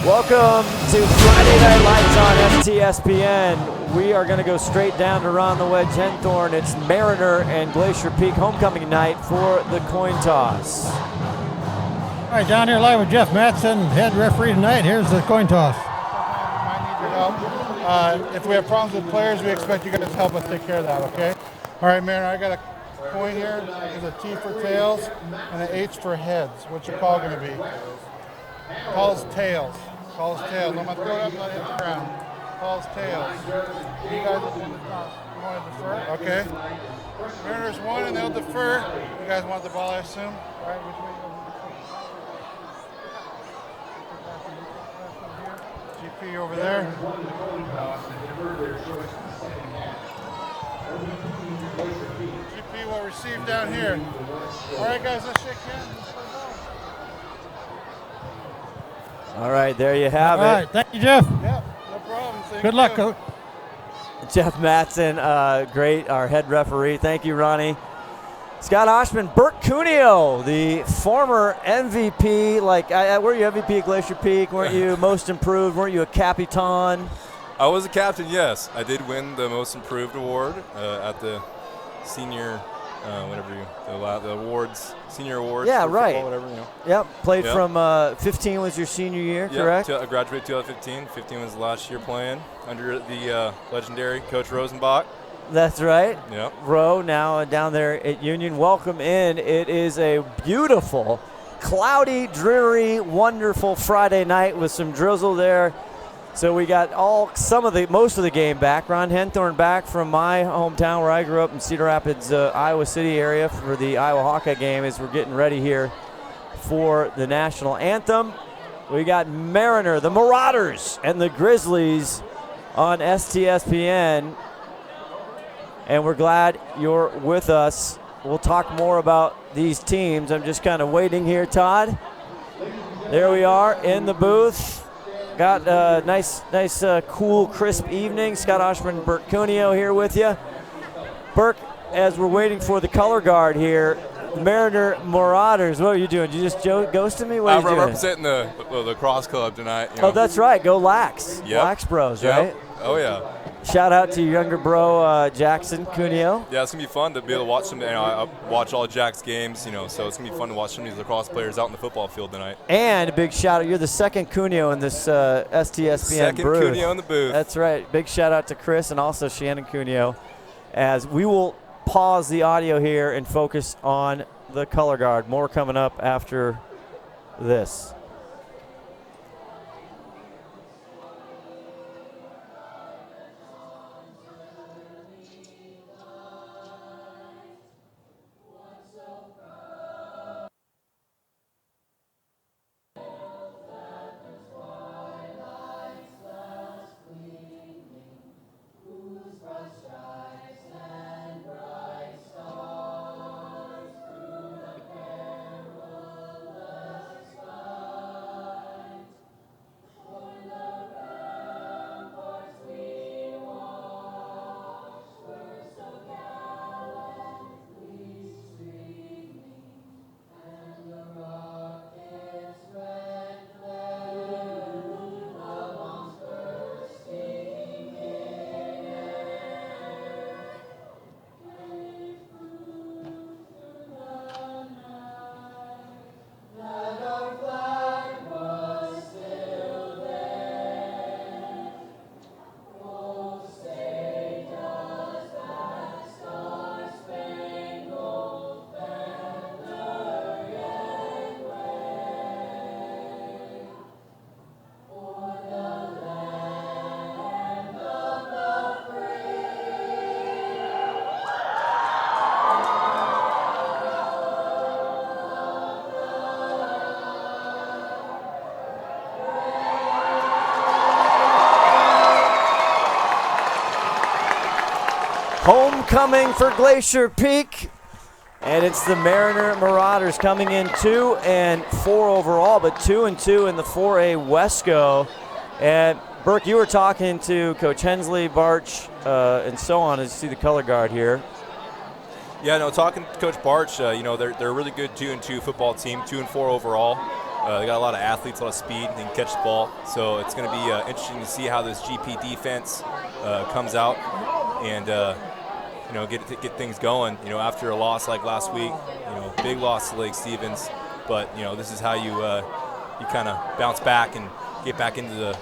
Welcome to Friday Night Lights on STSPN. We are going to go straight down to Ron the Wedge Henthorn. It's Mariner and Glacier Peak homecoming night for the coin toss. All right, down here live with Jeff Mattson, head referee tonight. Here's the coin toss. Might need your help. If we have problems with players, we expect you guys to help us take care of that, okay? All right, Mariner, I got a coin here. There's a T for tails and an H for heads. What's your call going to be? Call's tails. Call's tails. I'm going to throw it up and let it hit the ground. Call's tails. You guys want to defer? Okay. Mariners won and they'll defer. You guys want the ball, I assume? All right, which way you go? GP over there. GP will receive down here. All right, guys, let's shake hands. All right, there you have it. All right, thank you, Jeff. Yep, no problem. Thank Good you. luck, Coach. Jeff Mattson, great, our head referee. Thank you, Ronnie. Scott Ohsman, Bert Cuneo, the former MVP. Were you MVP at Glacier Peak? Weren't you most improved? Weren't you a Capitan? I was a captain, yes. I did win the most improved award at the senior, the awards, senior awards. Yeah, for right. Football, whatever, you know. Yep, played Yep. from 15 was your senior year, correct? I graduated 2015. 15 was the last year playing under the legendary Coach Rosenbach. That's right. Yep. Rowe now down there at Union. Welcome in. It is a beautiful, cloudy, dreary, wonderful Friday night with some drizzle there. So we got most of the game back. Ron Henthorn back from my hometown where I grew up in Cedar Rapids, Iowa City area for the Iowa Hawkeye game as we're getting ready here for the national anthem. We got Mariner, the Marauders, and the Grizzlies on STSPN. And we're glad you're with us. We'll talk more about these teams. I'm just kind of waiting here, Todd. There we are in the booth. Got a nice, cool, crisp evening. Scott Ohsman, Bert Cuneo here with you. Burke, as we're waiting for the color guard here, Mariner Marauders, what are you doing? Did you just ghosting me? What are you doing? I'm representing the cross club tonight. You know. Oh, that's right. Go Lax. Yep. Lax Bros, Yep. right? Oh, yeah. Shout out to your younger bro, Jackson Cuneo. Yeah, it's going to be fun to be able to watch some. I watch all Jack's games, so it's going to be fun to watch some of these lacrosse players out in the football field tonight. And a big shout out. You're the second Cuneo in this STSPN Second booth. Cuneo in the booth. That's right. Big shout out to Chris and also Shannon Cuneo. As we will pause the audio here and focus on the color guard. More coming up after this. Homecoming for Glacier Peak, and it's the Mariner Marauders coming in 2-4 overall, but 2-2 in the 4A Wesco. And Burke, you were talking to Coach Hensley, Barch, and so on as you see the color guard here. Yeah, no, talking to Coach Barch, they're a really good 2-2 football team, 2-4 overall. They got a lot of athletes, a lot of speed. They can catch the ball. So it's going to be interesting to see how this GP defense comes out and get things going. After a loss like last week, big loss to Lake Stevens. But this is how you kind of bounce back and get back into the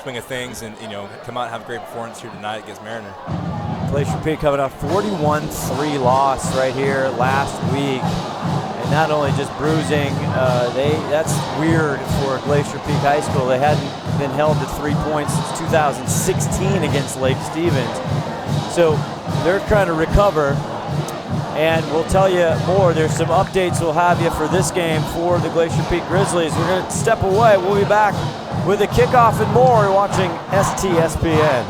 swing of things, and come out and have a great performance here tonight against Mariner. Glacier Peak coming off 41-3 loss right here last week. And not only just bruising, that's weird for Glacier Peak High School. They hadn't been held to 3 points since 2016 against Lake Stevens. So they're trying to recover. And we'll tell you more. There's some updates we'll have you for this game for the Glacier Peak Grizzlies. We're going to step away. We'll be back with a kickoff and more. You're watching STSPN.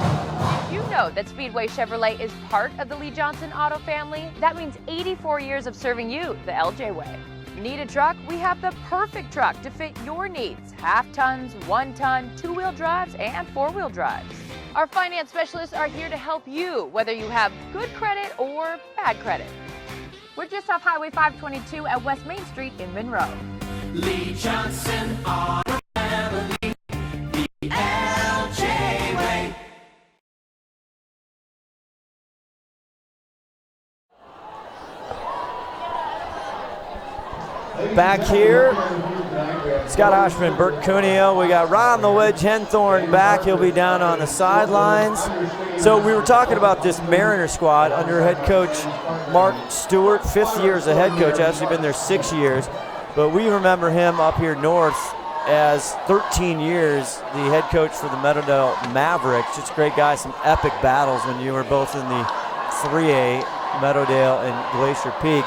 You know that Speedway Chevrolet is part of the Lee Johnson Auto family. That means 84 years of serving you the LJ way. Need a truck? We have the perfect truck to fit your needs. Half tons, 1 ton, 2-wheel drives, and 4-wheel drives. Our finance specialists are here to help you, whether you have good credit or bad credit. We're just off Highway 522 at West Main Street in Monroe. Lee Johnson Auto family, the LJ way. Back here, Scott Ohsman, Bert Cuneo. We got Ron the Wedge Henthorn back. He'll be down on the sidelines. So we were talking about this Mariner squad under head coach Mark Stewart, 5th year as a head coach, actually been there 6 years. But we remember him up here north as 13 years the head coach for the Meadowdale Mavericks. Just a great guy, some epic battles when you were both in the 3A, Meadowdale and Glacier Peak.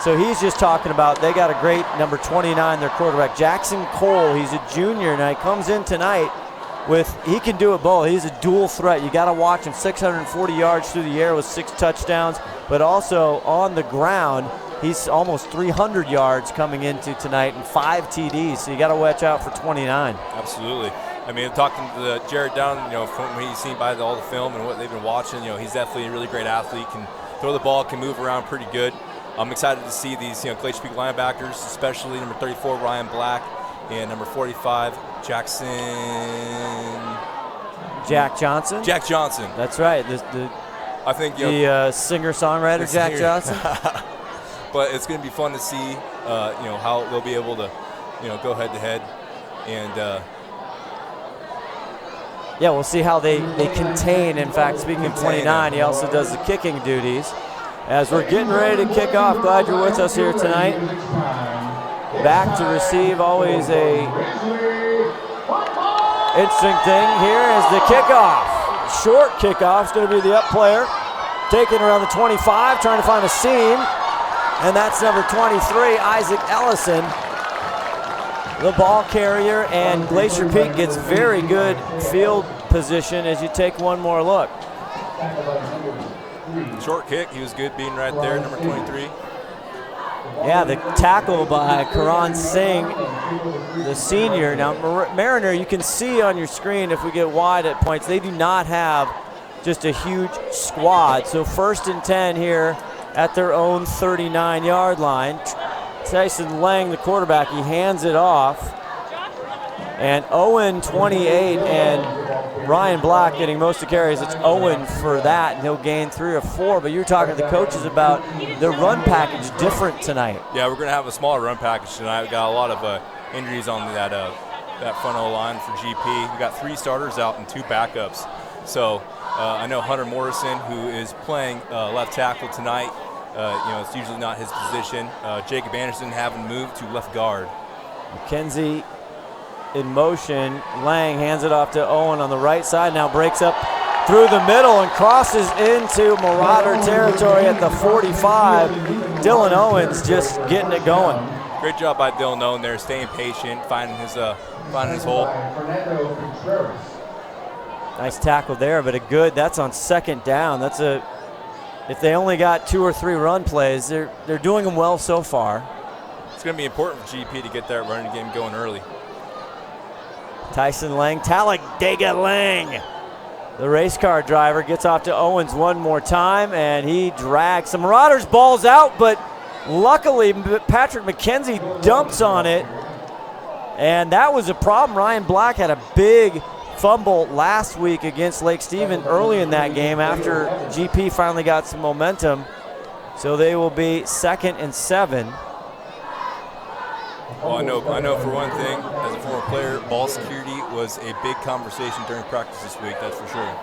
So he's just talking about they got a great number 29, their quarterback, Jackson Cole. He's a junior, and he comes in tonight he can do it both. He's a dual threat. You got to watch him. 640 yards through the air with 6 touchdowns, but also on the ground, he's almost 300 yards coming into tonight and 5 TDs. So you got to watch out for 29. Absolutely. I mean, talking to Jared Down, from what he's seen by all the film and what they've been watching, he's definitely a really great athlete. Can throw the ball, can move around pretty good. I'm excited to see these, Glacier Peak linebackers, especially number 34, Ryan Black, and number 45, Jack Johnson. That's right. I think the singer-songwriter Jack Johnson. But it's going to be fun to see, how they'll be able to, go head-to-head, and yeah, we'll see how they contain. In fact, speaking of 29, he also does the kicking duties. As we're getting ready to kick off, glad you're with us here tonight. Back to receive, always a interesting thing here is the kickoff. Short kickoff is going to be the up player. Taking around the 25, trying to find a seam. And that's number 23, Isaac Ellison, the ball carrier. And Glacier Peak gets very good field position as you take one more look. Short kick, he was good being right there, number 23. Yeah, the tackle by Karan Singh, the senior. Now, Mariner, you can see on your screen if we get wide at points, they do not have just a huge squad. So 1st and 10 here at their own 39-yard line. Tyson Lang, the quarterback, he hands it off. And Owen, 28, and Ryan Black getting most of the carries. It's Owen for that, and he'll gain 3 or 4. But you're talking to the coaches about the run package different tonight. Yeah, we're going to have a smaller run package tonight. We got a lot of injuries on that front O line for GP. We got 3 starters out and 2 backups. So I know Hunter Morrison, who is playing left tackle tonight. It's usually not his position. Jacob Anderson having moved to left guard. McKenzie in motion. Lang hands it off to Owen on the right side. Now breaks up through the middle and crosses into Marauder territory at the 45. Dylan Owens just getting it going. Great job by Dylan Owen there, staying patient, finding his hole. Nice tackle there, but that's on 2nd down. If they only got 2 or 3 run plays, they're doing them well so far. It's going to be important for GP to get that running game going early. Tyson Lang, Talladega Lang. The race car driver gets off to Owens one more time, and he drags some Marauders balls out, but luckily Patrick McKenzie dumps on it And that was a problem. Ryan Black had a big fumble last week against Lake Stephen early in that game after GP finally got some momentum. So they will be 2nd and 7. Well, I know for one thing, as a former player, ball security was a big conversation during practice this week, that's for sure.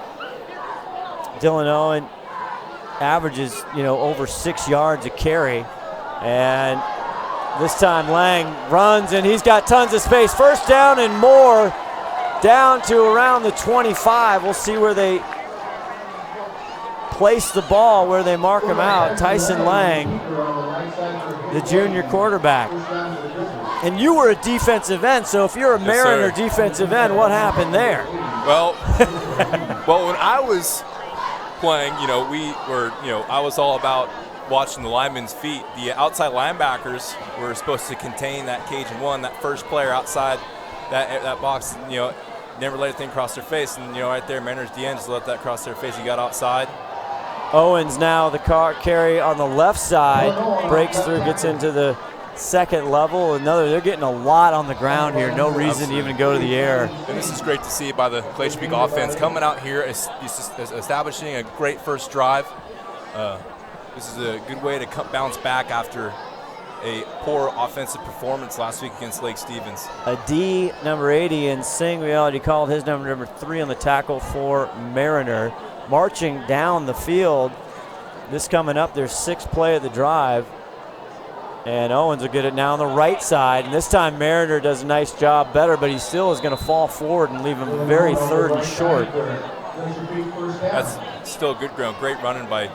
Dylan Owen averages, over 6 yards a carry. And this time Lang runs, and he's got tons of space. First down and more, down to around the 25. We'll see where they place the ball, where they mark him out. Tyson Lang, the junior quarterback. And you were a defensive end, so if you're a Mariner defensive end, what happened there? Well, when I was playing, I was all about watching the linemen's feet. The outside linebackers were supposed to contain that Cajun one, that first player outside that box, never let anything cross their face. And, right there, Mariners DN just let that cross their face. He got outside. Owens now the carry on the left side, breaks through, gets into the second level. They're getting a lot on the ground here. No reason to even go to the air. And this is great to see by the Glacier Peak offense coming out here, establishing a great first drive. This is a good way to bounce back after a poor offensive performance last week against Lake Stevens. A D, number 80, and Singh, we already called his number 3 on the tackle for Mariner. Marching down the field. This coming up, their 6th play of the drive. And Owens will get it now on the right side. And this time Mariner does a nice job better, but he still is going to fall forward and leave him very 3rd and short. That's still good ground. Great running by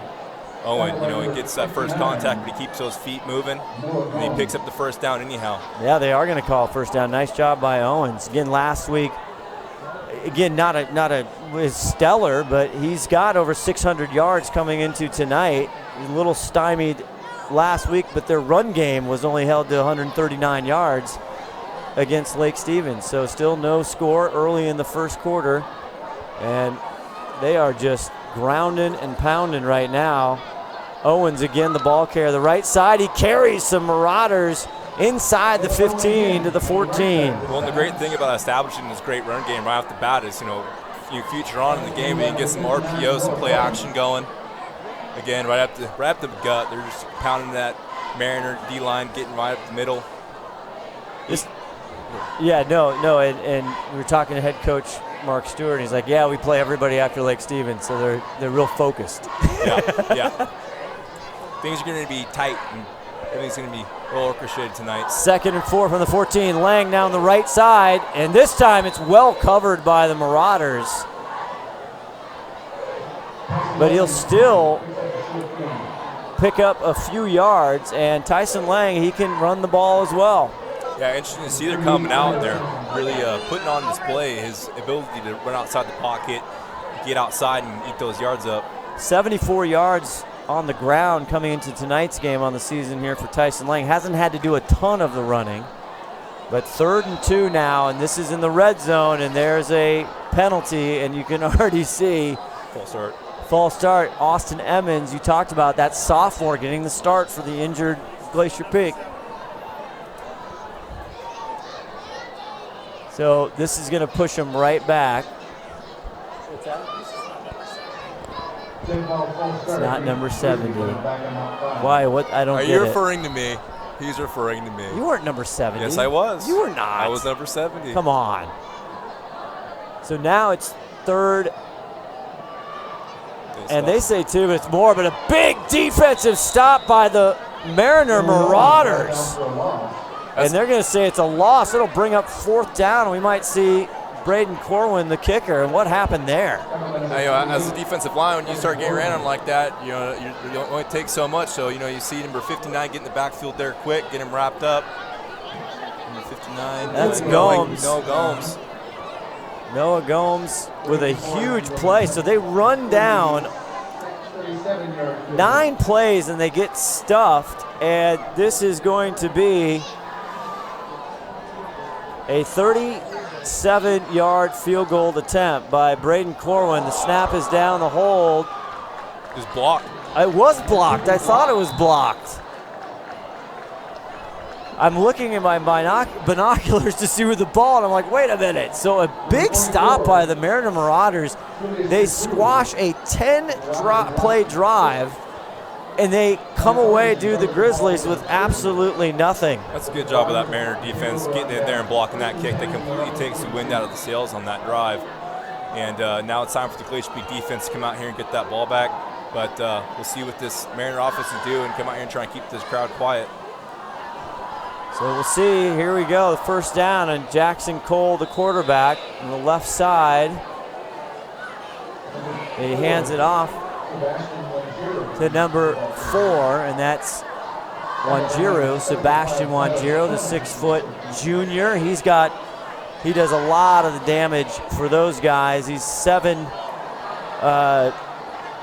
Owen. He gets that first contact, but he keeps those feet moving, and he picks up the first down anyhow. Yeah, they are going to call first down. Nice job by Owens. Again, last week, not a stellar, but he's got over 600 yards coming into tonight. A little stymied last week, but their run game was only held to 139 yards against Lake Stevens. So still no score early in the first quarter, and they are just grounding and pounding right now. Owens again, the ball carrier, the right side. He carries some Marauders inside the 15 to the 14. Well, and the great thing about establishing this great run game right off the bat is, you future on in the game, we can get some RPO, some play action going. Again, right up the gut, they're just pounding that Mariner D-line, getting right up the middle. And we were talking to head coach Mark Stewart, and he's like, yeah, we play everybody after Lake Stevens, so they're real focused. Yeah. Things are going to be tight, and everything's going to be well orchestrated tonight. 2nd and 4 from the 14. Lang down the right side, and this time it's well covered by the Marauders. But he'll still pick up a few yards, and Tyson Lang, he can run the ball as well. Yeah, interesting to see they're coming out and they're really putting on display his ability to run outside the pocket, get outside and eat those yards up. 74 yards on the ground coming into tonight's game on the season here for Tyson Lang. Hasn't had to do a ton of the running, but 3rd and 2 now, and this is in the red zone, and there's a penalty, and you can already see false start. Austin Emmons, you talked about that sophomore getting the start for the injured Glacier Peak. So this is going to push him right back. It's not number 70. Why? What? I don't get it. Are you referring to me? He's referring to me. You weren't number 70. Yes, I was. You were not. I was number 70. Come on. So now it's 3rd. And they say 2, but it's more. But a big defensive stop by the Mariner Marauders. And they're going to say it's a loss. It'll bring up 4th down. We might see Braden Corwin, the kicker. And what happened there? As a defensive line, when you start getting ran on like that, you only take so much. So, you see number 59 get in the backfield there quick, get him wrapped up. Number 59. That's Gomes. Noah Noah Gomes with a huge play. So they run down 9 plays and they get stuffed. And this is going to be a 37-yard field goal attempt by Braden Corwin. The snap is down, the hold. It was blocked. It was blocked. I thought it was blocked. I'm looking at my binoculars to see where the ball, and I'm like, wait a minute. So a big stop by the Mariner Marauders. They squash a 10-play drive, and they come away to the Grizzlies with absolutely nothing. That's a good job of that Mariner defense, getting in there and blocking that kick. They completely takes the wind out of the sails on that drive. And now it's time for the Glacier Peak defense to come out here and get that ball back. But we'll see what this Mariner offense can do and come out here and try and keep this crowd quiet. So we'll see. Here we go. The first down, and Jackson Cole, the quarterback, on the left side. He hands it off to number 4, and that's Wanjiru, Sebastian Wanjiru, the 6-foot junior. He does a lot of the damage for those guys. He's 7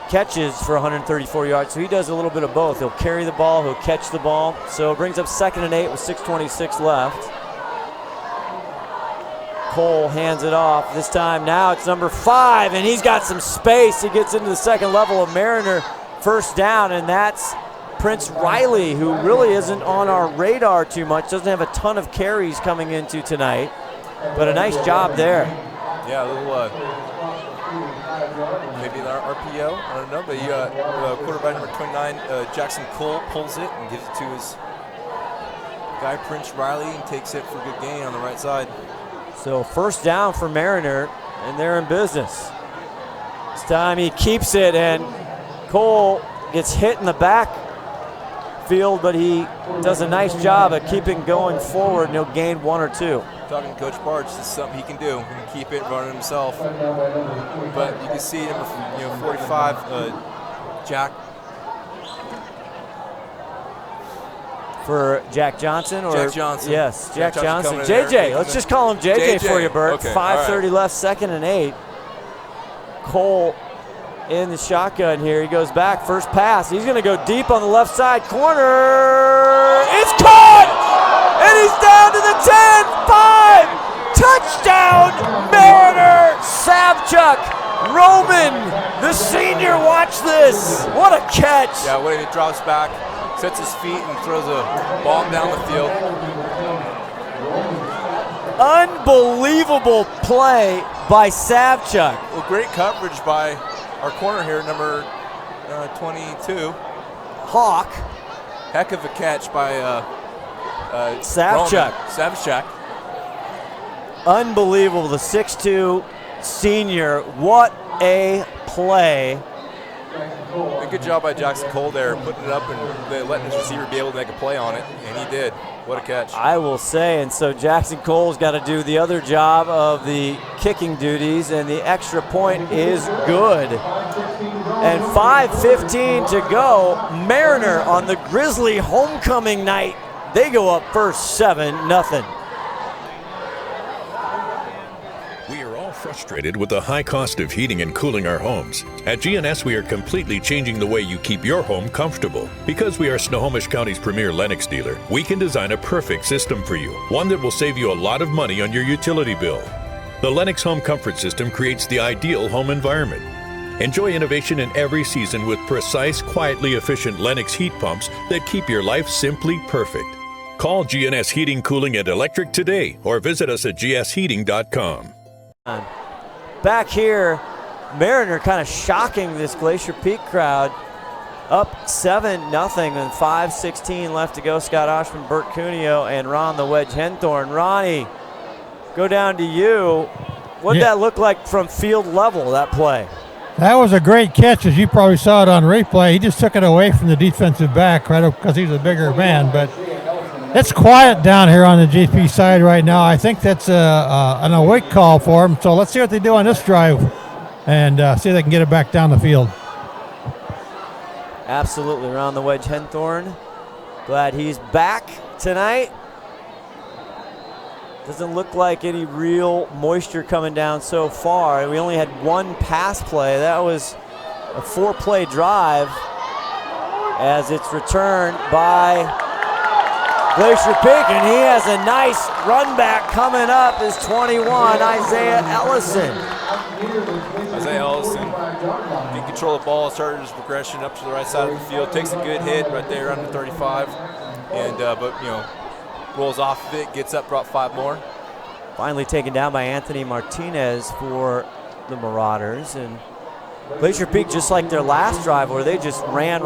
catches for 134 yards, so he does a little bit of both. He'll carry the ball, he'll catch the ball. So it brings up 2nd and 8 with 6:26 left. Cole hands it off. This time now it's number 5, and he's got some space. He gets into the second level of Mariner. First down, and that's Prince Riley, who really isn't on our radar too much. Doesn't have a ton of carries coming into tonight, but a nice job there. Yeah, a little maybe an RPO, I don't know, but you got quarterback number 29, Jackson Cole, pulls it and gives it to his guy Prince Riley and takes it for a good gain on the right side. So first down for Mariner, and they're in business. This time he keeps it, and Cole gets hit in the back field, but he does a nice job of keeping going forward, and he'll gain 1 or 2. Talking to Coach Barch, this is something he can do. He can keep it running himself. But you can see number 45, Jack. For Jack Johnson? Or Jack Johnson. Yes, Jack Johnson. JJ. JJ, let's just call him JJ for you, Bert. Okay, 5:30 right. left, 2nd and 8. Cole in the shotgun here. He goes back, first pass. He's going to go deep on the left side corner. It's caught! And he's down to the 10, 5. Touchdown, Mariner. Savchuk, Roman, the senior. Watch this. What a catch. Yeah, when he drops back, sets his feet and throws a bomb down the field. Unbelievable play by Savchuk. Well, great coverage by our corner here, number 22. Hawk. Heck of a catch by Savchuk. Savchuk. Unbelievable. The 6'2 senior. What a play. A good job by Jackson Cole there, putting it up and letting his receiver be able to make a play on it, and he did. What a catch. I will say, and so Jackson Cole's got to do the other job of the kicking duties, and the extra point is good. And 5:15 to go. Mariner on the Grizzly homecoming night. They go up first 7-0. We are all frustrated with the high cost of heating and cooling our homes. At GNS, we are completely changing the way you keep your home comfortable. Because we are Snohomish County's premier Lennox dealer, we can design a perfect system for you, one that will save you a lot of money on your utility bill. The Lennox Home Comfort System creates the ideal home environment. Enjoy innovation in every season with precise, quietly efficient Lennox heat pumps that keep your life simply perfect. Call GNS Heating, Cooling, and Electric today or visit us at gsheating.com. Back here, Mariner kind of shocking this Glacier Peak crowd. Up 7-0 and 5:16 left to go. Scott Oshman, Bert Cuneo, and Ron the Wedge Henthorn. Ronnie, go down to you. What did that look like from field level, that play? That was a great catch, as you probably saw it on replay. He just took it away from the defensive back, right, because he's a bigger man. But it's quiet down here on the GP side right now. I think that's an awake call for him. So let's see what they do on this drive and see if they can get it back down the field. Absolutely, Ron the Wedge Henthorn. Glad he's back tonight. Doesn't look like any real moisture coming down so far. We only had one pass play. That was a 4-play drive as it's returned by Glacier Peak, and he has a nice run back coming up. Is 21, Isaiah Ellison. Isaiah Ellison can control the ball, started his progression up to the right side of the field, takes a good hit right there under 35, and but rolls off of it, gets up, brought 5 more. Finally taken down by Anthony Martinez for the Marauders. And Glacier Peak, just like their last drive where they just ran,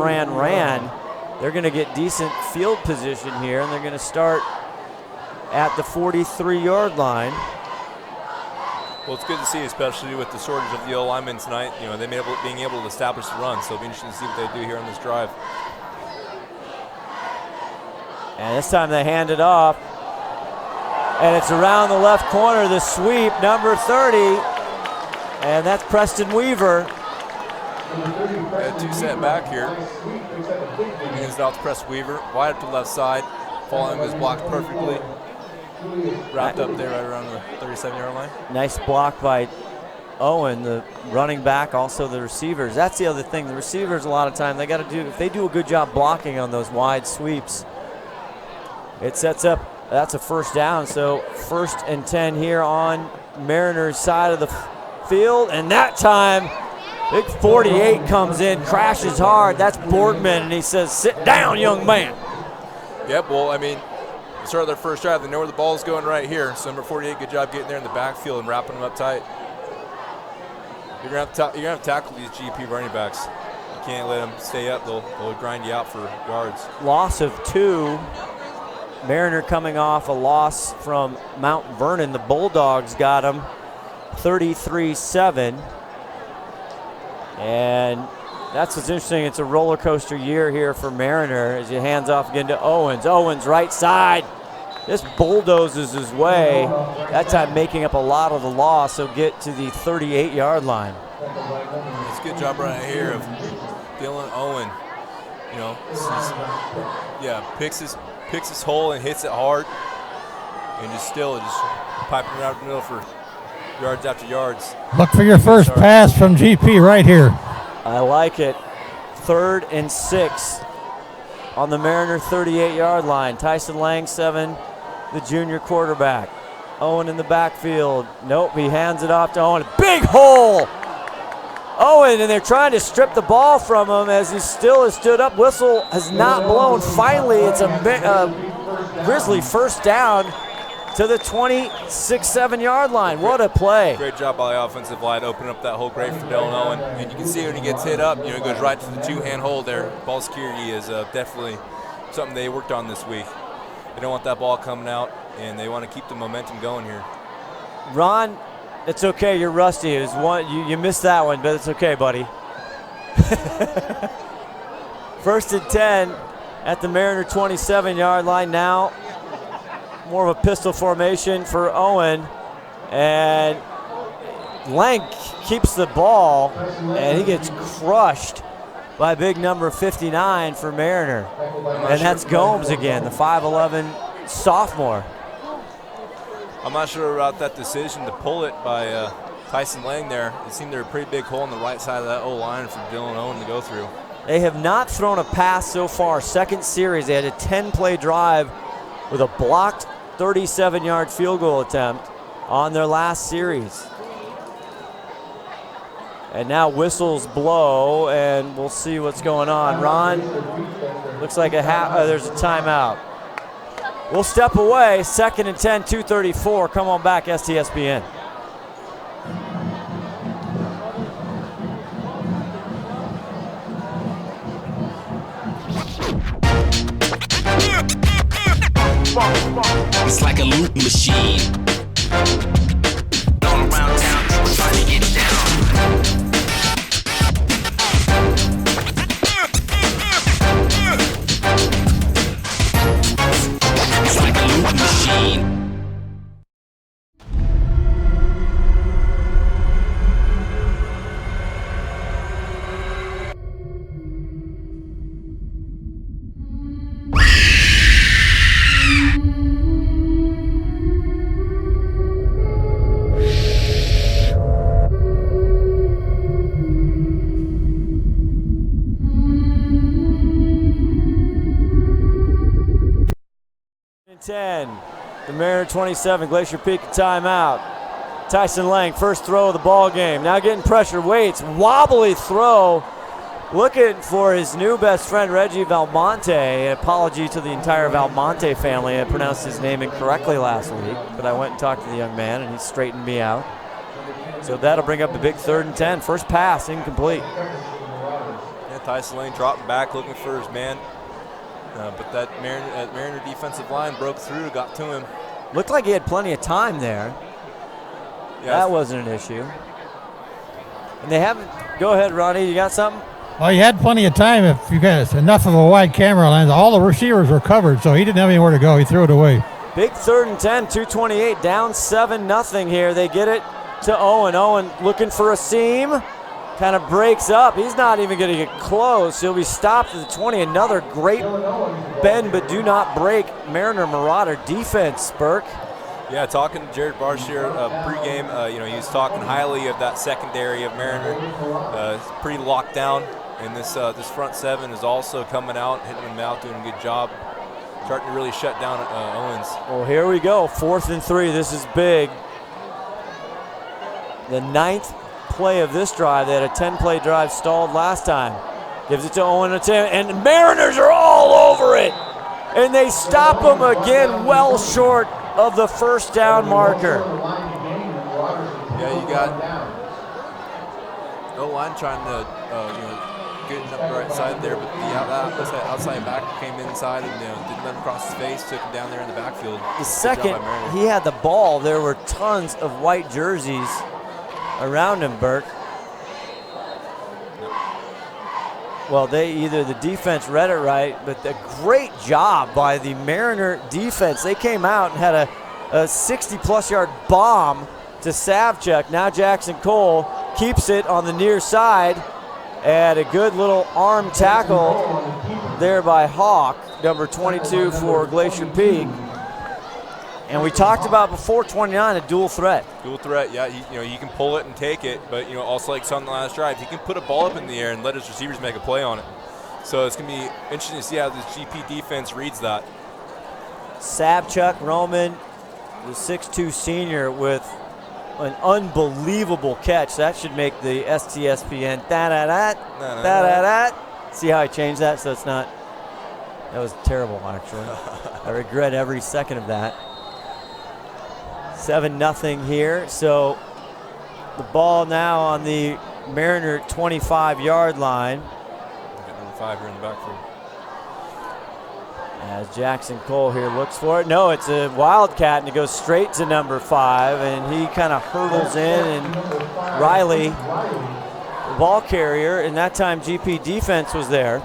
they're going to get decent field position here, and they're going to start at the 43-yard line. Well, it's good to see, especially with the shortage of the O-linemen tonight. You know, being able to establish the run, so it'll be interesting to see what they do here on this drive. And this time they hand it off, and it's around the left corner, the sweep, number 30, and that's Preston Weaver. Got 2 set back here. Hands it off to Preston Weaver, wide up to the left side. Falling was blocked perfectly. Wrapped up there right around the 37-yard line. Nice block by Owen, the running back, also the receivers. That's the other thing. The receivers, a lot of time, they got to do, if they do a good job blocking on those wide sweeps, it sets up, that's a first down. So 1st and 10 here on Mariners' side of the field. And that time, big 48 comes in, crashes hard. That's Boardman, and he says, "Sit down, young man." Yep, well, I mean, they started their first drive. They know where the ball's going right here. So number 48, good job getting there in the backfield and wrapping them up tight. You're gonna have to tackle these GP running backs. You can't let them stay up. They'll grind you out for yards. Loss of 2. Mariner coming off a loss from Mount Vernon. The Bulldogs got him 33-7. And that's what's interesting. It's a roller coaster year here for Mariner as he hands off again to Owens. Owens right side. This bulldozes his way. That time making up a lot of the loss. He'll get to the 38-yard line. It's a good job right here of Dylan Owen. You know, picks his hole and hits it hard, and just piping it out the middle for yards after yards. Look for your first pass from GP right here. I like it. 3rd and 6 on the Mariner 38-yard line. Tyson Lang, 7, the junior quarterback. Owen in the backfield. Nope, he hands it off to Owen. Big hole! Owen, and they're trying to strip the ball from him as he still has stood up. Whistle has not blown. Finally, it's a Grizzly first down to the 26-7-yard line. What a play. Great job by the offensive line, opening up that hole great for Dylan Owen. And you can see when he gets hit up, it goes right to the 2-hand hold there. Ball security is definitely something they worked on this week. They don't want that ball coming out, and they want to keep the momentum going here. Ron, it's okay, you're rusty. It was you missed that one, but it's okay, buddy. 1st and 10 at the Mariner 27-yard line now. More of a pistol formation for Owen, and Lang keeps the ball, and he gets crushed by big number 59 for Mariner. And that's Gomes again, the 5'11 sophomore. I'm not sure about that decision to pull it by Tyson Lang there. It seemed there was a pretty big hole on the right side of that O-line for Dylan Owen to go through. They have not thrown a pass so far. 2nd series, they had a 10-play drive with a blocked 37-yard field goal attempt on their last series. And now whistles blow, and we'll see what's going on. Ron, looks like there's a timeout. We'll step away. 2nd and 10, 2:34. Come on back, STSPN. It's like a loop machine. All around town, people trying to get down. It's like a loop machine. The Mariner 27, Glacier Peak timeout. Tyson Lang, first throw of the ball game. Now getting pressure, waits, wobbly throw, looking for his new best friend, Reggie Valmonte. Apology to the entire Valmonte family. I pronounced his name incorrectly last week, but I went and talked to the young man, and he straightened me out. So that'll bring up a big 3rd and 10. First pass incomplete. Yeah, Tyson Lane dropping back, looking for his man. But that Mariner defensive line broke through, got to him. Looked like he had plenty of time there. Yeah, that wasn't an issue. And they haven't. Go ahead, Ronnie. You got something? Well, you had plenty of time if you got enough of a wide camera lens. All the receivers were covered, so he didn't have anywhere to go. He threw it away. Big 3rd and 10, 2:28, down 7-0 here. They get it to Owen. Owen looking for a seam. Kind of breaks up. He's not even going to get close. He'll be stopped at the 20. Another great bend but do not break Mariner Marauder defense, Burke. Yeah, talking to Jared Barshier pregame, he was talking highly of that secondary of Mariner. It's pretty locked down, and this front 7 is also coming out, hitting them out, doing a good job, starting to really shut down Owens. Well, here we go, 4th and 3. This is big. The 9th play of this drive. They had a 10-play drive stalled last time. Gives it to Owen, and Mariners are all over it. And they stop them again, well short of the first down marker. Yeah, you got O-line trying to getting up the right side there, but the outside back came inside and didn't let him cross his face, took him down there in the backfield. The second he had the ball, there were tons of white jerseys around him, Burke. Well, the defense read it right, but a great job by the Mariner defense. They came out and had a 60-plus yard bomb to Savchuk. Now Jackson Cole keeps it on the near side, and a good little arm tackle there by Hawk, number 22 for Glacier Peak. And we talked about before 29, a dual threat. Dual threat, yeah. He can pull it and take it, but also like on the last drive, he can put a ball up in the air and let his receivers make a play on it. So it's gonna be interesting to see how this GP defense reads that. Savchuk Roman, the 6'2 senior, with an unbelievable catch. That should make the STSPN da-da-da. See how I changed that so it's not. That was terrible, actually. I regret every second of that. 7-0 here, so the ball now on the Mariner 25-yard line. Got number 5 here in the backfield. As Jackson Cole here looks for it. No, it's a wildcat, and it goes straight to number 5, and he kind of hurdles in, and Riley, the ball carrier, and that time GP defense was there.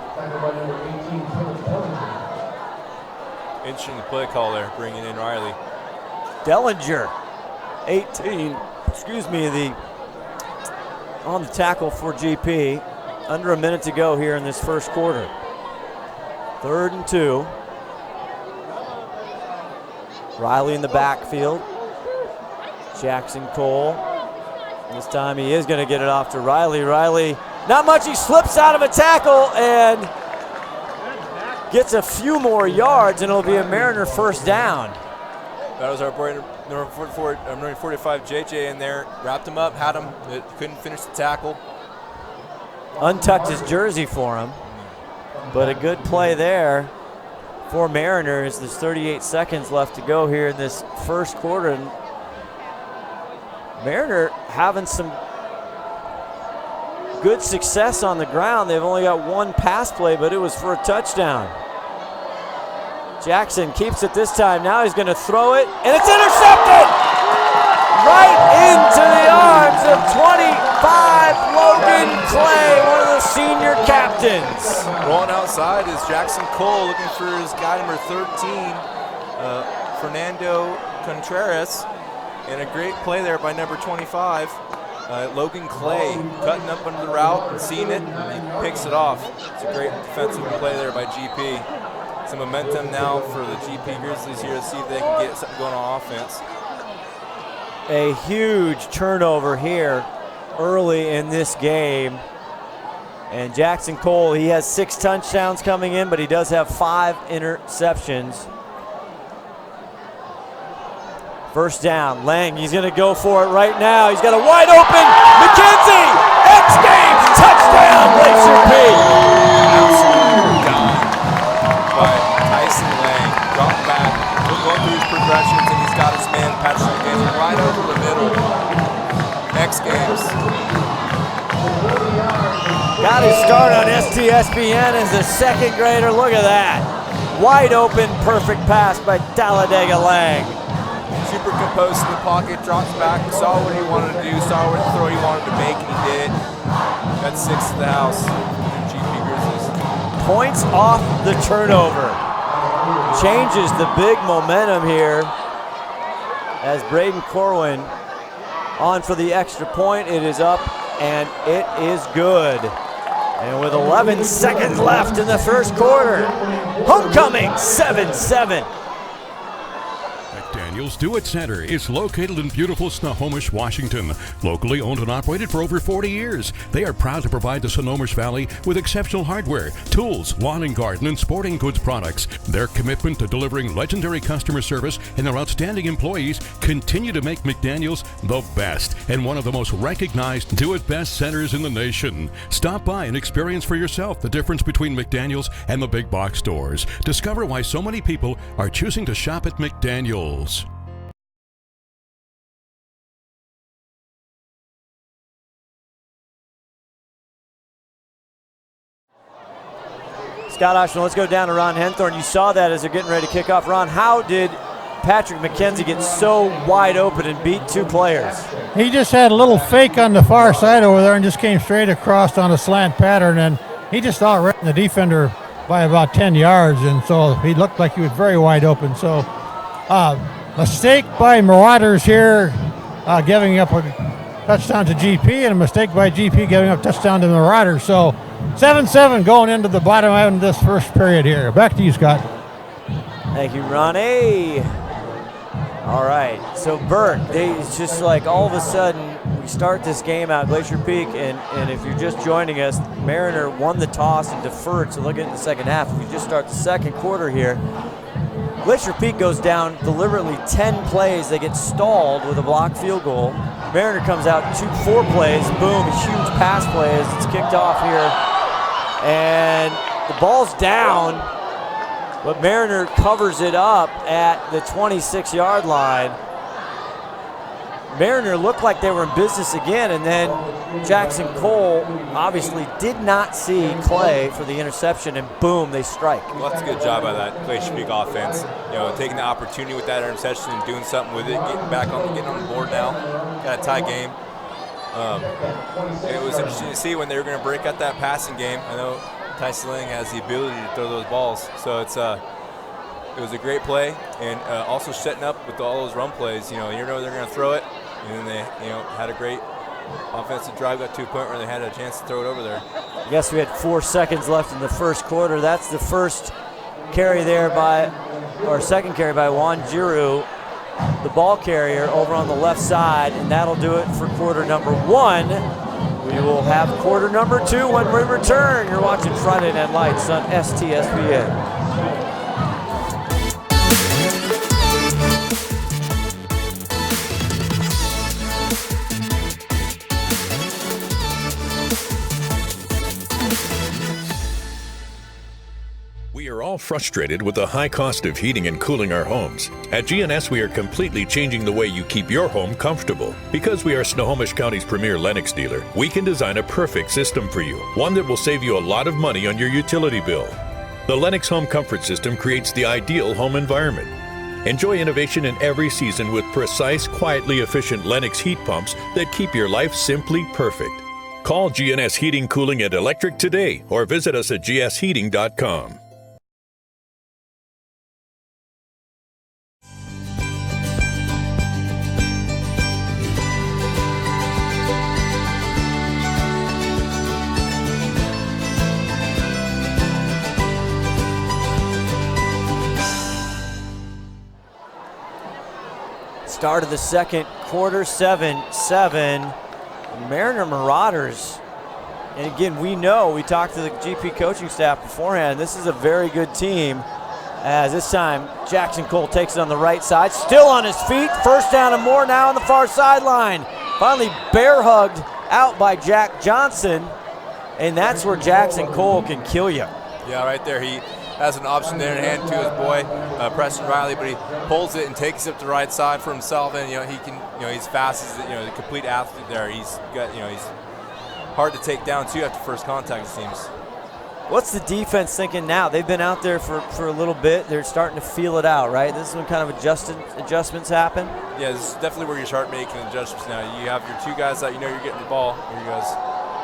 Interesting play call there, bringing in Riley. Dellinger, 18, on the tackle for GP. Under a minute to go here in this first quarter. 3rd and 2. Riley in the backfield. Jackson Cole. This time he is going to get it off to Riley. Riley, not much, he slips out of a tackle and gets a few more yards, and it'll be a Mariner first down. That was our boy, number 45, JJ in there. Wrapped him up, had him, couldn't finish the tackle. Untucked his jersey for him, but a good play there for Mariners. There's 38 seconds left to go here in this first quarter. And Mariner having some good success on the ground. They've only got one pass play, but it was for a touchdown. Jackson keeps it this time. Now he's going to throw it, and it's intercepted! Right into the arms of 25, Logan Clay, one of the senior captains. Rolling outside is Jackson Cole, looking for his guy number 13, Fernando Contreras, and a great play there by number 25, Logan Clay, cutting up under the route and seeing it, and he picks it off. It's a great defensive play there by GP. Some momentum now for the GP Grizzlies here to see if they can get something going on offense. A huge turnover here early in this game. And Jackson Cole, he has 6 touchdowns coming in, but he does have 5 interceptions. First down, Lang, he's going to go for it right now. He's got a wide open McKenzie, X Games, touchdown! touchdown, Glacier Peak. Absolutely done by Tyson Lang. Drop back, going through his progressions, and he's got his man Patrick McDaniel right over the middle. Next games. Got his start on STSPN as a second grader. Look at that. Wide open, perfect pass by Talladega Lang. Super composed in the pocket, drops back, saw what he wanted to do, saw what throw he wanted to make, and he did. That's 6 to the house. GP Grizzlies. Points off the turnover. Changes the big momentum here as Braden Corwin on for the extra point. It is up and it is good. And with 11 seconds left in the first quarter, homecoming 7-7. McDaniel's Do-It Center is located in beautiful Snohomish, Washington. Locally owned and operated for over 40 years, they are proud to provide the Snohomish Valley with exceptional hardware, tools, lawn and garden, and sporting goods products. Their commitment to delivering legendary customer service and their outstanding employees continue to make McDaniel's the best and one of the most recognized Do-It-Best centers in the nation. Stop by and experience for yourself the difference between McDaniel's and the big box stores. Discover why so many people are choosing to shop at McDaniel's. Scott Oshman, let's go down to Ron Henthorne. You saw that as they're getting ready to kick off. Ron, how did Patrick McKenzie get so wide open and beat two players? He just had a little fake on the far side over there and just came straight across on a slant pattern, and he just outran the defender by about 10 yards, and so he looked like he was very wide open. So mistake by Marauders here, giving up a touchdown to GP, and a mistake by GP giving up touchdown to Marauders. So 7-7 going into the bottom end of this first period here. Back to you, Scott. Thank you, Ronnie. All right, so Bert, it's just like all of a sudden we start this game out, Glacier Peak, and if you're just joining us, Mariner won the toss and deferred, so look at the second half. If you just start the second quarter here, Glacier Peak goes down deliberately 10 plays. They get stalled with a blocked field goal. Mariner comes out 4 plays, boom, a huge pass play as it's kicked off here. And the ball's down, but Mariner covers it up at the 26-yard line. Mariner looked like they were in business again, and then Jackson Cole obviously did not see Clay for the interception, and boom, they strike. Well, that's a good job by that Glacier Peak offense. You know, taking the opportunity with that interception and doing something with it, getting on the board now. Got a tie game. It was interesting to see when they were going to break out that passing game. I know Tyson Lang has the ability to throw those balls, so it was a great play, and also setting up with all those run plays. You know they're going to throw it, and then they had a great offensive drive, got to a point where they had a chance to throw it over there. I guess we had 4 seconds left in the first quarter. That's the first carry there second carry by Juan Giroux, the ball carrier over on the left side, and that'll do it for quarter number 1. We will have quarter number 2 when we return. You're watching Friday Night Lights on STSPN. We are all frustrated with the high cost of heating and cooling our homes. At GNS, we are completely changing the way you keep your home comfortable. Because we are Snohomish County's premier Lennox dealer, we can design a perfect system for you, one that will save you a lot of money on your utility bill. The Lennox Home Comfort System creates the ideal home environment. Enjoy innovation in every season with precise, quietly efficient Lennox heat pumps that keep your life simply perfect. Call GNS Heating, Cooling, and Electric today or visit us at gsheating.com. Start of the second quarter, 7-7. Mariner Marauders. And again, we talked to the GP coaching staff beforehand. This is a very good team. As this time, Jackson Cole takes it on the right side. Still on his feet. First down and more now on the far sideline. Finally bear hugged out by Jack Johnson. and that's where Jackson Cole can kill you. Yeah, right there. He has an option there in hand to his boy, Preston Riley, but he pulls it and takes it to the right side for himself. And he can, he's fast as the complete athlete there. He's got, he's hard to take down too after first contact, it seems. What's the defense thinking now? They've been out there for a little bit. They're starting to feel it out, right? This is when kind of adjustments happen. Yeah, this is definitely where you start making adjustments now. You have your two guys that you're getting the ball. Here he goes.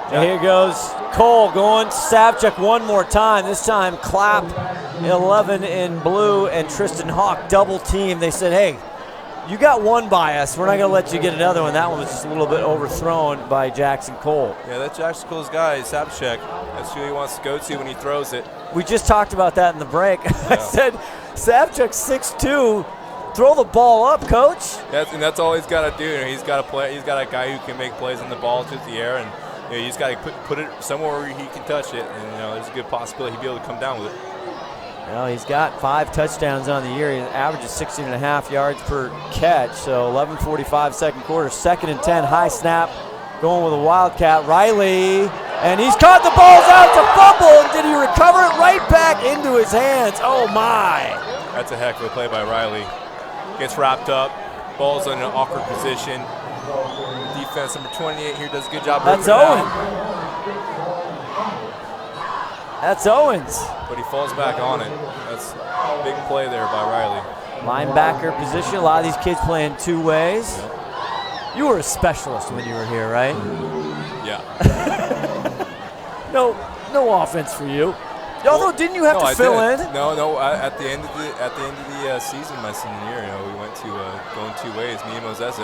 And here goes Cole going Savchuk one more time. This time Clapp, 11 in blue, and Tristan Hawk double team. They said, hey, you got one by us. We're not going to let you get another one. That one was just a little bit overthrown by Jackson Cole. Yeah, that's Jackson Cole's guy, Savchuk. That's who he wants to go to when he throws it. We just talked about that in the break. Yeah. I said, Savchuk's 6'2". Throw the ball up, coach. That's all he's got to do. He's got a guy who can make plays on the ball to the air, and he's got to put it somewhere where he can touch it. And there's a good possibility he'll be able to come down with it. Well, he's got 5 touchdowns on the year. He averages 16.5 yards per catch. So 11:45 second quarter, 2nd and 10, high snap, going with a Wildcat. Riley, and he's caught the balls out to fumble, and did he recover it right back into his hands? Oh my! That's a heck of a play by Riley. Gets wrapped up, ball's in an awkward position. Defense number 28 here does a good job. That's Owens. That's Owens. But he falls back on it. That's a big play there by Riley. Linebacker position. A lot of these kids playing 2 ways. Yep. You were a specialist when you were here, right? Yeah. No offense for you. Although, didn't you have to fill in? No. At the end of the season, my senior year, we went to going 2 ways. Me and Moses.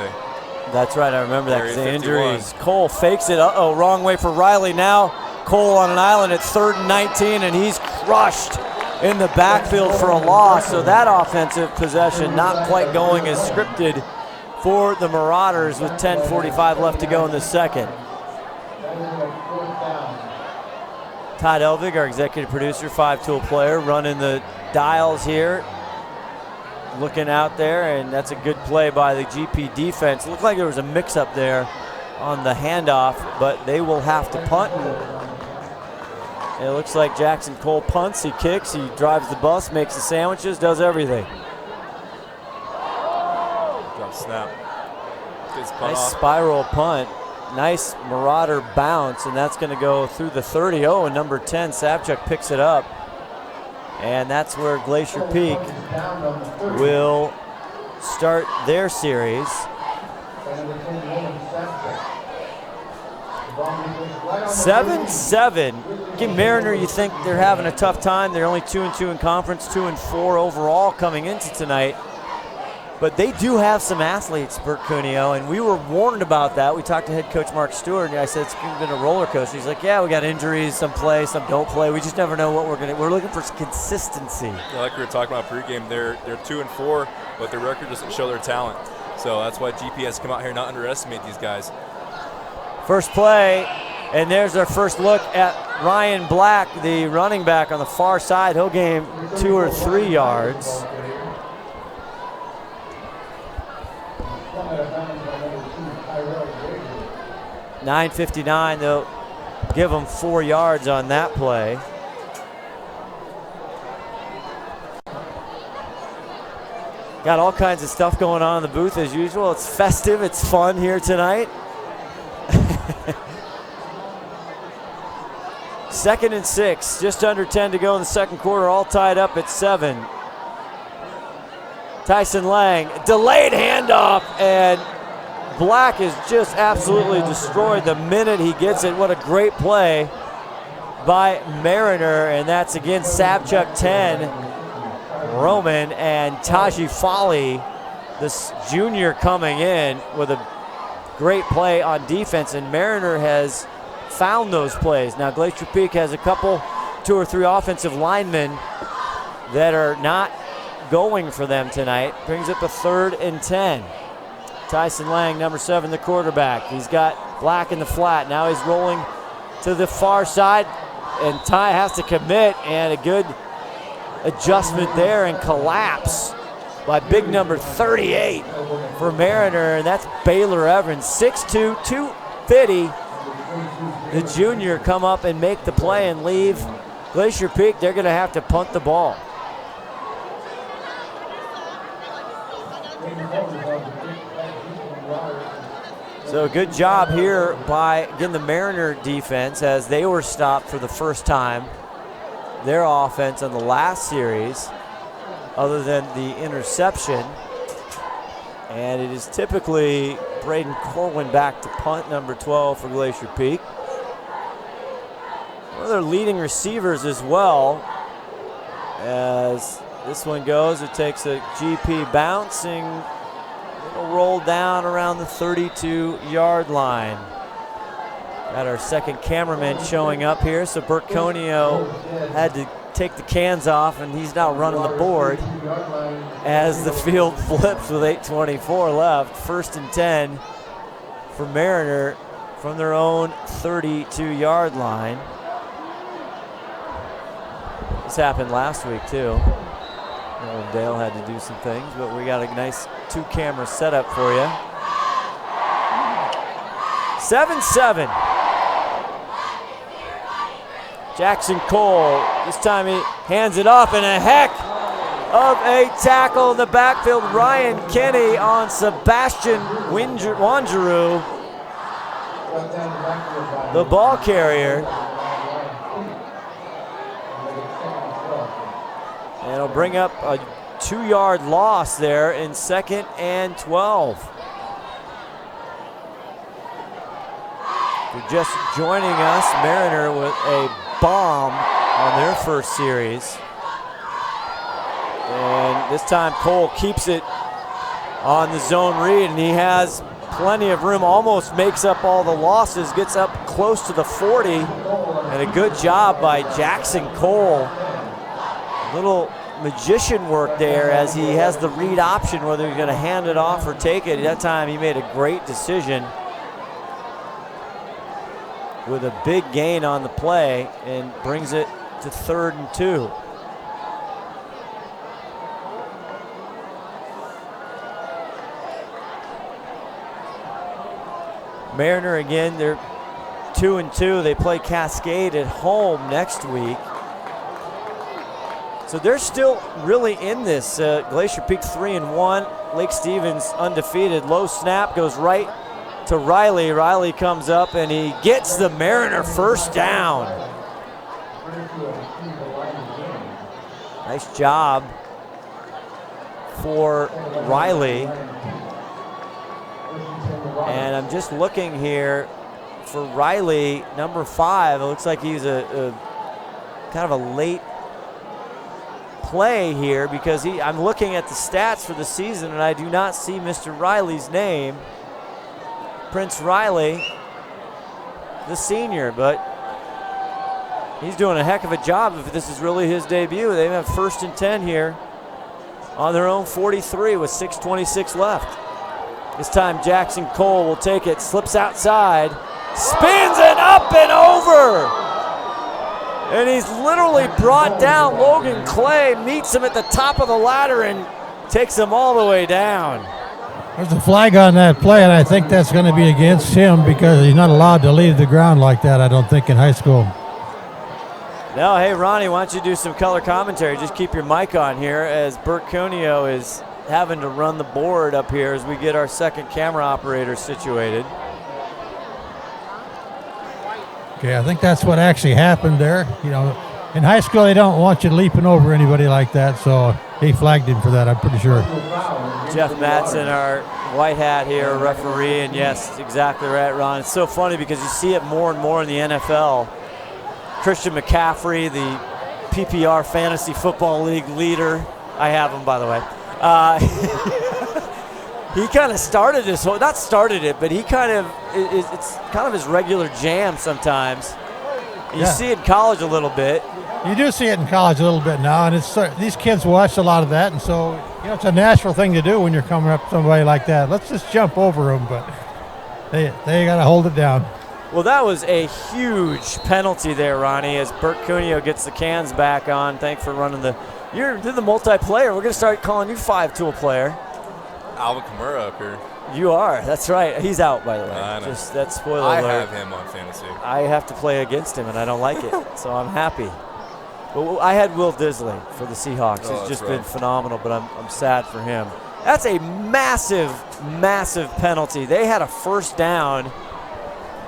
That's right. I remember that because the 51. injuries. Cole fakes it. Uh-oh, wrong way for Riley now. Cole on an island at 3rd and 19, and he's crushed in the backfield for a loss. So that offensive possession not quite going as scripted for the Marauders with 10:45 left to go in the second. Todd Elvig, our executive producer, 5-tool player, running the dials here. Looking out there, and that's a good play by the GP defense. It looked like there was a mix-up there on the handoff, but they will have to punt. And it looks like Jackson Cole punts, he kicks, he drives the bus, makes the sandwiches, does everything. Drop snap. Gets punt Nice off. spiral punt. Nice Marauder bounce, and that's going to go through the 30. Oh, and number 10, Savchuk picks it up. And that's where Glacier Peak will start their series. 7-7. Again, Mariner, you think they're having a tough time. They're only 2-2 in conference, 2-4 overall coming into tonight. But they do have some athletes, Bert Cuneo, and we were warned about that. We talked to head coach Mark Stewart, and I said it's been a roller coaster. He's like, yeah, we got injuries, some play, some don't play. We just never know what we're looking for consistency. Yeah, like we were talking about pregame, they're 2-4, but their record doesn't show their talent. So that's why GP has to come out here and not underestimate these guys. First play, and there's our first look at Ryan Black, the running back on the far side. He'll gain 2 or 3 yards. .959, they'll give him 4 yards on that play. Got all kinds of stuff going on in the booth as usual. It's festive, it's fun here tonight. 2nd and 6, just under 10 to go in the second quarter, all tied up at 7. Tyson Lang, delayed handoff, and Black is just absolutely destroyed the minute he gets it. What a great play by Mariner, and that's again Savchuk 10, Roman, and Taji Foley, this junior, coming in with a great play on defense, and Mariner has found those plays. Now Glacier Peak has a couple, 2 or 3 offensive linemen that are not going for them tonight. Brings up a 3rd and 10. Tyson Lang, number 7, the quarterback. He's got Black in the flat. Now he's rolling to the far side, and Ty has to commit, and a good adjustment there and collapse by big number 38 for Mariner, and that's Baylor Evans, 6'2", 250. the junior come up and make the play and leave Glacier Peak, they're going to have to punt the ball. So good job here by, again, the Mariner defense as they were stopped for the first time. Their offense on the last series, other than the interception. And it is typically Braden Corwin back to punt, number 12 for Glacier Peak. One of their leading receivers as well. As this one goes, it takes a GP bouncing. It'll roll down around the 32-yard line. Got our second cameraman showing up here, so Bert Conio had to take the cans off, and he's now running the board as the field flips with 8:24 left. 1st and 10 for Mariner from their own 32-yard line. This happened last week too. Old Dale had to do some things, but we got a nice 2-camera setup for you. 7-7. Jackson Cole, this time he hands it off, and a heck of a tackle in the backfield. Ryan Kenny on Sebastian Wanjiru, the ball carrier. And it'll bring up a 2-yard loss there in 2nd and 12. If you're just joining us, Mariner with a bomb on their first series. And this time Cole keeps it on the zone read, and he has plenty of room, almost makes up all the losses, gets up close to the 40, and a good job by Jackson Cole. Little magician work there as he has the read option whether he's going to hand it off or take it. At that time he made a great decision with a big gain on the play and brings it to 3rd and 2. Mariner again, they're 2-2. They play Cascade at home next week. So they're still really in this. Glacier Peak 3-1. Lake Stevens undefeated. Low snap goes right to Riley. Riley comes up and he gets the Mariner first down. Nice job for Riley. And I'm just looking here for Riley, number 5. It looks like he's a kind of a late play here because I'm looking at the stats for the season and I do not see Mr. Riley's name. Prince Riley, the senior, but he's doing a heck of a job if this is really his debut. They have 1st and 10 here on their own 43 with 6:26 left. This time Jackson Cole will take it, slips outside, spins it up and over. And he's literally brought down. Logan Clay meets him at the top of the ladder and takes him all the way down. There's a flag on that play, and I think that's going to be against him because he's not allowed to leave the ground like that, I don't think, in high school. No, hey, Ronnie, why don't you do some color commentary? Just keep your mic on here as Bert Conio is having to run the board up here as we get our second camera operator situated. Okay, I think that's what actually happened there. You know, in high school they don't want you leaping over anybody like that, so he flagged him for that, I'm pretty sure. Jeff Mattson, our white hat here, referee, and yes, exactly right, Ron. It's so funny because you see it more and more in the NFL. Christian McCaffrey, the PPR Fantasy Football League leader. I have him, by the way. He kind of started this whole, not started it, but he kind of, it's kind of his regular jam sometimes. You see it in college a little bit. You do see it in college a little bit now, and it's these kids watch a lot of that, and so you know it's a natural thing to do when you're coming up to somebody like that. Let's just jump over them, but they got to hold it down. Well, that was a huge penalty there, Ronnie, as Bert Cuneo gets the cans back on. Thanks for running the – you're the multiplayer. We're going to start calling you 5-tool player. Alvin Kamara up here. You are. That's right. He's out, by the way. I know. Just that spoiler I alert. have him on fantasy. I have to play against him, and I don't like it, so I'm happy. But I had Will Disley for the Seahawks. He's just been phenomenal, but I'm sad for him. That's a massive, massive penalty. They had a first down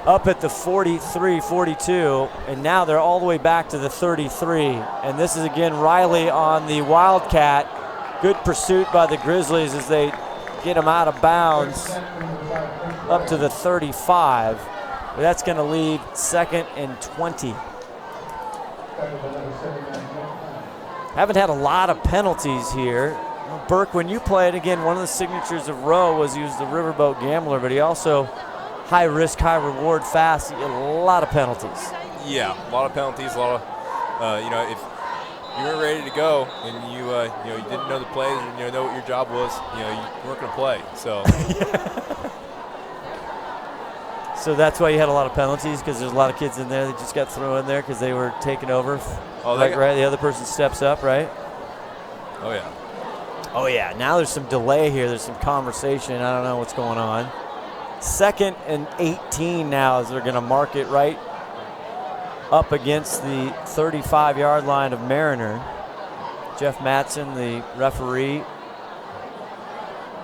up at the 43-42, and now they're all the way back to the 33. And this is, again, Riley on the Wildcat. Good pursuit by the Grizzlies as they get him out of bounds up to the 35. But that's going to leave 2nd and 20. Haven't had a lot of penalties here. Burke, when you played, again, one of the signatures of Rowe was he was the riverboat gambler, but he also high risk, high reward, fast. A lot of penalties. Yeah, a lot of penalties. A lot of, if you weren't ready to go and you didn't know the plays and you know what your job was, you weren't going to play. So. So that's why you had a lot of penalties, because there's a lot of kids in there that just got thrown in there because they were taken over. Oh, right. The other person steps up, right? Oh yeah. Oh yeah. Now there's some delay here. There's some conversation. I don't know what's going on. 2nd and 18 now as they're going to mark it right up against the 35-yard line of Mariner. Jeff Mattson, the referee,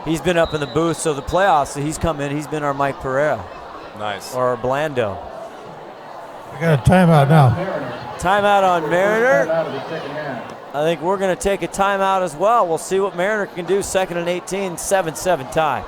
he's been up in the booth. So the playoffs, so he's come in. He's been our Mike Pereira. Nice. Or Blando. We got a timeout now. Timeout on Mariner. I think we're going to take a timeout as well. We'll see what Mariner can do. 2nd and 18, 7-7 tie.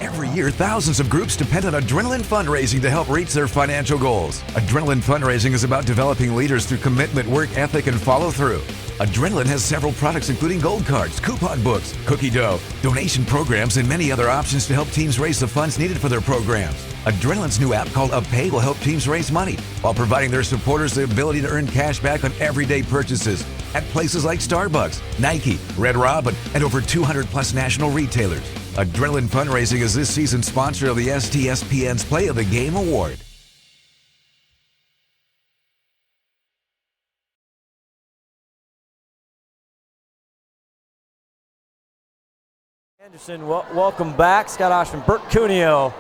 Every year, thousands of groups depend on Adrenaline Fundraising to help reach their financial goals. Adrenaline Fundraising is about developing leaders through commitment, work ethic, and follow-through. Adrenaline has several products including gold cards, coupon books, cookie dough, donation programs, and many other options to help teams raise the funds needed for their programs. Adrenaline's new app called UpPay will help teams raise money while providing their supporters the ability to earn cash back on everyday purchases at places like Starbucks, Nike, Red Robin, and over 200 plus national retailers. Adrenaline Fundraising is this season's sponsor of the STSPN's Play of the Game Award. Anderson, welcome back. Scott Oshman, Bert Cuneo,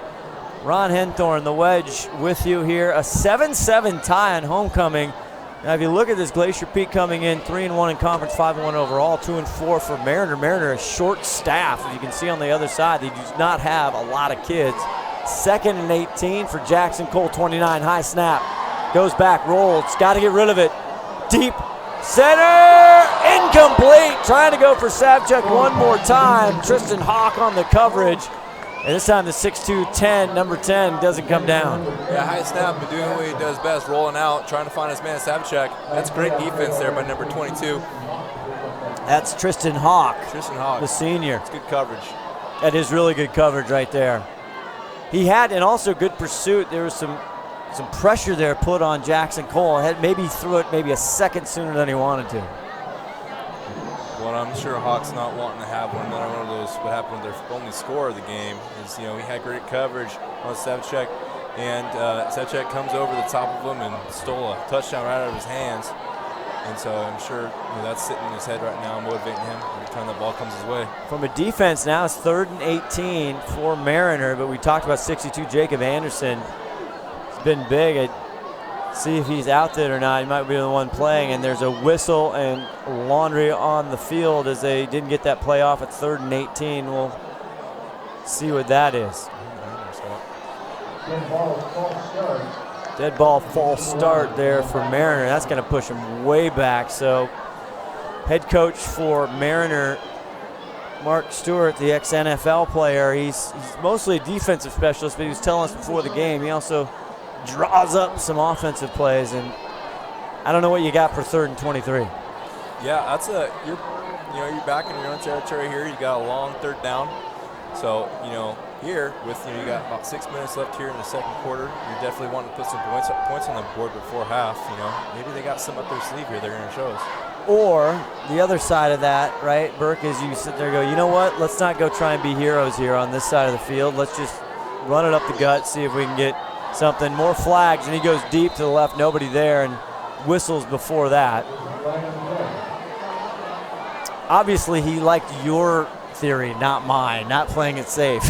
Ron Henthorn, the wedge with you here. A 7-7 tie on homecoming. Now, if you look at this, Glacier Peak coming in 3-1 in conference, 5-1 overall, 2-4 for Mariner. Mariner is short staff, as you can see on the other side. They do not have a lot of kids. 2nd and 18 for Jackson Cole, 29, high snap. Goes back, rolls, got to get rid of it. Deep center, incomplete. Trying to go for Savchuk one more time. Tristan Hawk on the coverage. And this time the 6'2", 10, number 10, doesn't come down. Yeah, high snap, but doing what he does best, rolling out, trying to find his man Savchuk. That's great defense there by number 22. That's Tristan Hawk. Tristan Hawk. The senior. It's good coverage. That is really good coverage right there. He had, and also good pursuit. There was some pressure there put on Jackson Cole. Maybe threw it maybe a second sooner than he wanted to. Well, I'm sure Hawk's not wanting to have one of those. What happened with their only score of the game is, he had great coverage on Savchuk, and Savchuk comes over the top of him and stole a touchdown right out of his hands. And so I'm sure that's sitting in his head right now, motivating him every time the ball comes his way. From a defense now, it's 3rd and 18 for Mariner, but we talked about 62 Jacob Anderson. It's been big. See if he's out there or not. He might be the one playing, and there's a whistle and laundry on the field as they didn't get that play off at 3rd and 18. We'll see what that is. Dead ball, false start there for Mariner. That's going to push him way back. So head coach for Mariner, Mark Stewart, the ex-NFL player, he's mostly a defensive specialist, but he was telling us before the game he also draws up some offensive plays, and I don't know what you got for 3rd and 23. Yeah, that's you're back in your own territory here. You got a long 3rd down. So, here with you got about 6 minutes left here in the second quarter. You're definitely wanting to put some points on the board before half. Maybe they got some up their sleeve here they're going to show us. Or the other side of that, right, Burke, is you sit there and go, you know what? Let's not go try and be heroes here on this side of the field. Let's just run it up the gut, see if we can get something. More flags, and he goes deep to the left, nobody there, and whistles before that. Obviously, he liked your theory, not mine, not playing it safe.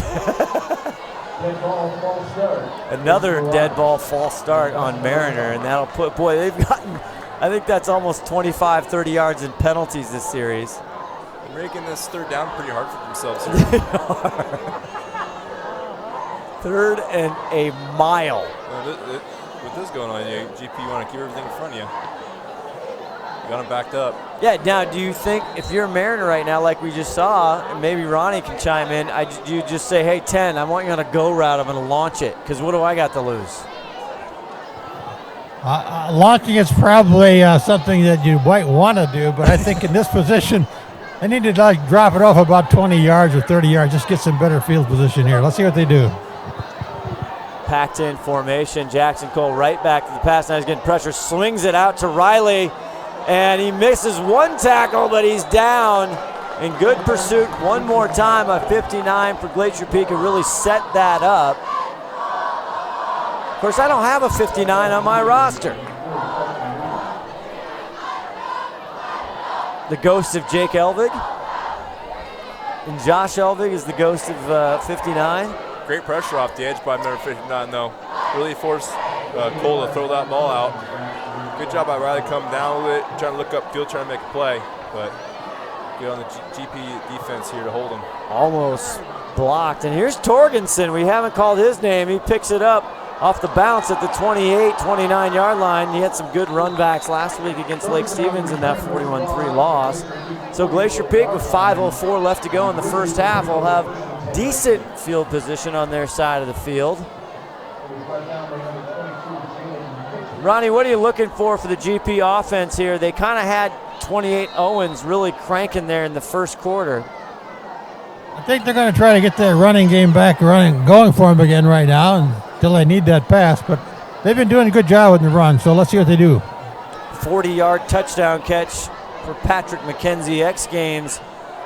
Another dead ball false start on Mariner, and that'll put, boy, they've gotten, I think that's almost 25, 30 yards in penalties this series. They're making this third down pretty hard for themselves here. They are. 3rd and a mile. With this going on, GP, you want to keep everything in front of you. You got them backed up. Yeah, now do you think if you're a Mariner right now, like we just saw, and maybe Ronnie can chime in, you just say, hey, 10, I want you on a go route, I'm going to launch it, because what do I got to lose? Launching is probably something that you might want to do, but I think in this position, I need to like drop it off about 20 yards or 30 yards, just get some better field position here. Let's see what they do. Packed in formation, Jackson Cole right back to the pass. Now he's getting pressure, swings it out to Riley, and he misses one tackle, but he's down. In good pursuit one more time, a 59 for Glacier Peak, who really set that up. Of course, I don't have a 59 on my roster. The ghost of Jake Elvig. And Josh Elvig is the ghost of 59. Great pressure off the edge by number 59, though. Really forced Cole to throw that ball out. Good job by Riley coming down with it, trying to look upfield, trying to make a play. But good on the GP defense here to hold him. Almost blocked. And here's Torgensen. We haven't called his name. He picks it up off the bounce at the 28, 29-yard line. He had some good run backs last week against Lake Stevens in that 41-3 loss. So Glacier Peak with 5:04 left to go in the first half will have decent field position on their side of the field. Ronnie, what are you looking for the GP offense here? They kind of had 28 Owens really cranking there in the first quarter. I think they're going to try to get their running game back going for them again right now until they need that pass, but they've been doing a good job with the run, so let's see what they do. 40-yard touchdown catch for Patrick McKenzie. X Games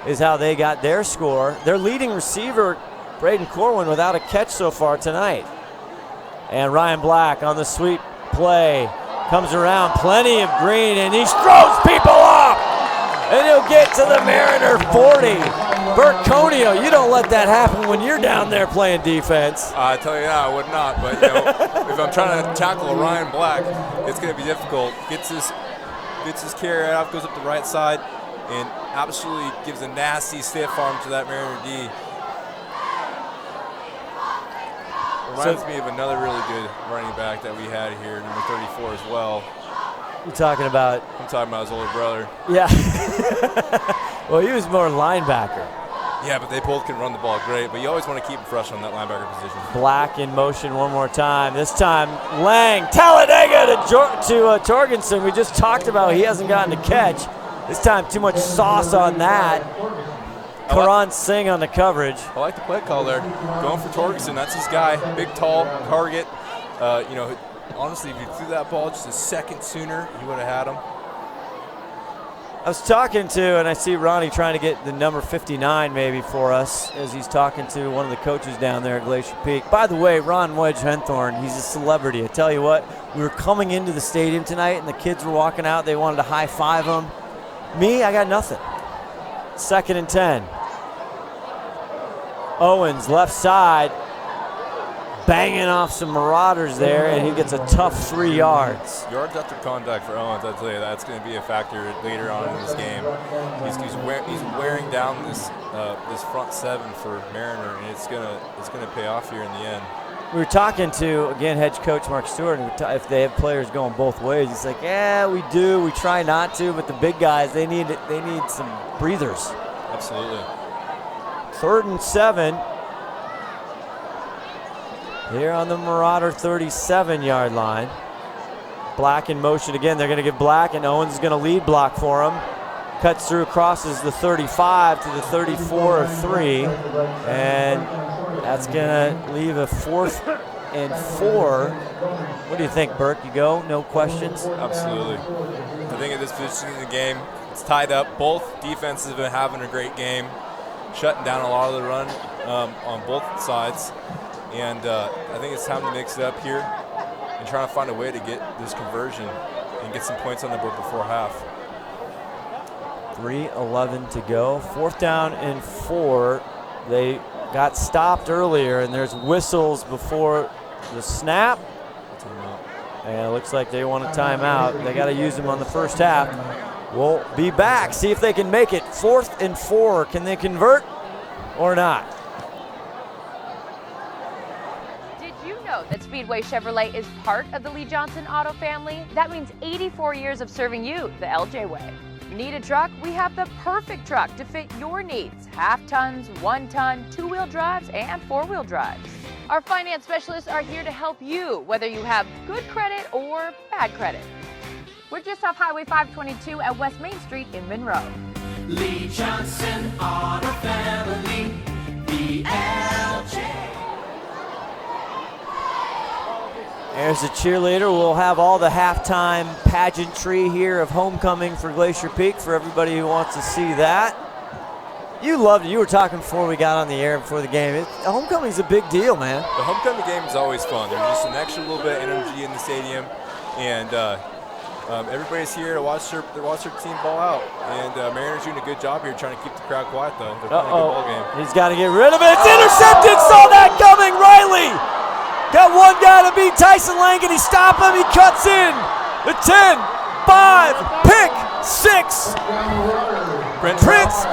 is how they got their score. Their leading receiver, Braden Corwin, without a catch so far tonight. And Ryan Black on the sweep play, comes around, plenty of green, and he throws people off, and he'll get to the Mariner 40. Bert Conio, you don't let that happen when you're down there playing defense. I tell you now, I would not, but if I'm trying to tackle Ryan Black, it's going to be difficult. Gets his carry right off, goes up the right side, and absolutely gives a nasty stiff arm to that Mariner D. Reminds me of another really good running back that we had here, number 34 as well. You're talking about? I'm talking about his older brother. Yeah. Well, he was more linebacker. Yeah, but they both can run the ball great, but you always want to keep him fresh on that linebacker position. Black in motion one more time. This time, Lang, Talladega to Torgensen. We just talked about he hasn't gotten a catch. This time, too much sauce on that. Karan Singh on the coverage. I like the play call there. Going for Torgensen, that's his guy. Big, tall target. Honestly, if you threw that ball just a second sooner, you would have had him. I was talking to, and I see Ronnie trying to get the number 59 maybe for us as he's talking to one of the coaches down there at Glacier Peak. By the way, Ron Wedge Henthorn, he's a celebrity. I tell you what, we were coming into the stadium tonight, and the kids were walking out. They wanted to high-five him. Me, I got nothing. 2nd and 10. Owens, left side, banging off some Marauders there, and he gets a tough 3 yards. Yards after contact for Owens, I tell you, that's going to be a factor later on in this game. He's wearing down this front seven for Mariner, and it's gonna pay off here in the end. We were talking to, again, head coach Mark Stewart, and if they have players going both ways. He's like, yeah, we do. We try not to, but the big guys, they need some breathers. Absolutely. 3rd and 7. Here on the Marauder 37-yard line. Black in motion again. They're going to get Black, and Owens is going to lead block for him. Cuts through, crosses the 35 to the 34 of 3. And that's going to leave a 4th and 4. What do you think, Burke? You go? No questions? Absolutely. I think at this position in the game, it's tied up. Both defenses have been having a great game, shutting down a lot of the run on both sides. And I think it's time to mix it up here and try to find a way to get this conversion and get some points on the board before half. 3:11 to go. 4th down and 4. They got stopped earlier, and there's whistles before the snap. And it looks like they want a timeout. They got to use them on the first half. We'll be back, see if they can make it. 4th and 4. Can they convert or not? Did you know that Speedway Chevrolet is part of the Lee Johnson Auto family? That means 84 years of serving you the LJ way. Need a truck? We have the perfect truck to fit your needs. Half tons, 1 ton, 2-wheel drives, and 4-wheel drives. Our finance specialists are here to help you, whether you have good credit or bad credit. We're just off Highway 522 at West Main Street in Monroe. Lee Johnson Auto Family, the LJ. There's a cheerleader. We'll have all the halftime pageantry here of homecoming for Glacier Peak for everybody who wants to see that. You loved it. You were talking before we got on the air, before the game. Homecoming's a big deal, man. The homecoming game is always fun. There's just an extra little bit of energy in the stadium, and everybody's here to watch their team ball out. And Mariners doing a good job here trying to keep the crowd quiet, though. They're playing a good ball game. He's got to get rid of it. It's intercepted. Saw that coming. Riley got one guy to beat Tyson Lang, and he stopped him. He cuts in. The 10, 5, pick 6. Prince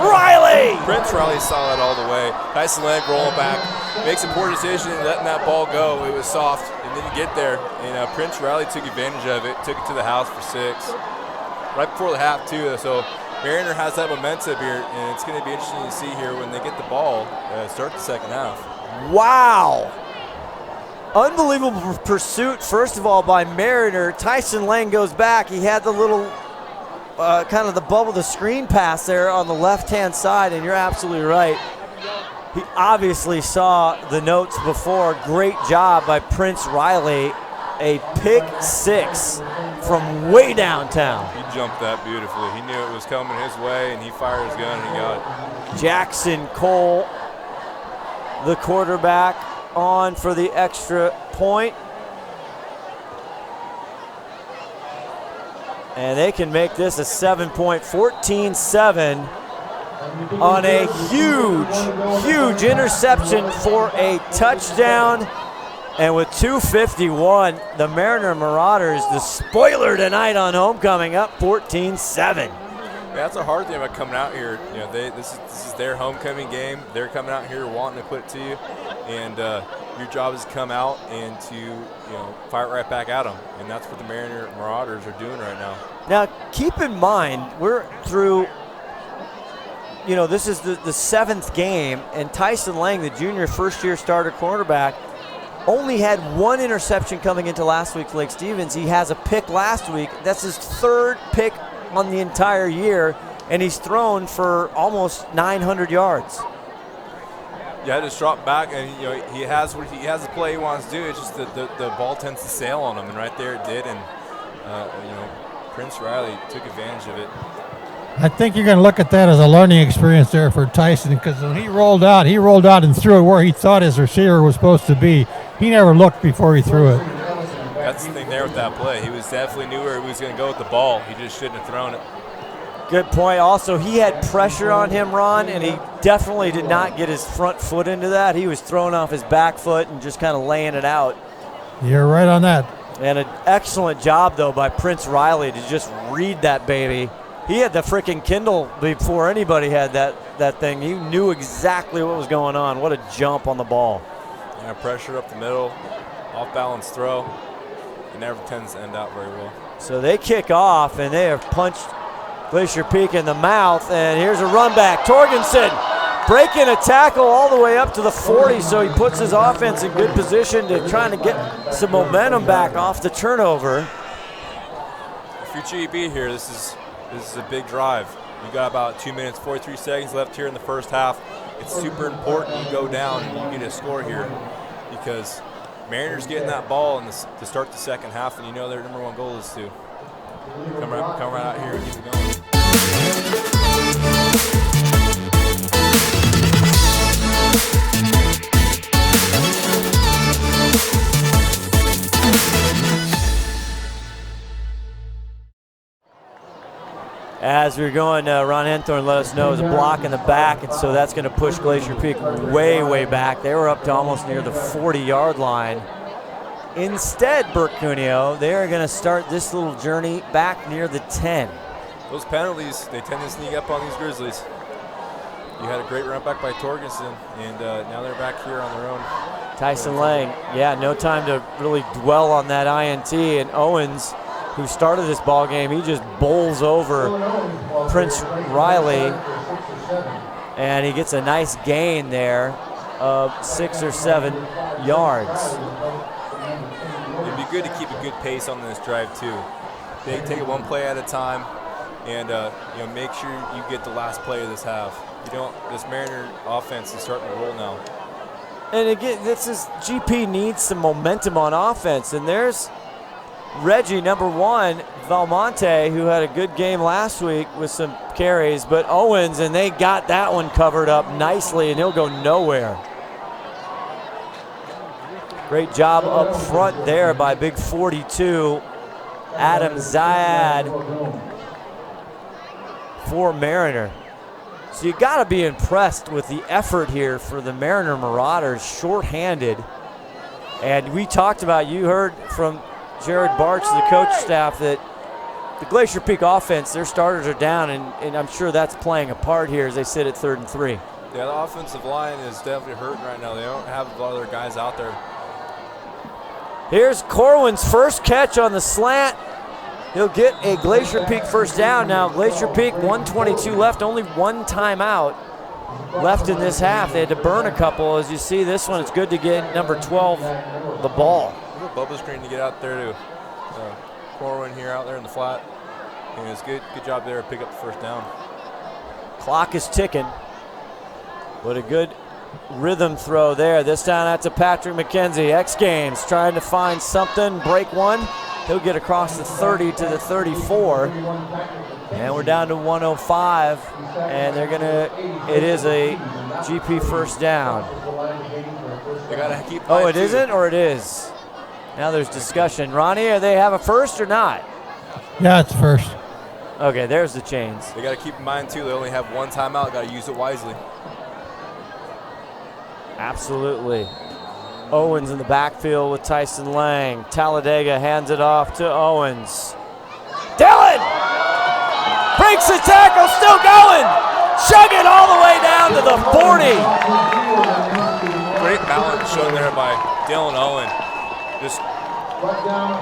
Riley. Prince Riley saw that all the way. Tyson Lang rolling back, makes a poor decision letting that ball go. It was soft and didn't get there. And Prince Riley took advantage of it, took it to the house for 6. Right before the half, too. So Mariner has that momentum here, and it's going to be interesting to see here when they get the ball start the second half. Wow. Unbelievable pursuit, first of all, by Mariner. Tyson Lang goes back. He had the little kind of the bubble, the screen pass there on the left-hand side, and you're absolutely right. He obviously saw the notes before. Great job by Prince Riley. A pick 6 from way downtown. He jumped that beautifully. He knew it was coming his way, and he fired his gun, and he got it. Jackson Cole, the quarterback, on for the extra point. And they can make this a 7-point, 14-7 on a huge interception for a touchdown. And with 2:51, the Mariner Marauders, the spoiler tonight on homecoming, up 14-7. That's a hard thing about coming out here. You know, this is their homecoming game. They're coming out here wanting to put it to you, and your job is to come out and to fire it right back at them, and that's what the Mariner Marauders are doing right now. Now, keep in mind, we're through. This is the 7th game, and Tyson Lang, the junior first-year starter quarterback, only had 1 interception coming into last week's Lake Stevens. He has a pick last week. That's his 3rd pick on the entire year, and he's thrown for almost 900 yards. Yeah, just drop back, and he has the play he wants to do. It's just the ball tends to sail on him, and right there it did. And Prince Riley took advantage of it. I think you're going to look at that as a learning experience there for Tyson, because when he rolled out and threw it where he thought his receiver was supposed to be. He never looked before he threw it. That's the thing there with that play. He was definitely knew where he was going to go with the ball. He just shouldn't have thrown it. Good point. Also, he had pressure on him, Ron, and he definitely did not get his front foot into that. He was throwing off his back foot and just kind of laying it out. You're right on that. And an excellent job, though, by Prince Riley to just read that baby. He had the freaking Kindle before anybody had that thing. He knew exactly what was going on. What a jump on the ball. Yeah, pressure up the middle, off-balance throw. It never tends to end out very well. So they kick off, and they have punched Glacier Peak in the mouth. And here's a run back. Torgensen breaking a tackle all the way up to the 40, so he puts his offense in good position to trying to get some momentum back off the turnover. If you're GP here, this is a big drive. You got about 2 minutes, 43 seconds left here in the first half. It's super important you go down and you get a score here, because Mariners getting that ball to start the second half, and their number 1 goal is to come right out here and keep it going. as we were going, Ron Henthorne let us know it was a block in the back, and so that's going to push Glacier Peak way, way back. They were up to almost near the 40-yard line. Instead, Burke Cuneo, they are going to start this little journey back near the 10. Those penalties, they tend to sneak up on these Grizzlies. You had a great run back by Torgensen, and now they're back here on their own. Tyson Lang, yeah, no time to really dwell on that INT, and Owens, who started this ball game, he just bowls over Prince Riley, and he gets a nice gain there of 6 or 7 yards. It'd be good to keep a good pace on this drive too. They take it one play at a time, and make sure you get the last play of this half. You don't. This Mariner offense is starting to roll now. And again, GP needs some momentum on offense, and there's Reggie, number 1, Valmonte, who had a good game last week with some carries, but Owens, and they got that one covered up nicely, and he'll go nowhere. Great job up front there by big 42, Adam Zayad for Mariner. So you got to be impressed with the effort here for the Mariner Marauders, shorthanded. And we talked about, you heard from Jared Barch, the coach staff, that the Glacier Peak offense, their starters are down, and I'm sure that's playing a part here as they sit at 3rd and 3. Yeah, the offensive line is definitely hurting right now. They don't have a lot of their guys out there. Here's Corwin's first catch on the slant. He'll get a Glacier Peak first down. Now Glacier Peak, 1:22 left, only one timeout left in this half. They had to burn a couple. As you see this one, it's good to get number 12 the ball. Bubba screen to get out there to Corwin here out there in the flat. And it's good job there to pick up the first down. Clock is ticking. What a good rhythm throw there. This time out to Patrick McKenzie. X Games trying to find something, break one. He'll get across the 30 to the 34. And we're down to 105. And it is a GP first down. They gotta keep. Oh, it isn't, or it is? Now there's discussion. Ronnie, are they have a first or not? Yeah, it's first. Okay, there's the chains. They gotta keep in mind too, they only have one timeout, gotta use it wisely. Absolutely. Owens in the backfield with Tyson Lang. Talladega hands it off to Owens. Dillon breaks the tackle, still going. Chugging all the way down to the 40. Great balance shown there by Dylan Owen. Just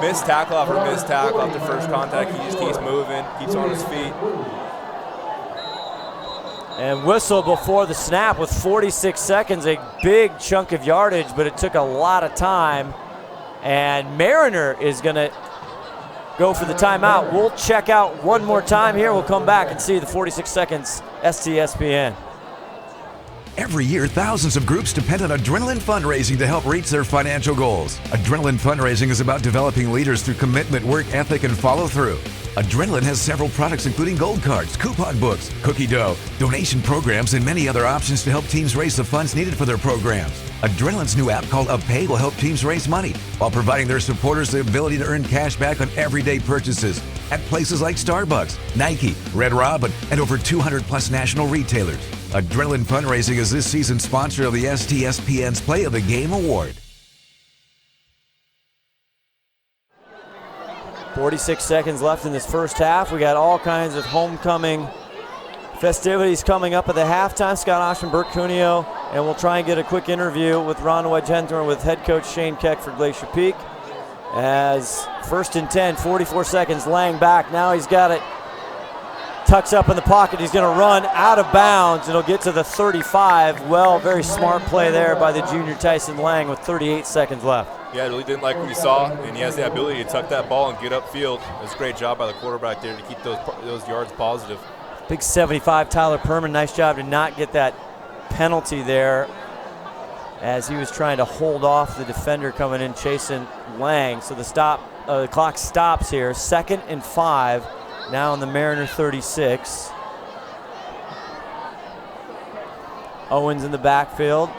missed tackle after missed tackle after first contact. He just keeps moving, keeps on his feet. And whistle before the snap with 46 seconds, a big chunk of yardage, but it took a lot of time. And Mariner is going to go for the timeout. We'll check out one more time here. We'll come back and see the 46 seconds STSPN. Every year, thousands of groups depend on Adrenaline Fundraising to help reach their financial goals. Adrenaline Fundraising is about developing leaders through commitment, work ethic, and follow through. Adrenaline has several products including gold cards, coupon books, cookie dough, donation programs, and many other options to help teams raise the funds needed for their programs. Adrenaline's new app called UpPay will help teams raise money while providing their supporters the ability to earn cash back on everyday purchases at places like Starbucks, Nike, Red Robin, and over 200 plus national retailers. Adrenaline Fundraising is this season's sponsor of the STSPN's Play of the Game Award. 46 seconds left in this first half. We got all kinds of homecoming festivities coming up at the halftime. Scott Oshman, Burke Cuneo, and we'll try and get a quick interview with Ron Wedge Henthorne with head coach Shane Keck for Glacier Peak. As 1st and 10, 44 seconds, Lang back. Now he's got it. Tucks up in the pocket. He's going to run out of bounds. It'll get to the 35. Well, very smart play there by the junior Tyson Lang with 38 seconds left. Yeah, I really didn't like what he saw, and he has the ability to tuck that ball and get upfield. It's a great job by the quarterback there to keep those yards positive. Big 75, Tyler Perman. Nice job to not get that penalty there as he was trying to hold off the defender coming in chasing Lang. So the clock stops here. 2nd and 5. Now on the Mariner 36. Owens in the backfield.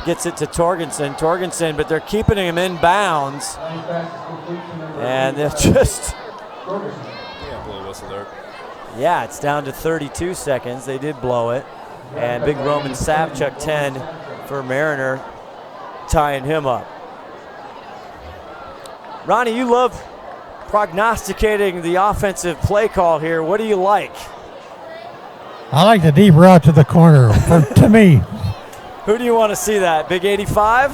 Gets it to Torgensen, but they're keeping him in bounds. And they're just... Yeah, blow whistle there. Yeah, it's down to 32 seconds. They did blow it. And big Roman Savchuk 10 for Mariner, tying him up. Ronnie, you love prognosticating the offensive play call here. What do you like? I like the deep route to the corner, to me. Who do you want to see that? Big 85?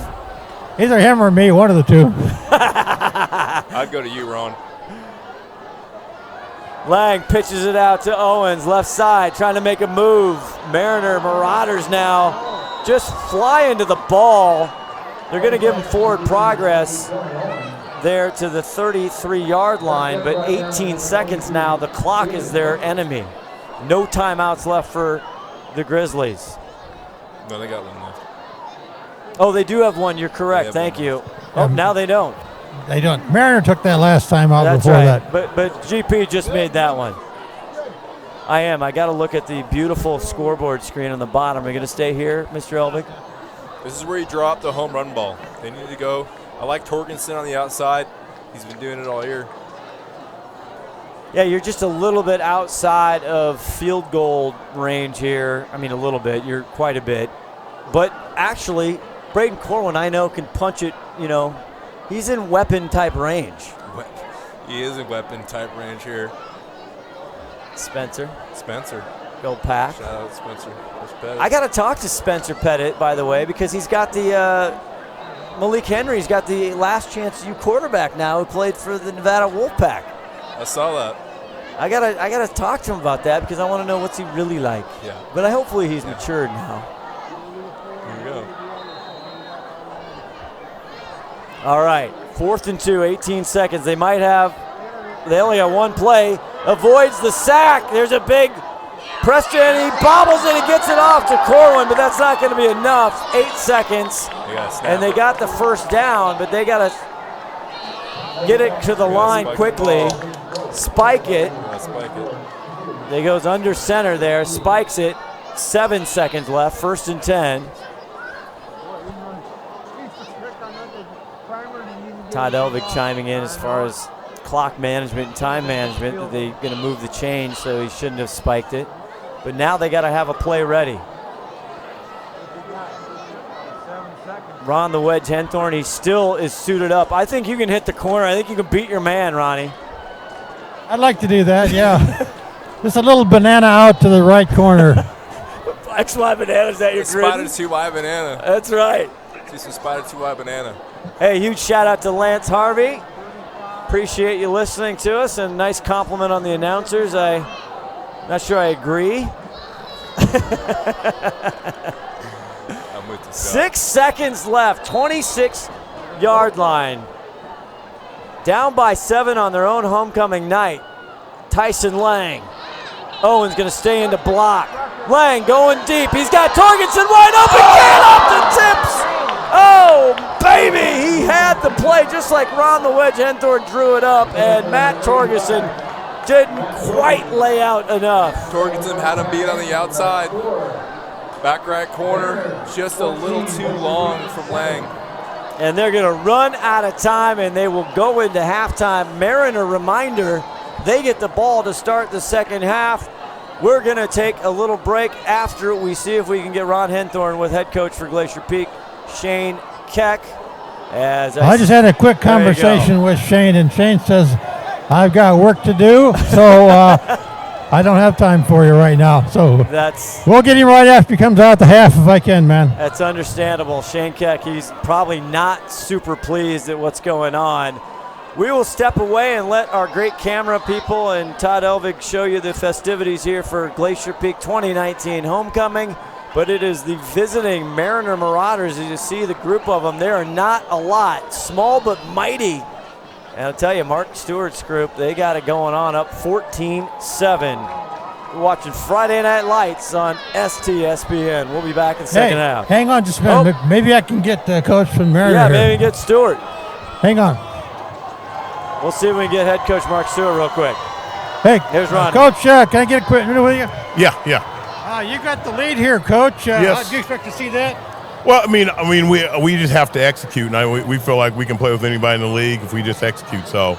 Either him or me, one of the two. I'd go to you, Ron. Lang pitches it out to Owens, left side, trying to make a move. Mariner, Marauders now just flying to the ball. They're going to give him forward progress there to the 33-yard line, but 18 seconds now. The clock is their enemy. No timeouts left for the Grizzlies. No, they got one left. Oh, they do have one. You're correct. Thank you. Oh, now they don't. They don't. Mariner took that last time out That's before right. that. But GP just made that one. I got to look at the beautiful scoreboard screen on the bottom. Are you going to stay here, Mr. Elvig? This is where you drop the home run ball. They need to go. I like Torgensen on the outside. He's been doing it all year. Yeah, you're just a little bit outside of field goal range here. I mean, a little bit. You're quite a bit. But actually, Braden Corwin, I know, can punch it, He's in weapon-type range. He is in weapon-type range here. Spencer. Go Pack. Shout out Spencer. I got to talk to Spencer Pettit, by the way, because he's got the Malik Henry's got the last chance U quarterback now who played for the Nevada Wolfpack. I saw that. I gotta talk to him about that because I want to know what's he really like. Yeah. But hopefully he's matured now. Here we go. All right, 4th and 2, 18 seconds. They only got one play. Avoids the sack. There's a big Preston. He bobbles it. He gets it off to Corwin, but that's not going to be enough. 8 seconds. And they got the first down, but they got to get it to the line quickly. Spike it. They goes under center there. Spikes it. 7 seconds left. 1st and 10. Todd Elvig chiming in as far as clock management and time management. That they're going to move the change, so he shouldn't have spiked it. But now they got to have a play ready. Ron the Wedge Henthorn, he still is suited up. I think you can hit the corner. I think you can beat your man, Ronnie. I'd like to do that, yeah. Just a little banana out to the right corner. XY banana, is that your Spider 2Y banana. That's right. See some Spider 2Y banana. Hey, huge shout out to Lance Harvey. Appreciate you listening to us, and nice compliment on the announcers. I'm not sure I agree. I'm with you, Scott. 6 seconds left, 26-yard line. Down by 7 on their own homecoming night. Tyson Lang. Owen's going to stay in the block. Lang going deep. He's got Torgensen wide open. Get off the tips. Oh, baby. He had the play just like Ron the Wedge Henthorn drew it up, and Matt Torgensen didn't quite lay out enough. Torgensen had him beat on the outside. Back right corner, just a little too long from Lang. And they're going to run out of time, and they will go into halftime. Mariner reminder, they get the ball to start the second half. We're going to take a little break after we see if we can get Ron Henthorn with head coach for Glacier Peak, Shane Keck. I just had a quick conversation with Shane, and Shane says, I've got work to do, so I don't have time for you right now. So we'll get him right after he comes out the half if I can, man. That's understandable. Shane Keck, he's probably not super pleased at what's going on. We will step away and let our great camera people and Todd Elvig show you the festivities here for Glacier Peak 2019 homecoming. But it is the visiting Mariner Marauders. As you see the group of them, there are not a lot. Small but mighty. And I'll tell you, Mark Stewart's group, they got it going on, up 14-7. We're watching Friday Night Lights on STSPN. We'll be back in the second half. Hang on just a minute. Oh. Maybe I can get the coach from Mariner. Yeah, maybe get Stewart. Hang on. We'll see if we can get head coach Mark Stewart real quick. Hey, here's Ron. Coach, can I get a quick minute with you? Yeah. You got the lead here, Coach. Yes. How do you expect to see that? Well, I mean, we just have to execute, and we feel like we can play with anybody in the league if we just execute. So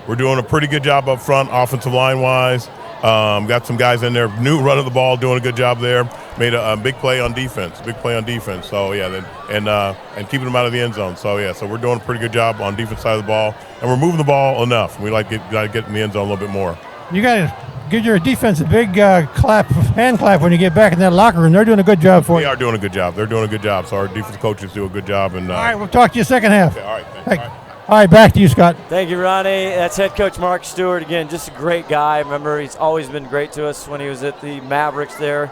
we're doing a pretty good job up front, offensive line wise. Got some guys in there, new running the ball, doing a good job there. Made a big play on defense. So yeah, and keeping them out of the end zone. So yeah, so we're doing a pretty good job on defense side of the ball, and we're moving the ball enough. We like to get in the end zone a little bit more. You got to give your defense a big hand clap when you get back in that locker room. They're doing a good job for you. They are doing a good job. They're doing a good job. So our defense coaches do a good job. And all right, we'll talk to you second half. Okay, all right, thanks. All right, back to you, Scott. Thank you, Ronnie. That's head coach Mark Stewart. Again, just a great guy. Remember, he's always been great to us when he was at the Mavericks there.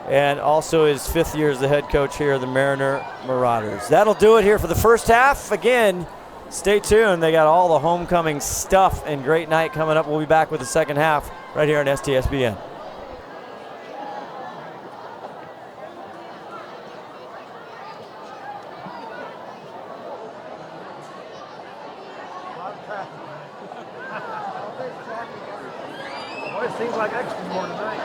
And also his 5th year as the head coach here of the Marauders. That'll do it here for the first half. Again, stay tuned. They got all the homecoming stuff and great night coming up. We'll be back with the second half right here on STSPN. It seems like extra more tonight.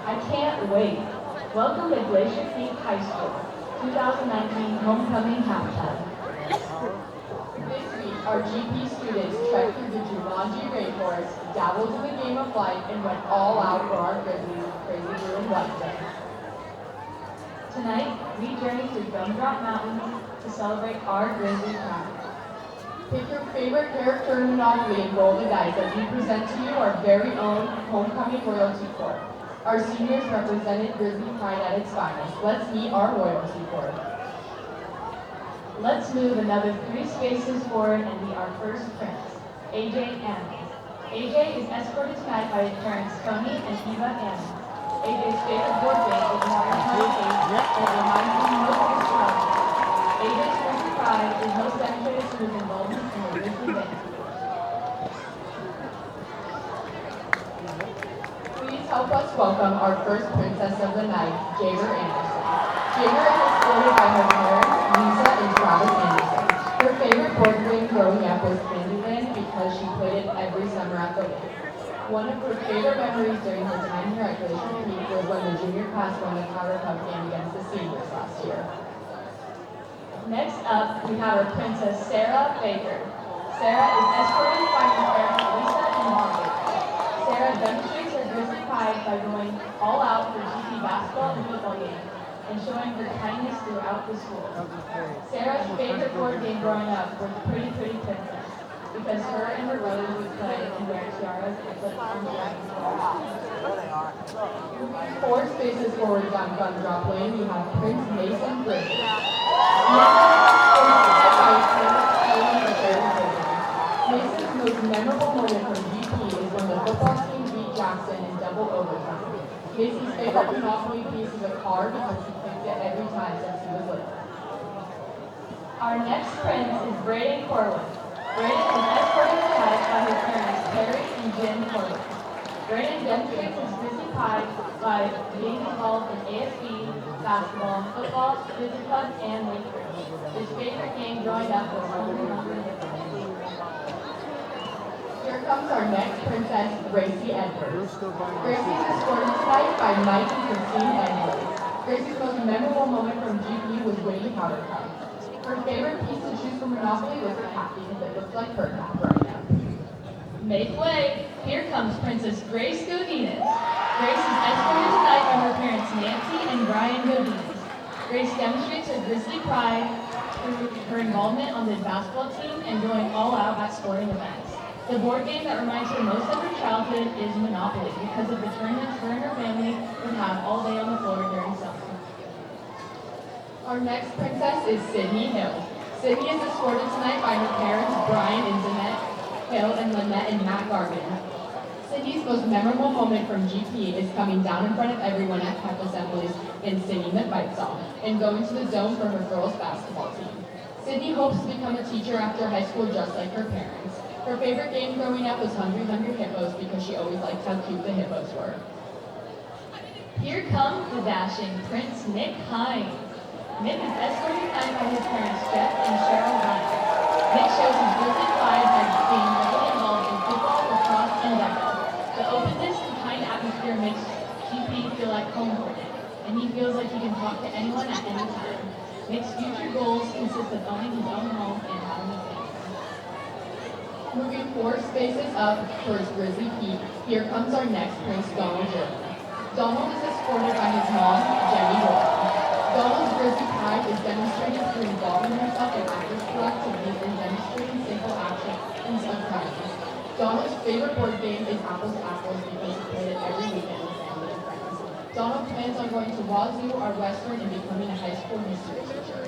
I can't wait. Welcome to Glacier Peak High School, 2019 Homecoming Halftime. This week, our GP students trekked through the Jumanji rainforest, dabbled in the game of life, and went all out for our Grizzlies' Crazy Blue and White Day. Tonight, we journey through Gumdrop Mountain to celebrate our Grizzly pride. Pick your favorite character in Monopoly and roll the dice as we present to you our very own Homecoming Royalty Corps. Our seniors represented Grizzly pride at its finest. Let's meet our Royalty Corps. Let's move another 3 spaces forward and meet our first prince, AJ M. AJ is escorted tonight by his parents Tony and Eva M. AJ's favorite board game is Mario Kart 8 and it reminds him most of his childhood. AJ's first pride is most demonstrated through his involvement in the Grizzlies band. Please help us welcome our first princess of the night, Jager Anderson. Jager is escorted by her parents, Lisa and Travis Anderson. Her favorite board game growing up was Candyland because she played it every summer at the lake. One of her favorite memories during her time here at Glacier Peak was when the junior class won the powder puff game against the seniors last year. Next up, we have our princess, Sarah Baker. Sarah is escorted by her parents, Lisa and Mom Baker. Sarah demonstrates her Grizzly pride by going all out for GP basketball and football games and showing her kindness throughout the school. Sarah's favorite board game growing up was Pretty Princess, because her and her brothers would play and wear tiaras and put on dragons. 4 spaces forward on gun drop lane, we have Prince Mason Grizzlies. Mason's most memorable moment from GP is when the football team beat Jackson in double overtime. Mason's favorite Monopoly piece is a car because he picked it every time since he was little. Our next prince is Braden Corwin. Braden is escorted tonight by his parents, Terry and Jen Corwin. Braden demonstrates his Grizzly pride by being involved in ASB, basketball, football, Grizzly Club, and Lake Bridge. His favorite game growing up was Hungry Hungry Hippos. Here comes our next princess, Gracie Edwards. Gracie is escorted tonight by Mike and Christine Edwards. Gracie's most memorable moment from GP was winning powder cup. Her favorite piece to choose from Monopoly was her hat because it looked like her hat growing up. Make way! Here comes Princess Grace Godinez. Grace is escorted tonight by her parents Nancy and Brian Godinez. Grace demonstrates her Grizzly pride through her involvement on the basketball team and going all out at sporting events. The board game that reminds her most of her childhood is Monopoly because of the tournaments her and her family would have all day on the floor during summer. Our next princess is Sydney Hill. Sydney is escorted tonight by her parents Brian and Zanette Hill and Lynette and Matt Garvin. Sydney's most memorable moment from GP is coming down in front of everyone at pep assemblies and singing the fight song and going to the dome for her girls basketball team. Sydney hopes to become a teacher after high school just like her parents. Her favorite game growing up was Hungry Hungry Hippos because she always liked how cute the hippos were. Here comes the dashing Prince Nick Hines. Nick is escorted tonight by his parents Jeff and Cheryl Hines. Nick shows his Grizzly pride by being heavily involved in football, lacrosse, and deco. The openness and kind atmosphere makes GP feel like home for Nick, and he feels like he can talk to anyone at any time. Nick's future goals consist of owning his own home and having a family. Moving 4 spaces up towards Grizzly Peak, here comes our next Prince, Donald Jordan. Donald is escorted by his mom, Jenny Jordan. Donald's Grizzly pride is demonstrated through involving himself in after-school activities and demonstrating simple actions of kindness. Donald's favorite board game is Apples to Apples because he played it every weekend with family and friends. Donald plans on going to Wazoo or Western and becoming a high school history teacher.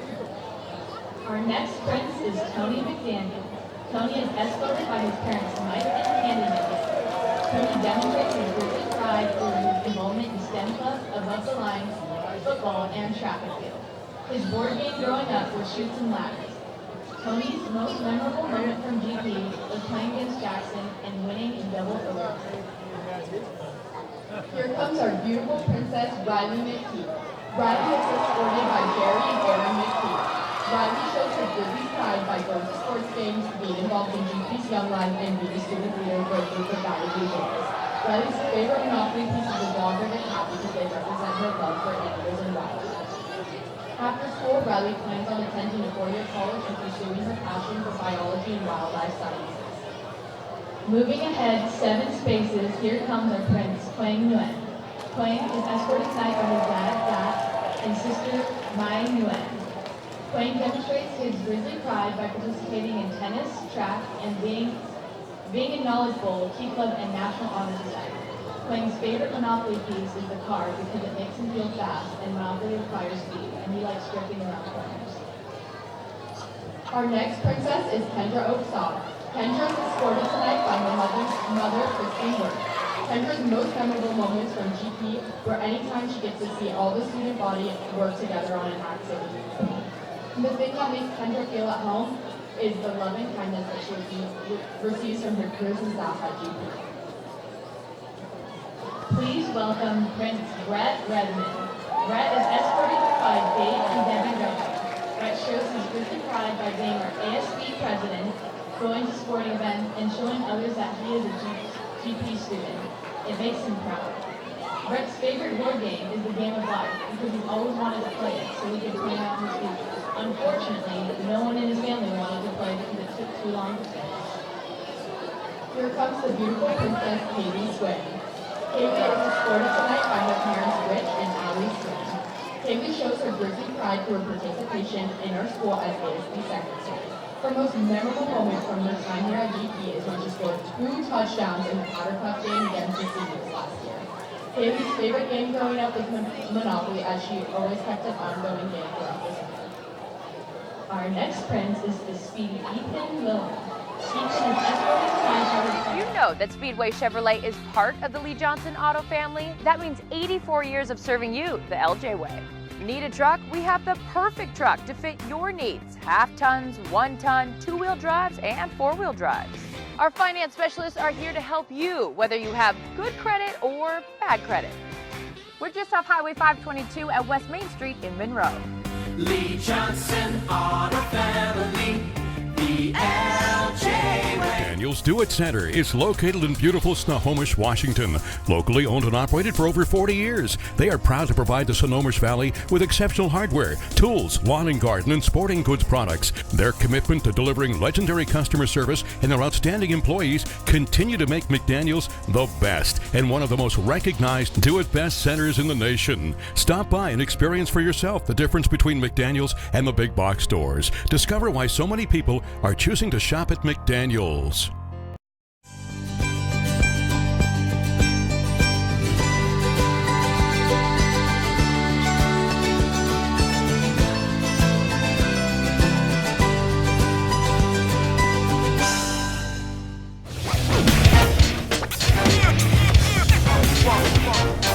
Our next prince is Tony McDaniel. Tony is escorted by his parents Mike and Candy McDaniel. Tony demonstrates his Grizzly pride through his involvement in STEM clubs, above the line, football, and track and field. His board game growing up was Chutes and Ladders. Tony's most memorable moment from GP was playing against Jackson and winning in double overtime. Here comes our beautiful princess, Riley McKee. Riley is escorted by Jerry and Aaron McKee. Riley shows her Grizzly pride by going to sports games, being involved in GP's Young Line, and being a student leader for a group of Valley Blue Boys. Riley's favorite Monopoly piece is a dogger and hat because they represent her love for animals and wildlife. After school, Riley plans on attending a 4-year college and pursuing her passion for biology and wildlife sciences. Moving ahead 7 spaces, here comes our prince, Quang Nguyen. Quang is escorted tonight by his dad, and sister, Mai Nguyen. Quang demonstrates his Grizzly pride by participating in tennis, track, and being in Knowledge Bowl, Key Club, and National Honor Society. Quang's favorite Monopoly piece is the car because it makes him feel fast, and Monopoly requires speed, and he likes drifting around corners. Our next princess is Kendra Oaksall. Kendra is escorted tonight by her mother, Christine Work. Kendra's most memorable moments from GP were anytime she gets to see all the student body work together on an activity. The thing that makes Kendra feel at home is the love and kindness that she receives from her peers and staff at GP. Please welcome Prince Brett Redmond. Brett is escorted by Dave and Debbie Redmond. Brett shows his Grizzly pride by being our ASB president, going to sporting events, and showing others that he is a GP student. It makes him proud. Brett's favorite board game is the Game of Life because he's always wanted to play it so he could plan out his future. Unfortunately, no one in his family wanted to play because it took too long to finish. Here comes the beautiful Princess Katie Swing. Katie is escorted tonight by her parents Rich and Allie Swing. Katie shows her Grizzly pride through her participation in our school as ASB secretary. Her most memorable moment from her time here at GP is when she scored 2 touchdowns in the Powder Cup game against the seniors last year. Kaylee's favorite game growing up was Monopoly, as she always kept an ongoing game throughout the summer. Our next prince is the speedy Ethan Lillen. You know that Speedway Chevrolet is part of the Lee Johnson Auto family. That means 84 years of serving you the LJ way. Need a truck? We have the perfect truck to fit your needs. Half tons, 1 ton, 2-wheel drives, and 4-wheel drives. Our finance specialists are here to help you, whether you have good credit or bad credit. We're just off Highway 522 at West Main Street in Monroe. Lee Johnson Auto Family, the LJ way. Daniel's Do-It Center is located in beautiful Snohomish, Washington. Locally owned and operated for over 40 years, they are proud to provide the Snohomish Valley with exceptional hardware, tools, lawn and garden, and sporting goods products. Their commitment to delivering legendary customer service and their outstanding employees continue to make McDaniel's the best and one of the most recognized do-it-best centers in the nation. Stop by and experience for yourself the difference between McDaniel's and the big box stores. Discover why so many people are choosing to shop at McDaniel's.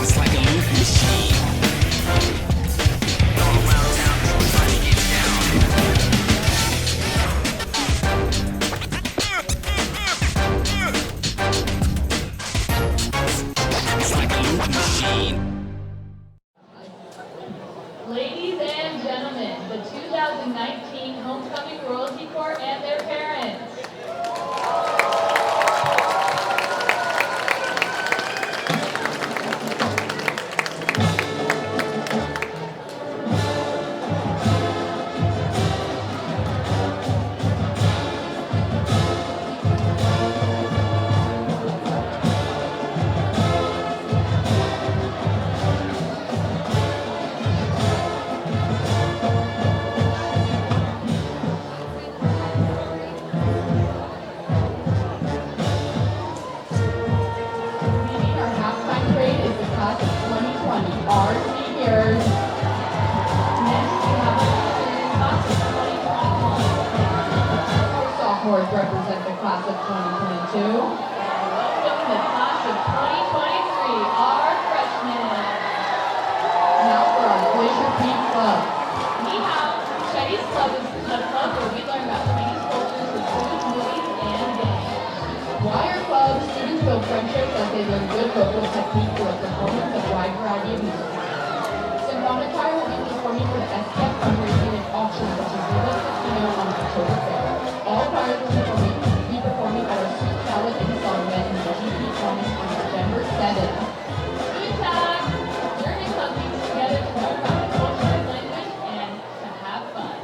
It's like a loop machine. All around town, trying to get down. It's like a loop machine. Ladies and gentlemen, the 2019 Homecoming Royalty Court and their parents. Leading our halftime parade is the class of 2020, our seniors. Next, we have the class of 2021. Our sophomores represent the class of 2022. Welcome the class of 2023, our freshmen. Now for our Glacier Peak Club. Ni hao. Chinese Club is a club where we learn about Chinese cultures with food, movies, and games. Wire Club, students build friendships as they learn good vocal technique through a performance of a wide variety of music. Symphonic Choir will be performing for the STF fundraising and auction, which is Riva Casino on October 5th. All choirs will be performing at our Sweet Salad and Song event in the GP Commons on November 7th. Good time! Learning something together to learn about the culture, language, and to have fun.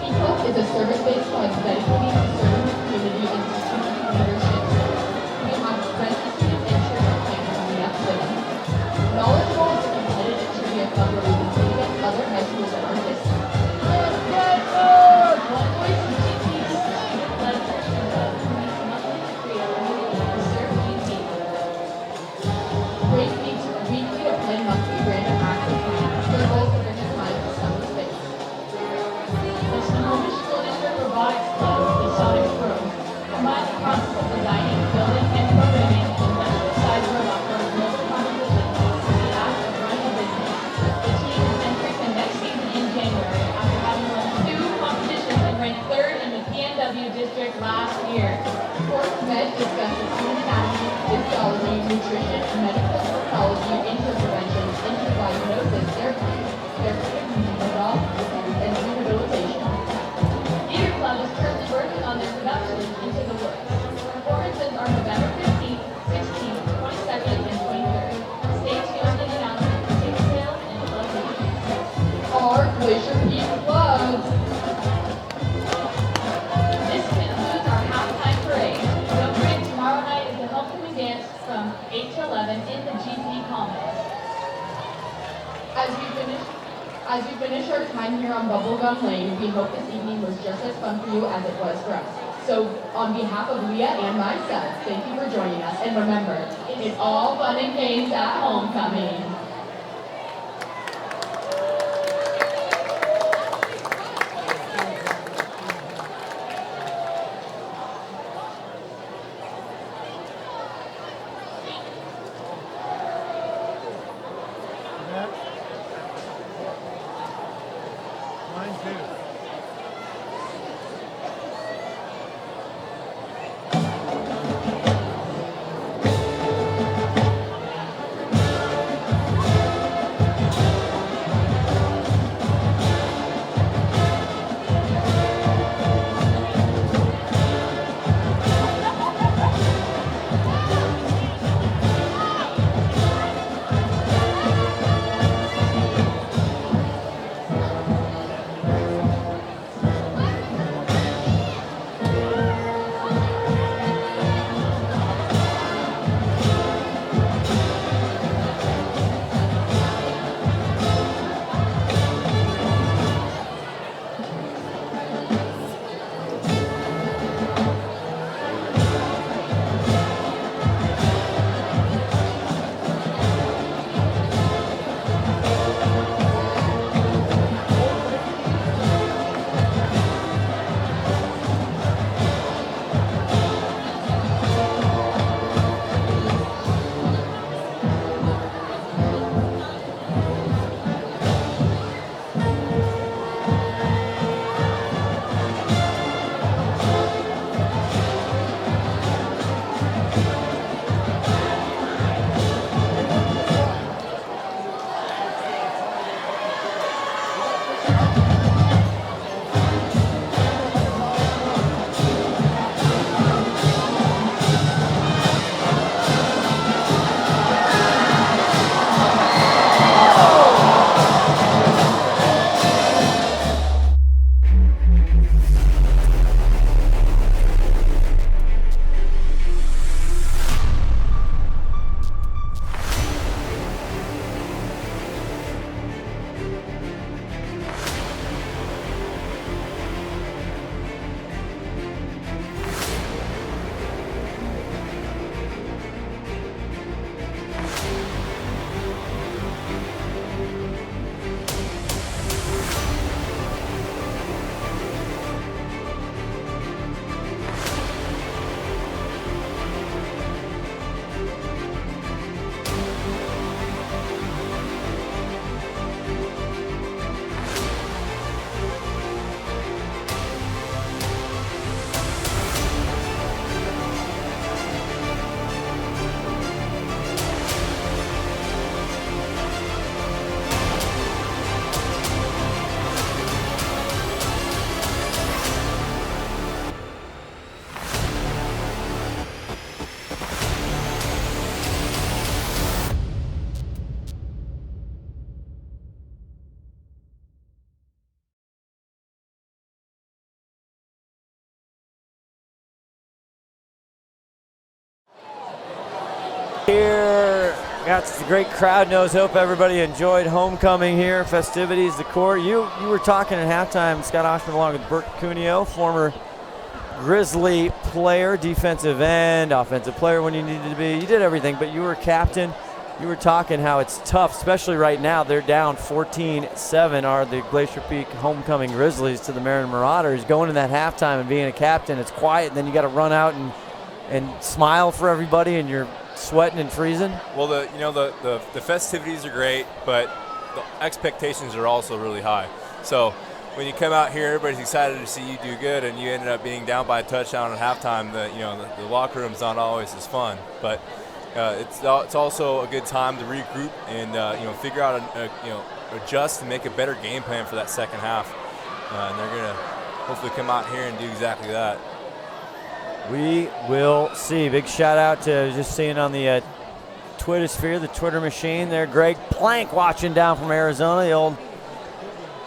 Kickoff is a service-based club dedicated to serving the community and teaching leadership. We have friendly students and children playing from the activity. Knowledge Bowl is a competitive trivia club where we compete against other high schools in our district. One voice, GP. district last year. Sports Med discusses human anatomy, physiology, nutrition, medical psychology, intervention, interdiagnosis, therapeutic neurology, and rehabilitation. Theater Club is currently working on their production Into the Woods. Performances are November 15th, 16th, 22nd, and 23rd. Stay tuned in announcements for ticket sales and club meetings. Our Glacier Peak Clubs. This concludes our halftime parade. Don't forget, tomorrow night is the homecoming dance from 8 to 11 in the GP Commons. As we finish our time here on Bubblegum Lane, we hope this evening was just as fun for you as it was for us. So, on behalf of Leah and myself, thank you for joining us. And remember, it's all fun and games at homecoming. Here, got a great crowd knows. Hope everybody enjoyed homecoming here, festivities, the court. You were talking at halftime, Scott Oshman, along with Bert Cuneo, former Grizzly player, defensive end, offensive player when you needed to be. You did everything, but you were captain. You were talking how it's tough, especially right now. They're down 14-7, are the Glacier Peak homecoming Grizzlies to the Maryland Marauders. Going in that halftime and being a captain, it's quiet, and then you got to run out and smile for everybody, and you're sweating and freezing. Well, the festivities are great, but the expectations are also really high. So when you come out here, everybody's excited to see you do good, and you ended up being down by a touchdown at halftime. The locker room's not always as fun, but it's also a good time to regroup and figure out adjust and make a better game plan for that second half. And they're gonna hopefully come out here and do exactly that. We will see. Big shout out to just seeing on the Twitter sphere, the Twitter machine there. Greg Plank watching down from Arizona, the old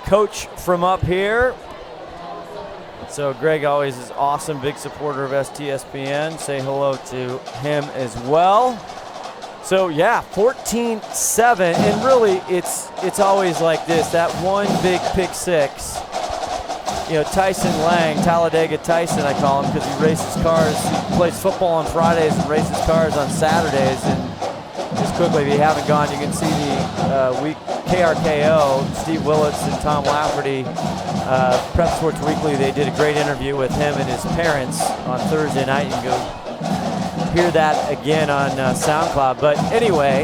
coach from up here. So Greg always is awesome, big supporter of STSPN. Say hello to him as well. So yeah, 14-7, and really it's always like this. That one big pick six. Tyson Lang, Talladega Tyson, I call him because he races cars. He plays football on Fridays and races cars on Saturdays. And just quickly, if you haven't gone, you can see the KRKO, Steve Willits and Tom Lafferty, Prep Sports Weekly. They did a great interview with him and his parents on Thursday night. You can go hear that again on SoundCloud. But anyway,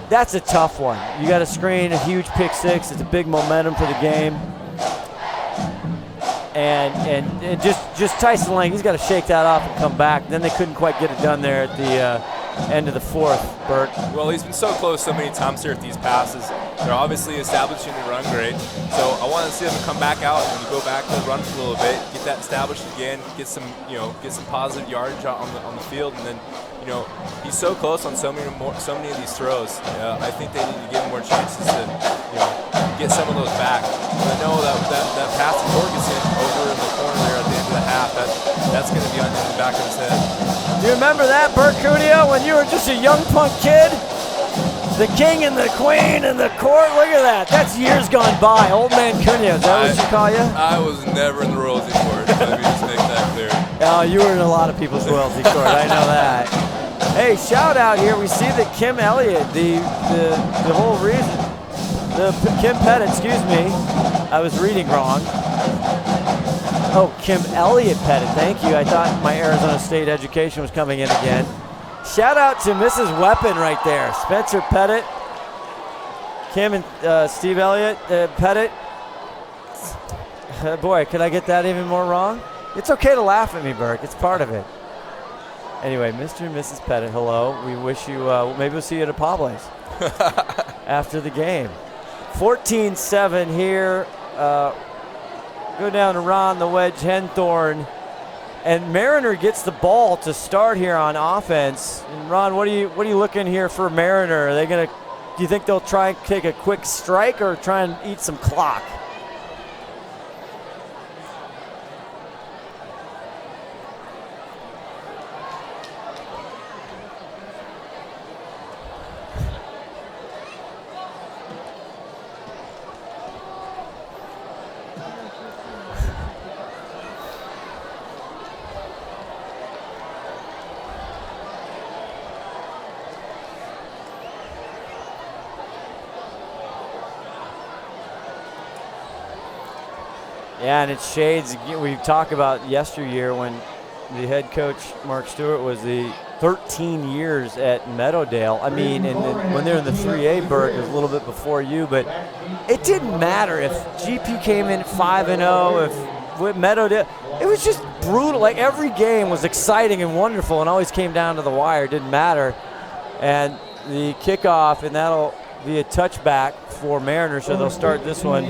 that's a tough one. You got to screen a huge pick six. It's a big momentum for the game. And just Tyson Lang, he's got to shake that off and come back. Then they couldn't quite get it done there at the end of the fourth, Bert. Well, he's been so close so many times here with these passes. They're obviously establishing the run great. So I want to see them come back out and go back to the run for a little bit, get that established again, get some positive yardage on the field, and then he's so close on so many of these throws. I think they need to give him more chances to get some of those back. But I know that pass to Torgerson over in the corner there at the end of the half, that's going to be on the back of his head. Do you remember that, Bert Cuneo, when you were just a young punk kid? The king and the queen and the court. Look at that. That's years gone by. Old man Cuneo. Is that what you call you? I was never in the royalty court. Let me just make that clear. Oh, you were in a lot of people's royalty court. I know that. Hey, shout out here. We see that Kim Elliott, the whole reason, Kim Pettit, excuse me. I was reading wrong. Oh, Kim Elliott Pettit. Thank you. I thought my Arizona State education was coming in again. Shout out to Mrs. Weapon right there. Spencer Pettit, Kim and Steve Elliott Pettit. Boy, could I get that even more wrong? It's okay to laugh at me, Burke. It's part of it. Anyway, Mr. and Mrs. Pettit, hello. We wish you, maybe we'll see you at a Pablo's after the game. 14-7 here. Go down to Ron the Wedge Henthorn. And Mariner gets the ball to start here on offense. And Ron, what are you looking here for Mariner? Are they do you think they'll try and take a quick strike or try and eat some clock? Yeah, and it's shades. We talked about yesteryear when the head coach, Mark Stewart, was the 13 years at Meadowdale. I mean, and when they were in the 3A, Burke, it was a little bit before you, but it didn't matter if GP came in 5-0, if with Meadowdale. It was just brutal. Like, every game was exciting and wonderful and always came down to the wire. It didn't matter. And the kickoff, and that'll be a touchback for Mariners, so they'll start this one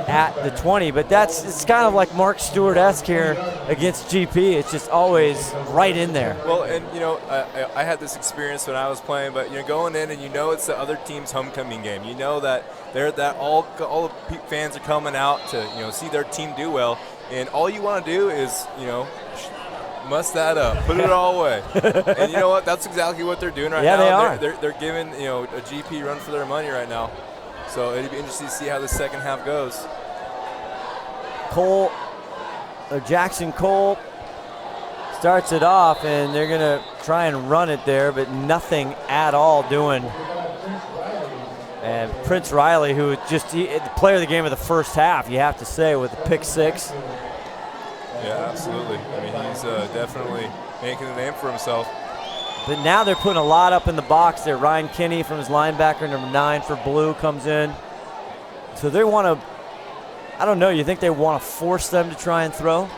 at the 20. But it's kind of like Mark Stewart-esque here against GP. It's just always right in there. Well, and I had this experience when I was playing, but going in and it's the other team's homecoming game. You know that all the fans are coming out to see their team do well, and all you want to do is muss that up, put it all away. And you know what? That's exactly what they're doing right now. Yeah, they are. They're giving a GP run for their money right now. So it'd be interesting to see how the second half goes. Jackson Cole starts it off, and they're going to try and run it there, but nothing at all doing. And Prince Riley, who just the player of the game of the first half, you have to say, with the pick six. Yeah, absolutely. I mean, he's definitely making a name for himself. But now they're putting a lot up in the box there. Ryan Kinney from his linebacker, number 9 for Blue, comes in. So they want to, I don't know. You think they want to force them to try and throw?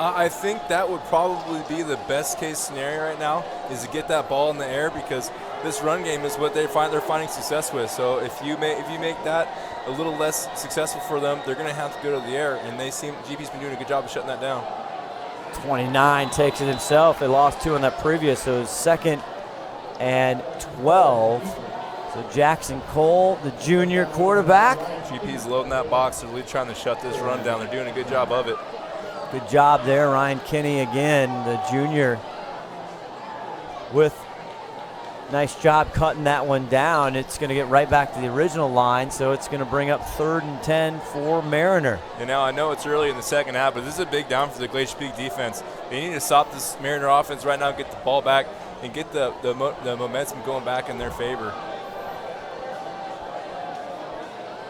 I think that would probably be the best case scenario right now, is to get that ball in the air, because this run game is what they're finding success with. So if you make that a little less successful for them, they're going to have to go to the air, and GP's been doing a good job of shutting that down. 29 takes it himself. They lost 2 on that previous, so it was 2nd and 12. So Jackson Cole, the junior quarterback. GP's loading that box. They're really trying to shut this run down. They're doing a good job of it. Good job there, Ryan Kinney again, the junior, with nice job cutting that one down. It's going to get right back to the original line, so it's going to bring up 3rd and 10 for Mariner. And now I know it's early in the second half, but this is a big down for the Glacier Peak defense. They need to stop this Mariner offense right now, get the ball back, and get the momentum going back in their favor.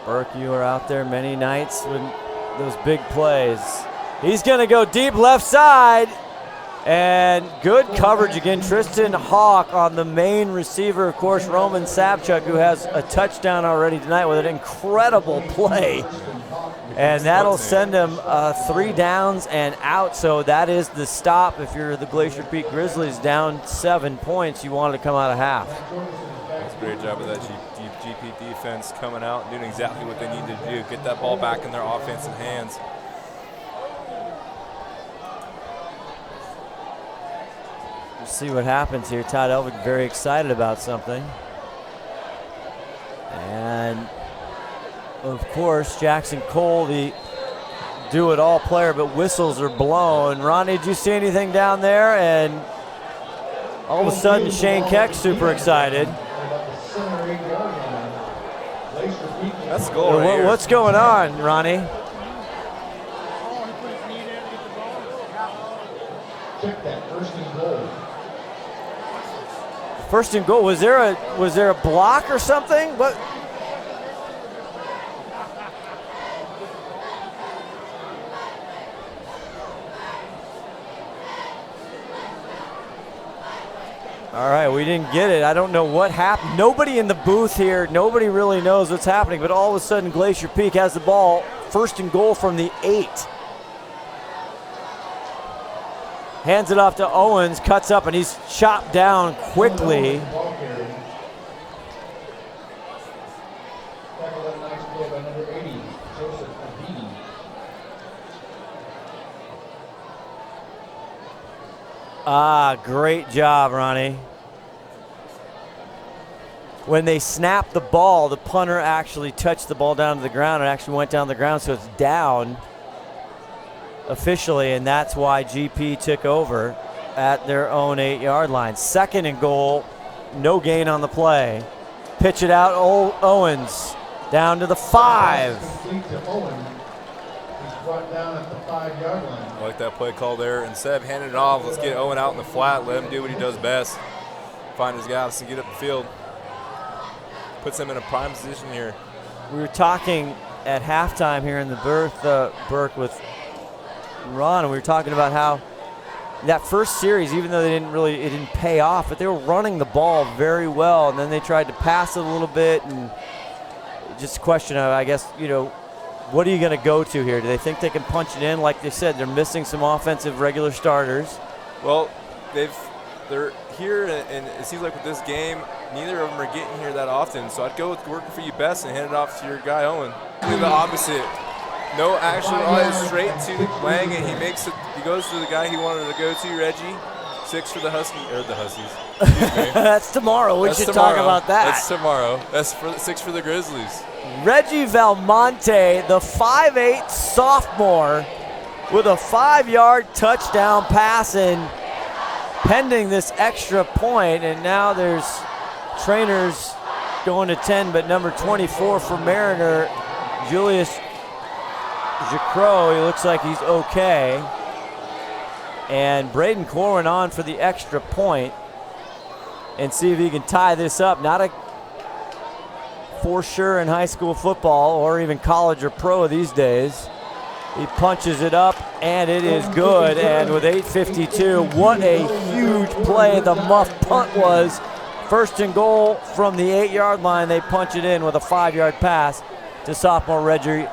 Burke, you were out there many nights with those big plays. He's going to go deep left side, and good coverage again. Tristan Hawk on the main receiver, of course, Roman Sapchuk, who has a touchdown already tonight with an incredible play. And that'll send him 3 downs and out, so that is the stop. If you're the Glacier Peak Grizzlies down 7 points, you want to come out of half. That's a great job of that GP defense coming out and doing exactly what they need to do, get that ball back in their offensive hands. We'll see what happens here. Todd Elvig very excited about something. And, of course, Jackson Cole, the do-it-all player, but whistles are blown. Ronnie, did you see anything down there? And all of a sudden, Shane Keck's super excited. That's the goal right here. What's going on, Ronnie? Check that, 1st and goal. 1st and goal. Was there a block or something? What? All right, we didn't get it. I don't know what happened. Nobody in the booth here, nobody really knows what's happening, but all of a sudden Glacier Peak has the ball, 1st and goal from the 8. Hands it off to Owens, cuts up, and he's chopped down quickly. Great job, Ronnie. When they snapped the ball, the punter actually touched the ball down to the ground. It actually went down the ground, so it's down officially, and that's why GP took over at their own 8-yard line. 2nd and goal, no gain on the play. Pitch it out, Owens down to the 5. Brought down at the 5-yard line. I like that play call there. Instead of handing it off, let's get Owen out in the flat, let him do what he does best. Find his guys and get up the field. Puts him in a prime position here. We were talking at halftime here in the booth, Burke, with Ron, and we were talking about how that first series, even though it didn't pay off, but they were running the ball very well, and then they tried to pass it a little bit, and just a question of, I guess, what are you going to go to here? Do they think they can punch it in? Like they said, they're missing some offensive regular starters. Well, they're here, and it seems like with this game, neither of them are getting here that often. So I'd go with working for you best and hand it off to your guy Owen. Do the opposite. No action on it, straight to Lang, and he goes to the guy he wanted to go to, Reggie. 6 for the Huskies. That's tomorrow. We should talk about that. That's tomorrow. That's 6 for the Grizzlies. Reggie Valmonte, the 5'8" sophomore, with a 5-yard touchdown pass in, pending this extra point, and now there's trainers going to 10, but number 24 for Mariner, Julius Jacro, he looks like he's okay. And Braden Corwin on for the extra point, and see if he can tie this up. Not a for sure in high school football or even college or pro these days. He punches it up, and it is good. And with 8:52, what a huge play the muff punt was. 1st and goal from the 8-yard line. They punch it in with a 5-yard pass to sophomore Reggie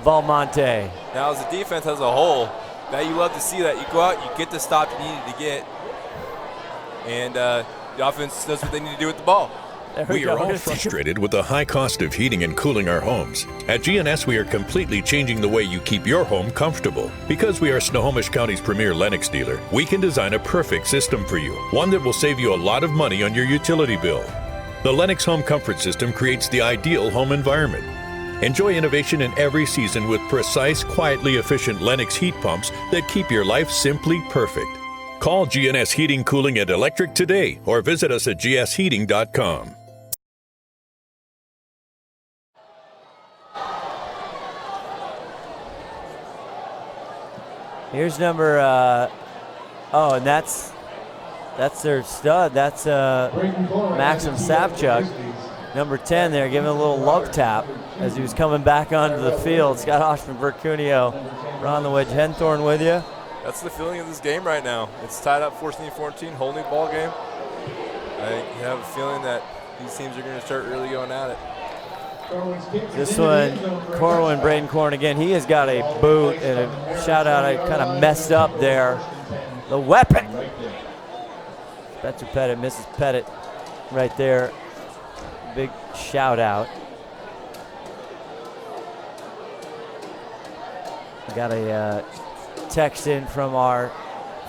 Valmonte. Now, as a defense as a whole, that you love to see that. You go out, you get the stop you needed to get, and the offense does what they need to do with the ball. We are all frustrated with the high cost of heating and cooling our homes. At GNS, we are completely changing the way you keep your home comfortable. Because we are Snohomish County's premier Lennox dealer, we can design a perfect system for you, one that will save you a lot of money on your utility bill. The Lennox Home Comfort System creates the ideal home environment. Enjoy innovation in every season with precise, quietly efficient Lennox heat pumps that keep your life simply perfect. Call GNS Heating, Cooling, and Electric today or visit us at gsheating.com. Here's number, and that's their stud. That's Maxim Savchuk, number 10 there, giving a little love tap as he was coming back onto the field. Scott Oshman, Vercunio, Ron the Wedge Henthorn with you. That's the feeling of this game right now. It's tied up 14-14, whole new ball game. I have a feeling that these teams are going to start really going at it. This one, Corwin, Braden Corn again. He has got a boot and a shout out. I kind of messed up there. The weapon. Spencer Pettit, Mrs. Pettit, right there. Big shout out. We got a text in from our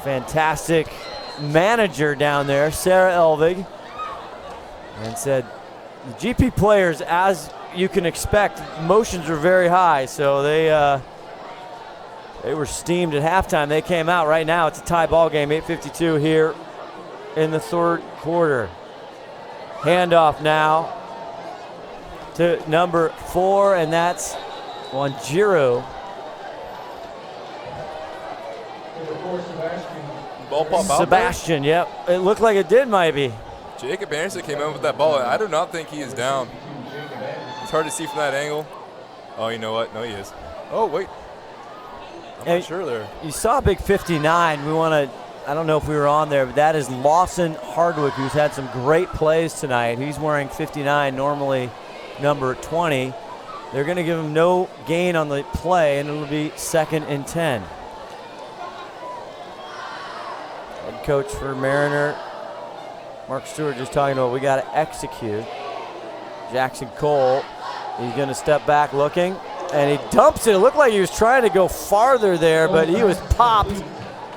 fantastic manager down there, Sarah Elvig, and said the GP players, as you can expect, emotions are very high, so they were steamed at halftime. They came out. Right now it's a tie ball game, 8:52 here in the third quarter. Handoff now to number 4, and that's Wanjiru. Ball pop out Sebastian, yep. It looked like it did, maybe. Jacob Anderson came in with that ball. I do not think he is down. It's hard to see from that angle. Oh, you know what? No, he is. Oh, wait. I'm not sure there. You saw a big 59. We want to, I don't know if we were on there, but that is Lawson Hardwick, who's had some great plays tonight. He's wearing 59, normally number 20. They're going to give him no gain on the play, and it'll be 2nd and 10. Head coach for Mariner, Mark Stewart, just talking about we got to execute. Jackson Cole, he's going to step back looking, and he dumps it. It looked like he was trying to go farther there, but he was popped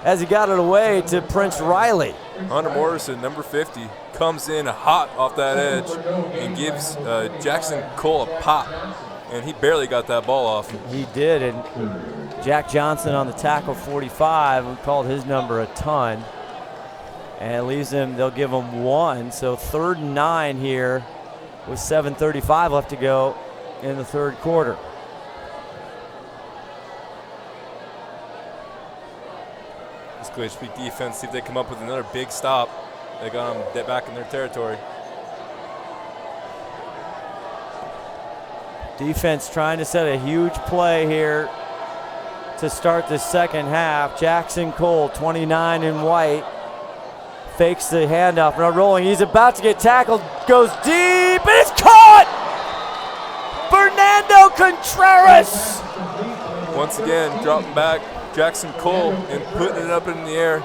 as he got it away to Prince Riley. Hunter Morrison, number 50, comes in hot off that edge and gives Jackson Cole a pop, and he barely got that ball off. He did, and Jack Johnson on the tackle, 45, we called his number a ton. And it leaves them, they'll give them 1. So 3rd and 9 here with 7:35 left to go in the third quarter. This Glacier Peak defense, see if they come up with another big stop. They got them back in their territory. Defense trying to set a huge play here to start the second half. Jackson Cole, 29 in white, fakes the handoff, not rolling. He's about to get tackled, goes deep, and it's caught! Fernando Contreras! Once again, dropping back, Jackson Cole, and putting it up in the air.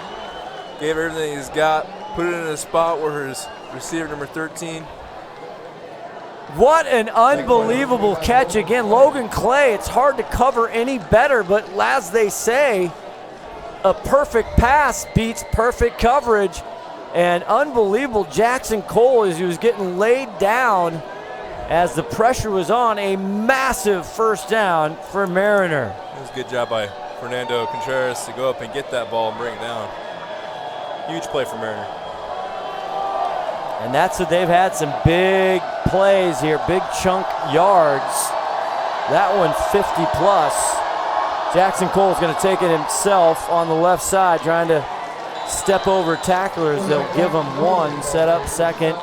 Gave everything he's got, put it in a spot where his receiver, number 13. What an unbelievable catch again. Logan Clay, it's hard to cover any better, but as they say, a perfect pass beats perfect coverage. And unbelievable Jackson Cole, as he was getting laid down as the pressure was on, a massive first down for Mariner. It was a good job by Fernando Contreras to go up and get that ball and bring it down. Huge play for Mariner. And that's what they've had, some big plays here, big chunk yards. That one 50 plus. Jackson Cole's going to take it himself on the left side, trying to step over tacklers. They'll give him 1, set up 2nd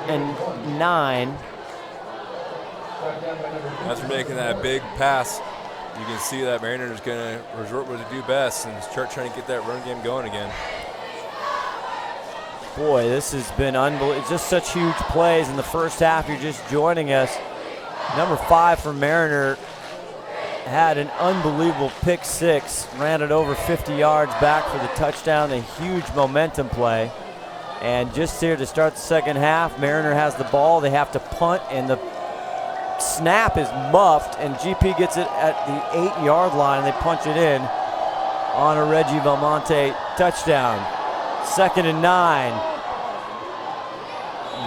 and 9. As we're making that big pass, you can see that Mariner's going to resort what they do best and start trying to get that run game going again. Boy, this has been unbelievable. It's just such huge plays in the first half. You're just joining us. Number 5 for Mariner had an unbelievable pick six, ran it over 50 yards back for the touchdown, a huge momentum play. And just here to start the second half, Mariner has the ball. They have to punt, and the snap is muffed, and GP gets it at the 8-yard line, and they punch it in on a Reggie Belmonte touchdown. 2nd and 9.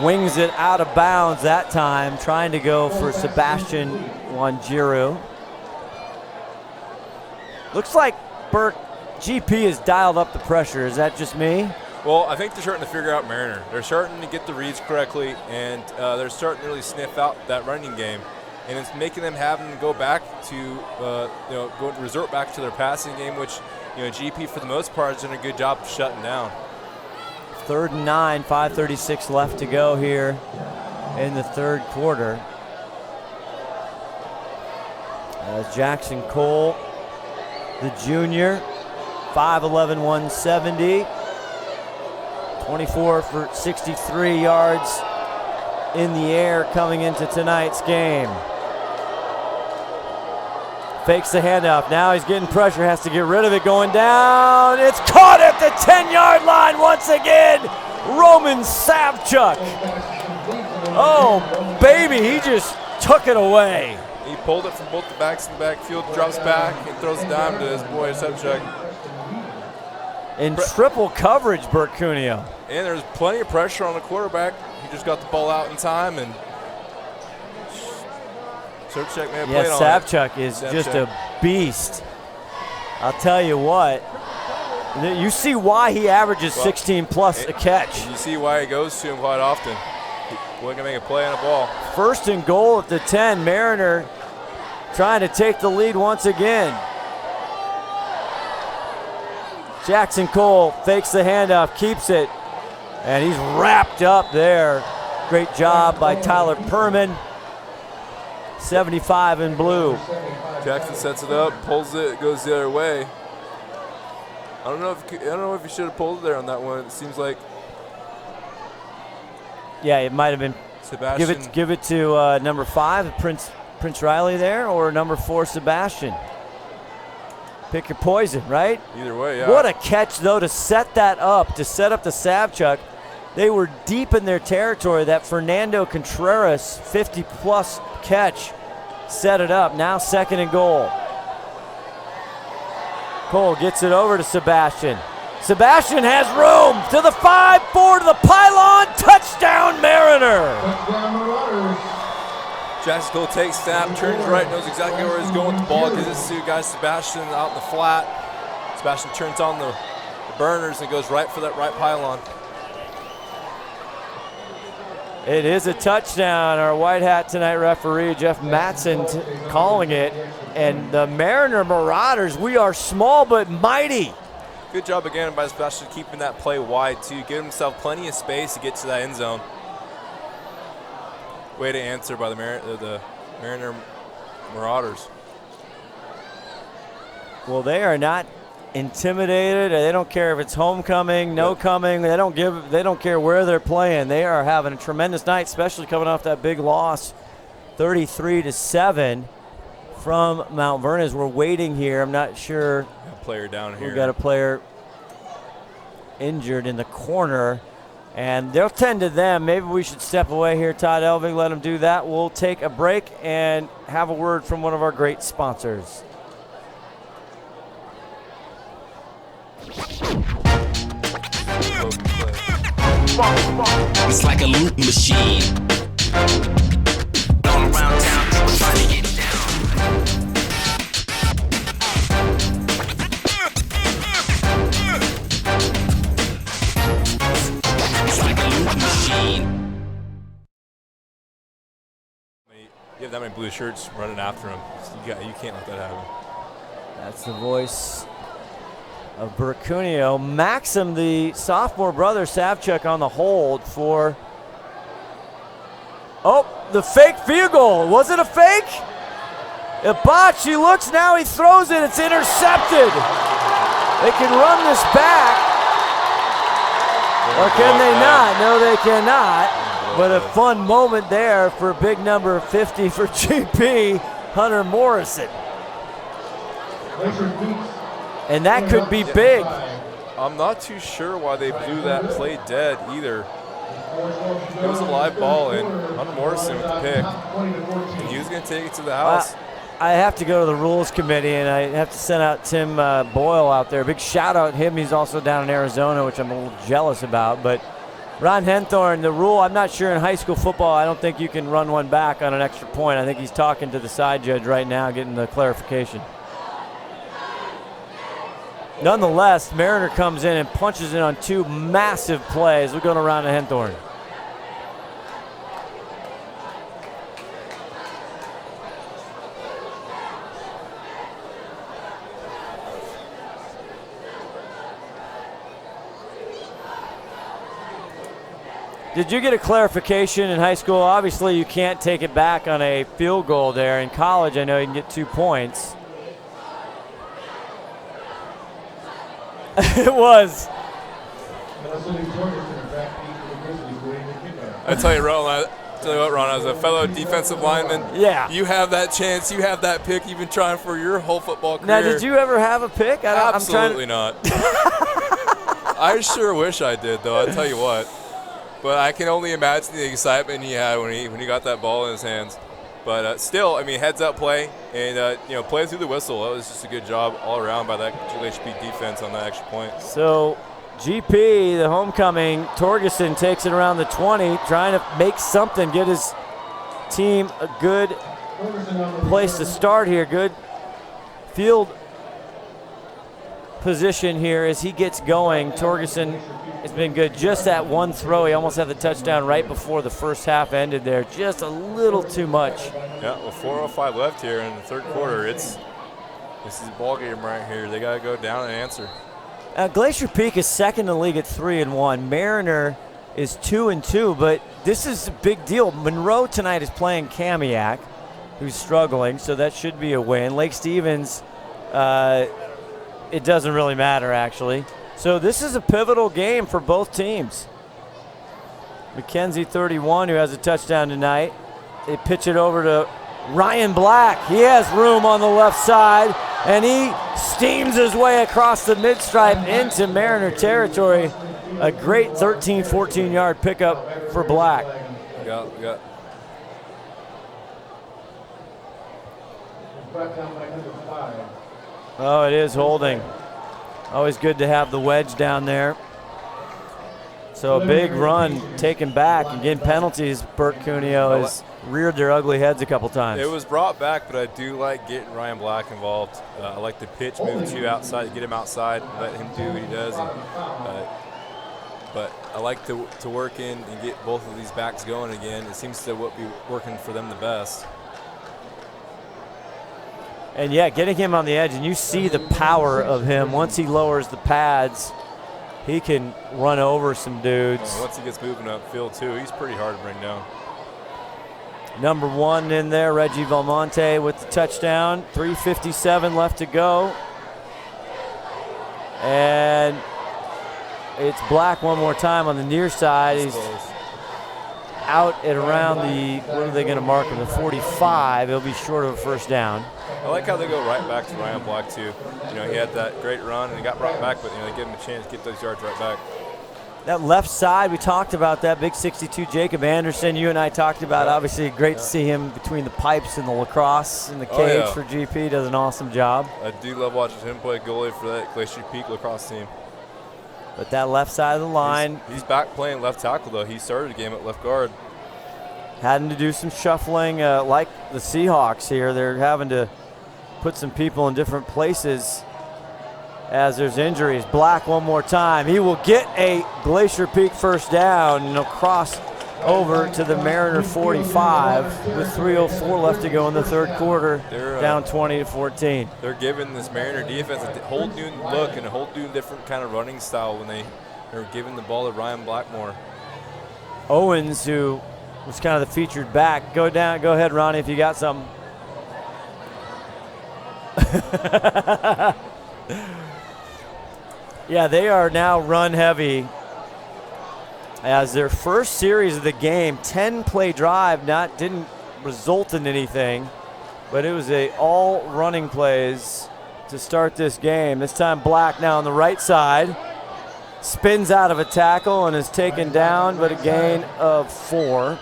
Wings it out of bounds that time, trying to go for Sebastian Wanjiru. Looks like Burke, GP has dialed up the pressure. Is that just me? Well, I think they're starting to figure out Mariner. They're starting to get the reads correctly, and they're starting to really sniff out that running game. And it's making them having to go back to, resort back to their passing game, which, GP for the most part has done a good job of shutting down. 3rd and 9, 5:36 left to go here in the third quarter. As Jackson Cole, the junior, 5'11", 170. 24 for 63 yards in the air coming into tonight's game. Fakes the handoff. Now he's getting pressure, has to get rid of it, going down. It's caught at the 10-yard line once again. Roman Savchuk. Oh, baby, he just took it away. He pulled it from both the backs in the backfield, drops back, and throws it down to his boy Savchuk. In triple coverage, Bert Cuneo. And there's plenty of pressure on the quarterback. He just got the ball out in time, and Savchuk may have played on it. Savchuk is just a beast. I'll tell you what. You see why he averages 16 plus a catch. You see why he goes to him quite often. We're gonna make a play on a ball. 1st and goal at the 10. Mariner trying to take the lead once again. Jackson Cole fakes the handoff, keeps it, and he's wrapped up there. Great job by Tyler Perman. 75 in blue. Jackson sets it up, pulls it, it goes the other way. I don't know if he should have pulled it there on that one. It seems like. Yeah, it might have been. Sebastian. Give it to number 5, Prince Riley there, or number 4, Sebastian. Pick your poison, right? Either way, yeah. What a catch, though, to set that up, to set up the Savchuk. They were deep in their territory. That Fernando Contreras 50-plus catch set it up. Now 2nd and goal. Cole gets it over to Sebastian. Sebastian has room to the 5, 4 to the pylon. Touchdown, Mariner. Jackson Cole takes snap, turns right, knows exactly where he's going with the ball, gives this to guy Sebastian out in the flat. Sebastian turns on the burners and goes right for that right pylon. It is a touchdown. Our white hat tonight referee, Jeff Matson, calling it. And the Mariner Marauders, we are small but mighty. Good job again by Sebastian keeping that play wide, too. Giving himself plenty of space to get to that end zone. Way to answer by the Mariner Marauders. Well, they are not intimidated. They don't care if it's homecoming, no coming. They don't care where they're playing. They are having a tremendous night, especially coming off that big loss, 33-7 from Mount Vernon. As we're waiting here, I'm not sure. A player down here. We've got a player injured in the corner. And they'll tend to them. Maybe we should step away here, Todd Elving, let them do that. We'll take a break and have a word from one of our great sponsors. It's like a loot machine. All around town, people trying to get down. You have that many blue shirts running after him. You can't let that happen. That's the voice of Bert Cuneo. Maxim, the sophomore brother, Savchuk on the hold for. Oh, the fake field goal. Was it a fake? A botch. He looks now. He throws it. It's intercepted. They can run this back. Or can they not? No, they cannot. But a fun moment there for big number 50 for GP, Hunter Morrison. And that could be big. I'm not too sure why they blew that play dead either. It was a live ball, and Hunter Morrison with the pick, and he was going to take it to the house. I have to go to the rules committee, and I have to send out Tim Boyle out there. Big shout out to him. He's also down in Arizona, which I'm a little jealous about. But Ron Henthorn, the rule, I'm not sure in high school football, I don't think you can run one back on an extra point. I think he's talking to the side judge right now, getting the clarification. Nonetheless, Mariner comes in and punches in on 2 massive plays. We're going around to Henthorn. Did you get a clarification in high school? Obviously, you can't take it back on a field goal there. In college, I know you can get 2 points. It was. I tell you, Ron, as a fellow defensive lineman, yeah, you have that chance. You have that pick. You've been trying for your whole football career. Now, did you ever have a pick? Absolutely not. I sure wish I did, though. I'll tell you what. But I can only imagine the excitement he had when he got that ball in his hands. But still, I mean, heads up play and play through the whistle. That was just a good job all around by that Glacier Peak defense on that extra point. So GP, the homecoming, Torgerson takes it around the 20, trying to make something, get his team a good place to start here. Good field position here as he gets going. Torgerson has been good. Just that one throw, he almost had the touchdown right before the first half ended there. Just a little too much. Yeah, with 4:05 left here in the third quarter, this is a ball game right here. They got to go down and answer. Glacier Peak is second in the league at 3-1. Mariner is 2-2, but this is a big deal. Monroe tonight is playing Kamiak, who's struggling, so that should be a win. Lake Stevens, it doesn't really matter, actually. So this is a pivotal game for both teams. McKenzie, 31, who has a touchdown tonight. They pitch it over to Ryan Black. He has room on the left side, and he steams his way across the mid-stripe into Mariner territory. A great 13, 14-yard pickup for Black. Yeah. Oh, it is holding. Always good to have the wedge down there. So a big run taken back and getting penalties. Burt Cuneo has reared their ugly heads a couple times. It was brought back, but I do like getting Ryan Black involved. I like the pitch move to outside, get him outside, let him do what he does. But I like to work in and get both of these backs going again. It seems to be working for them the best. And yeah, getting him on the edge, and you see the power of him. Once he lowers the pads, he can run over some dudes. Once he gets moving upfield too, he's pretty hard to bring down. Number 1 in there, Reggie Valmonte with the touchdown. 3:57 left to go. And it's Black one more time on the near side. He's out at around what are they going to mark him, the 45. He'll be short of a first down. I like how they go right back to Ryan Black too. He had that great run and he got brought back, but they give him a chance to get those yards right back. That left side, we talked about that. Big 62, Jacob Anderson, you and I talked about. Obviously, great to see him between the pipes and the lacrosse in the cage for GP. Does an awesome job. I do love watching him play goalie for that Glacier Peak lacrosse team. But that left side of the line. He's back playing left tackle, though. He started the game at left guard. Having to do some shuffling like the Seahawks here. They're having to put some people in different places as there's injuries. Black one more time. He will get a Glacier Peak first down, and he'll cross over to the Mariner 45 with 3:04 left to go in the third quarter, down 20-14. They're giving this Mariner defense a whole new look and a whole new different kind of running style when they're giving the ball to Ryan Blackmore. Owens, who was kind of the featured back. Go ahead, Ronnie, if you got something. Yeah, they are now run heavy as their first series of the game, 10-play drive, didn't result in anything, but it was all running plays to start this game. This time Black now on the right side. Spins out of a tackle and is taken down, but a gain of 4.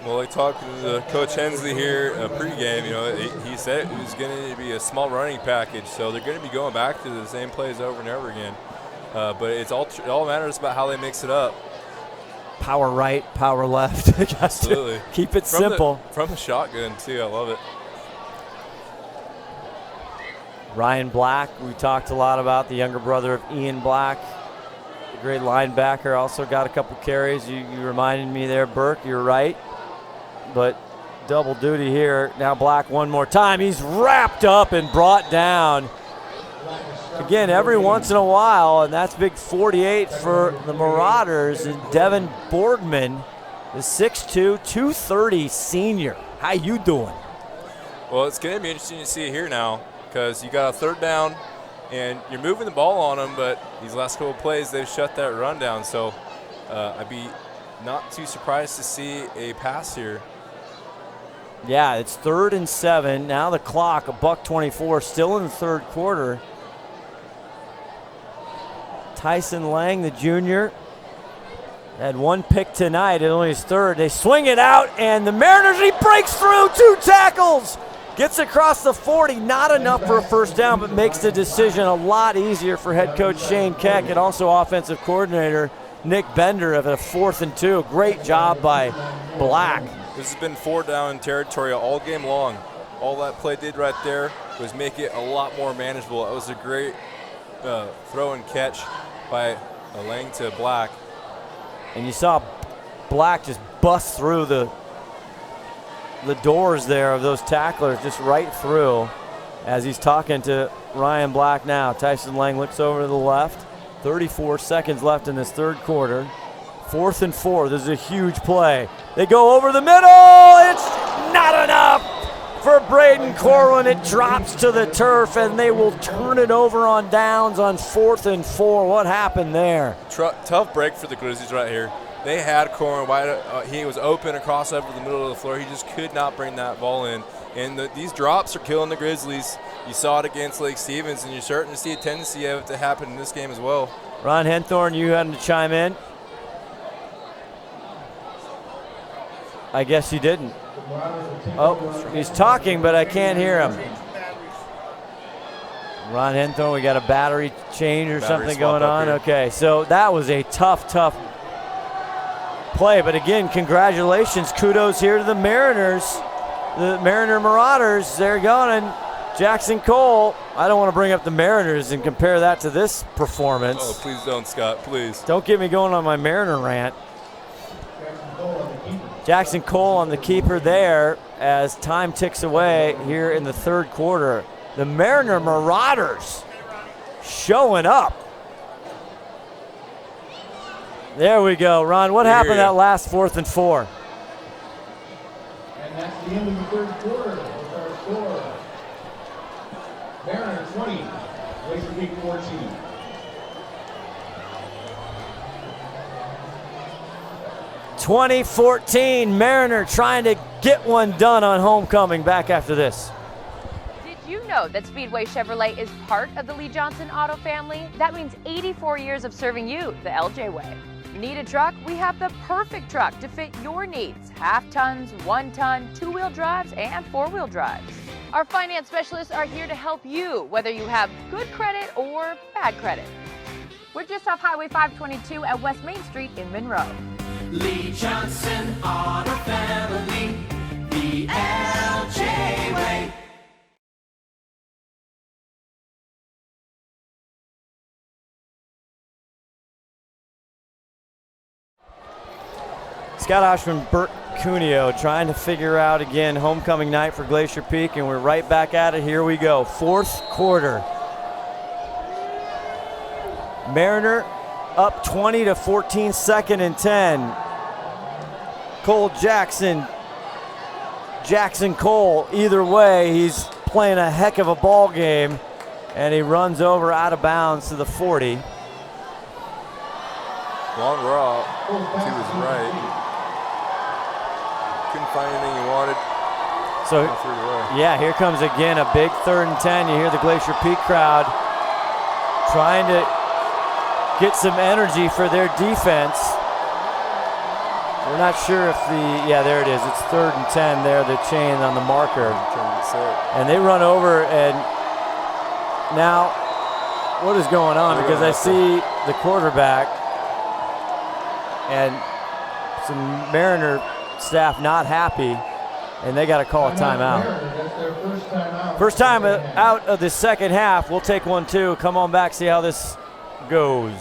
Well, I talked to Coach Hensley here pregame. You know, he said it was going to be a small running package, so they're going to be going back to the same plays over and over again. But it all matters about how they mix it up. Power right, power left. Absolutely. Keep it simple. From the shotgun, too. I love it. Ryan Black, we talked a lot about, the younger brother of Ian Black. A great linebacker, also got a couple carries. You reminded me there, Burke, you're right. But double duty here. Now Black one more time. He's wrapped up and brought down. Again, every once in a while, and that's big 48 for the Marauders. And Devin Borgman, the 6'2", 230 senior. How you doing? Well, it's going to be interesting to see it here now, because you got a 3rd down, and you're moving the ball on them, but these last couple of plays, they've shut that run down. So I'd be not too surprised to see a pass here. Yeah, it's 3rd and 7. Now the clock, $1:24, still in the 3rd quarter. Tyson Lang, the junior, had 1 pick tonight, only his 3rd. They swing it out, and the Mariners, he breaks through 2 tackles. Gets across the 40, not enough for a 1st down, but makes the decision a lot easier for head coach Shane Keck and also offensive coordinator Nick Bender of a 4th and 2. Great job by Black. This has been 4 down territory all game long. All that play did right there was make it a lot more manageable. It was a great throw and catch by Lang to Black. And you saw Black just bust through the doors there of those tacklers, just right through, as he's talking to Ryan Black now. Tyson Lang looks over to the left. 34 seconds left in this 3rd quarter. 4th and 4. This is a huge play. They go over the middle. It's not enough for Braden Corwin. It drops to the turf, and they will turn it over on downs on 4th and 4. What happened there? Tough break for the Grizzlies right here. They had Corwin wide. He was open across over the middle of the floor. He just could not bring that ball in. And these drops are killing the Grizzlies. You saw it against Lake Stevens, and you're starting to see a tendency of it to happen in this game as well. Ron Henthorne, you had him to chime in. I guess you didn't. Oh, he's talking, but I can't hear him. Ron Henthorne, we got a battery change or something going on? Okay, so that was a tough play. But again, congratulations, kudos here to the Mariners. The Mariner Marauders, they're going. Jackson Cole, I don't want to bring up the Mariners and compare that to this performance. Oh, please don't, Scott, please. Don't get me going on my Mariner rant. Jackson Cole on the keeper there as time ticks away here in the 3rd quarter. The Mariner Marauders showing up. There we go. Ron, what happened that last 4th and 4? And that's the end of the 3rd quarter with our score. Mariner 20, Glacier Peak 14. (2014) Mariner trying to get one done on homecoming. Back after this. Did you know that Speedway Chevrolet is part of the Lee Johnson Auto family? That means 84 years of serving you the LJ way. Need a truck? We have the perfect truck to fit your needs. Half tons, 1 ton, 2-wheel drives, and 4-wheel drives. Our finance specialists are here to help you, whether you have good credit or bad credit. We're just off Highway 522 at West Main Street in Monroe. Lee Johnson Auto Family, the LJ way. Scott Oshman, Bert Cuneo trying to figure out again homecoming night for Glacier Peak, and we're right back at it. Here we go, 4th quarter. Mariner up 20-14, 2nd and 10. Cole Jackson Cole, either way, he's playing a heck of a ball game, and he runs over out of bounds to the 40. Long route to his right. Couldn't find anything he wanted. So, yeah, here comes again a big 3rd and 10. You hear the Glacier Peak crowd trying to get some energy for their defense. We're not sure if there it is. It's 3rd and 10 there, the chain on the marker. And they run over, and now what is going on? Because I see the quarterback and some Mariner staff not happy, and they got to call a timeout. First time out of the second half. We'll take one, too. Come on back, see how this goes.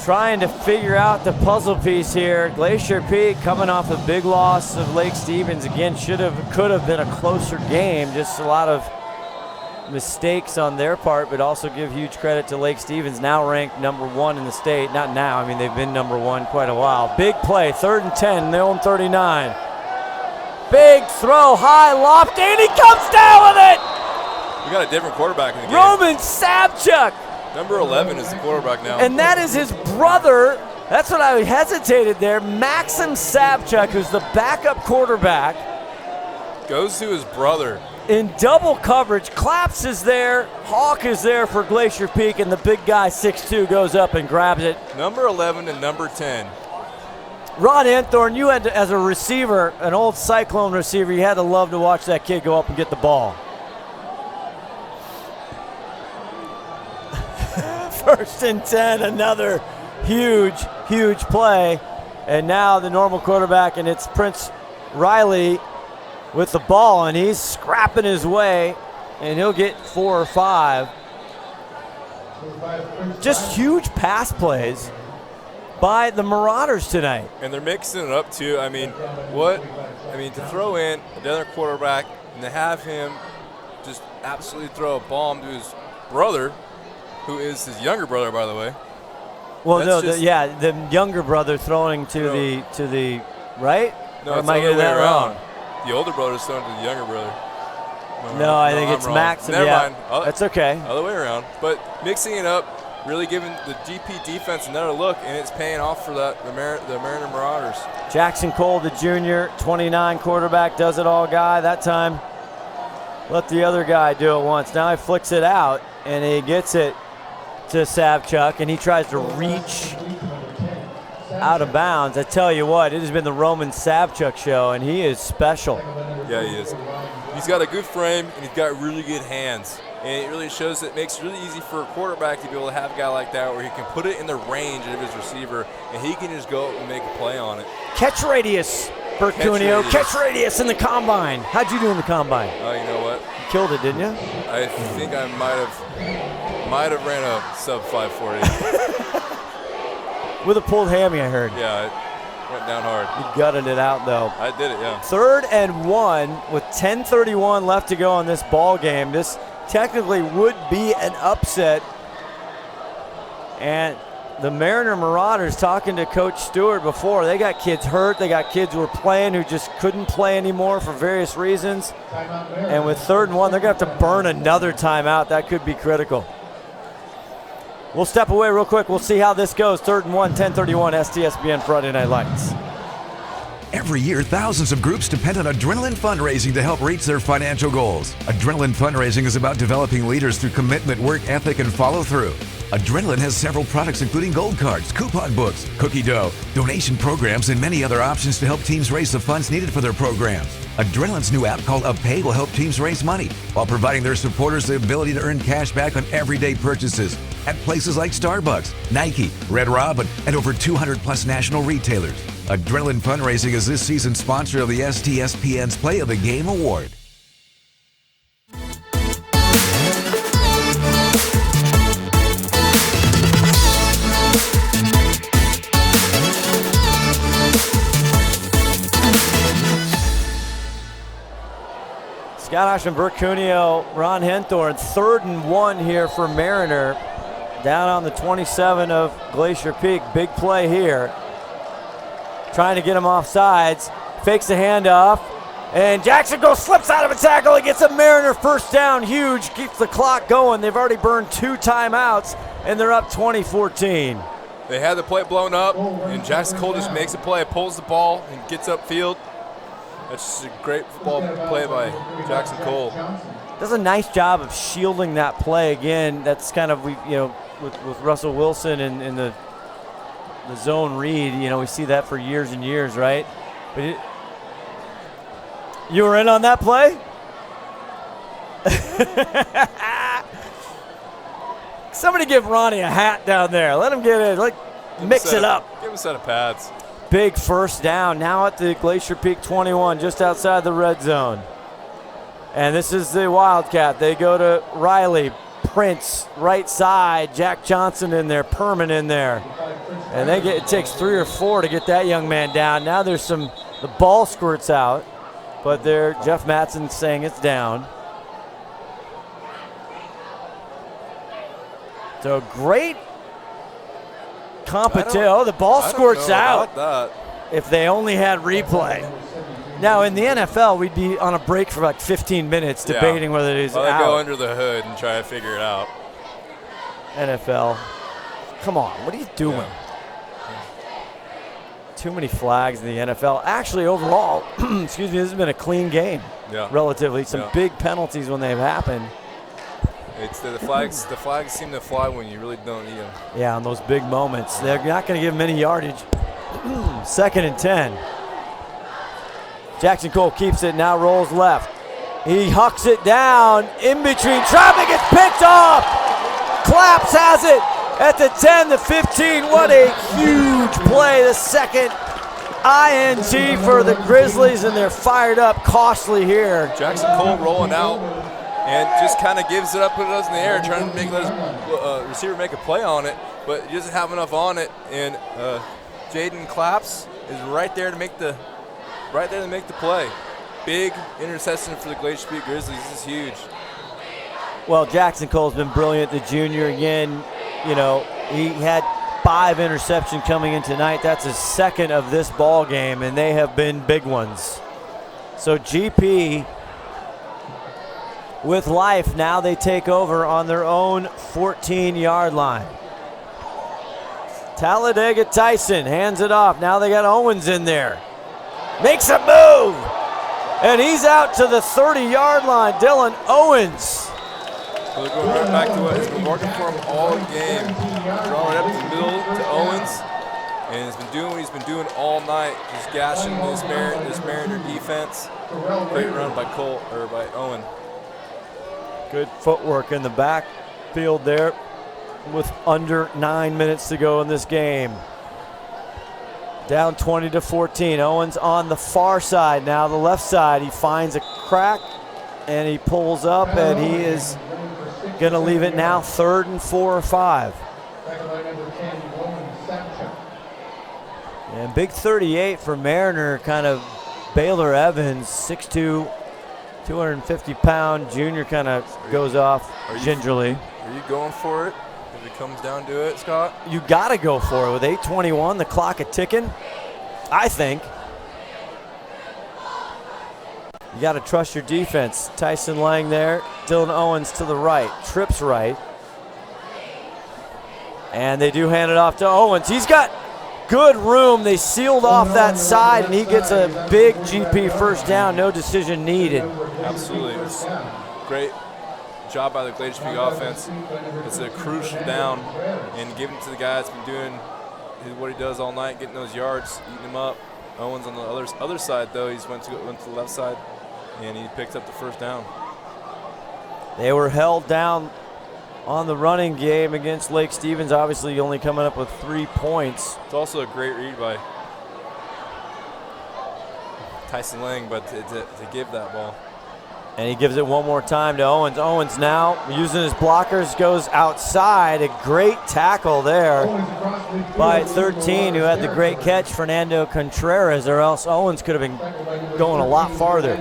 Trying to figure out the puzzle piece here. Glacier Peak coming off a big loss of Lake Stevens. Again, could have been a closer game. Just a lot of mistakes on their part, but also give huge credit to Lake Stevens, now ranked number 1 in the state. Not now, I mean, they've been number 1 quite a while. Big play, 3rd and 10, their own 39. Big throw, high, lofty, and he comes down with it! We got a different quarterback in the game. Roman Sabchuk! Number 11 is the quarterback now. And that is his brother. That's what I hesitated there. Maxim Sabchuk, who's the backup quarterback. Goes to his brother. In double coverage. Claps is there. Hawk is there for Glacier Peak, and the big guy, 6'2", goes up and grabs it. Number 11 and number 10. Ron Anthorn, you had to, as a receiver, an old Cyclone receiver, you had to love to watch that kid go up and get the ball. 1st and 10, another huge play. And now the normal quarterback, and it's Prince Riley with the ball, and he's scrapping his way, and he'll get 4 or 5. Just huge pass plays by the Marauders tonight. And they're mixing it up too. I mean, to throw in another quarterback and to have him just absolutely throw a bomb to his brother, who is his younger brother, by the way. Well, no, the younger brother throwing to the right? No, or it's am I the other getting way that around. wrong? The older brother's throwing to the younger brother. No, I think it's wrong. Maxim. Never yeah. mind. That's okay. Other way around. But mixing it up, really giving the GP defense another look, and it's paying off for the Mariner Marauders. Jackson Cole, the junior, 29 quarterback, does it all guy. That time, let the other guy do it once. Now he flicks it out, and he gets it to Sabchuk, and he tries to reach out of bounds. I tell you what, it has been the Roman Sabchuk show, and he is special. Yeah, he is. He's got a good frame, and he's got really good hands. And it really shows that it makes it really easy for a quarterback to be able to have a guy like that where he can put it in the range of his receiver, and he can just go and make a play on it. Catch radius, Bert Cuneo. Catch radius in the combine. How'd you do in the combine? Oh, you know what? You killed it, didn't you? I think I might have ran a sub 540. With a pulled hammy, I heard. Yeah, it went down hard. You gutted it out, though. I did it, yeah. 3rd and 1 with 10:31 left to go in this ball game. This technically would be an upset. And the Mariner Marauders, talking to Coach Stewart before, they got kids hurt. They got kids who were playing who just couldn't play anymore for various reasons. And with 3rd and 1, they're going to have to burn another timeout. That could be critical. We'll step away real quick. We'll see how this goes. 3rd and 1, 10:31, STSPN Friday Night Lights. Every year, thousands of groups depend on Adrenaline Fundraising to help reach their financial goals. Adrenaline Fundraising is about developing leaders through commitment, work ethic, and follow through. Adrenaline has several products including gold cards, coupon books, cookie dough, donation programs, and many other options to help teams raise the funds needed for their programs. Adrenaline's new app called UpPay will help teams raise money while providing their supporters the ability to earn cash back on everyday purchases at places like Starbucks, Nike, Red Robin, and over 200 plus national retailers. Adrenaline Fundraising is this season's sponsor of the STSPN's Play of the Game Award. Janosch and Bercunio, Ron Henthorn, 3rd and 1 here for Mariner. Down on the 27 of Glacier Peak. Big play here. Trying to get him off sides. Fakes the handoff. And Jackson Cole slips out of a tackle. He gets a Mariner first down. Huge. Keeps the clock going. They've already burned 2 timeouts, and they're up 20-14. They had the play blown up, and Jackson Cole just makes a play, pulls the ball, and gets upfield. That's just a great football play by Jackson Cole. Does a nice job of shielding that play again. That's kind of, with Russell Wilson and the zone read, we see that for years and years, right? But you were in on that play? Somebody give Ronnie a hat down there. Let him get in. Mix it up. Give him a set of pads. Big first down now at the Glacier Peak 21, just outside the red zone. And this is the Wildcat. They go to Riley, Prince, right side, Jack Johnson in there, Perman in there. And it takes 3 or 4 to get that young man down. Now the ball squirts out, but Jeff Mattson saying it's down. So great competition. Oh, the ball squirts out. If they only had replay. Now in the NFL, we'd be on a break for like 15 minutes debating whether it is out. They go under the hood and try to figure it out. NFL, come on, what are you doing? Yeah. Too many flags in the NFL. Actually, overall, excuse me, this has been a clean game. Yeah. Relatively, some big penalties when they've happened. It's the flags. The flags seem to fly when you really don't need them. Yeah, on those big moments, they're not going to give them any yardage. 2nd and 10. Jackson Cole keeps it, now rolls left. He hucks it down in between traffic. It's picked off. Claps has it at the 10, the 15. What a huge play. The second INT for the Grizzlies, and they're fired up, costly here. Jackson Cole rolling out and just kind of gives it up, put it in the air, trying to make the receiver make a play on it, but he doesn't have enough on it. And Jaden Claps is right there to make the play. Big interception for the Glacier Peak Grizzlies. This is huge. Well, Jackson Cole's been brilliant, the junior. Again, he had 5 interceptions coming in tonight. That's his 2nd of this ball game, and they have been big ones. So GP with life. Now they take over on their own 14-yard line. Talladega Tyson hands it off. Now they got Owens in there. Makes a move, and he's out to the 30-yard line. Dylan Owens. So they're going right back to what has been working for him all game. Drawing up to the middle to Owens, and he's been doing what he's been doing all night, just gashing this Mariner defense. Great run by Owen. Good footwork in the backfield there with under 9 minutes to go in this game. Down 20-14. Owens on the far side now, the left side. He finds a crack and he pulls up, and he is going to leave it now 3rd and 4 or 5. And big 38 for Mariner, kind of Baylor Evans, 6'2", 250-pound junior, kind of goes off gingerly. Are you going for it? If it comes down to it, Scott? You got to go for it with 8:21, the clock a-ticking, I think. You got to trust your defense. Tyson Lang there, Dylan Owens to the right, trips right. And they do hand it off to Owens. He's got good room. They sealed off that side, and he gets a big GP first down, no decision needed. Absolutely. It's great job by the Glacier Peak offense. It's a crucial down, and giving it to the guy that's been doing what he does all night, getting those yards, eating them up. Owens on the other side, though, he's went to the left side, and he picked up the first down. They were held down on the running game against Lake Stevens, obviously only coming up with 3 points. It's also a great read by Tyson Lang, but to give that ball. And he gives it one more time to Owens. Owens now using his blockers, goes outside. A great tackle there by 13, who had the great catch, Fernando Contreras, or else Owens could have been going a lot farther.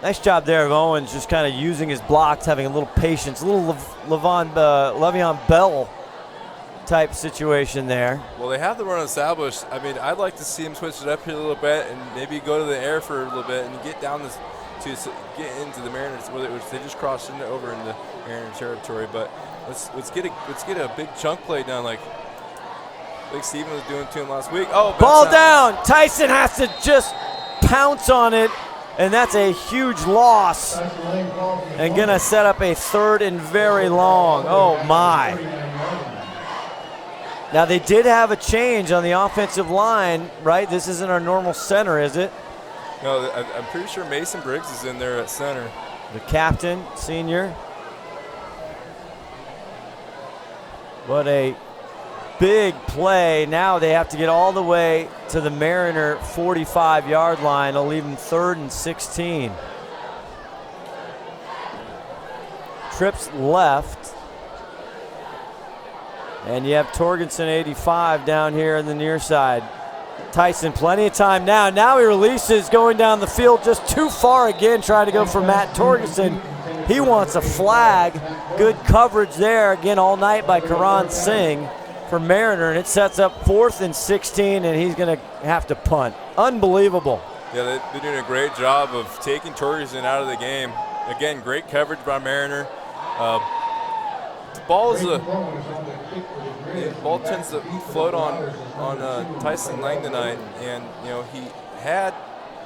Nice job there of Owens, just kind of using his blocks, having a little patience, a little Le'Veon Bell type situation there. Well, they have the run established. I mean, I'd like to see him switch it up here a little bit and maybe go to the air for a little bit and get down this to get into the Mariners, which they just crossed over into Mariner territory. But let's get a big chunk play done like Big Steven was doing to him last week. Oh, ball down. Tyson has to just pounce on it, and that's a huge loss. And gonna set up a 3rd and very long. Oh my. Now they did have a change on the offensive line, right? This isn't our normal center, is it? No, I'm pretty sure Mason Briggs is in there at center. The captain, senior. What a big play. Now they have to get all the way to the Mariner 45-yard line. It'll leave them 3rd and 16. Trips left. And you have Torgensen 85 down here in the near side. Tyson, plenty of time now. Now he releases, going down the field just too far again, trying to go for Matt Torgensen. He wants a flag. Good coverage there again all night by Karan Singh for Mariner, and it sets up 4th and 16, and he's going to have to punt. Unbelievable. Yeah, they're doing a great job of taking Torgensen out of the game. Again, great coverage by Mariner. The ball tends to float on Tyson Lang tonight, and you know he had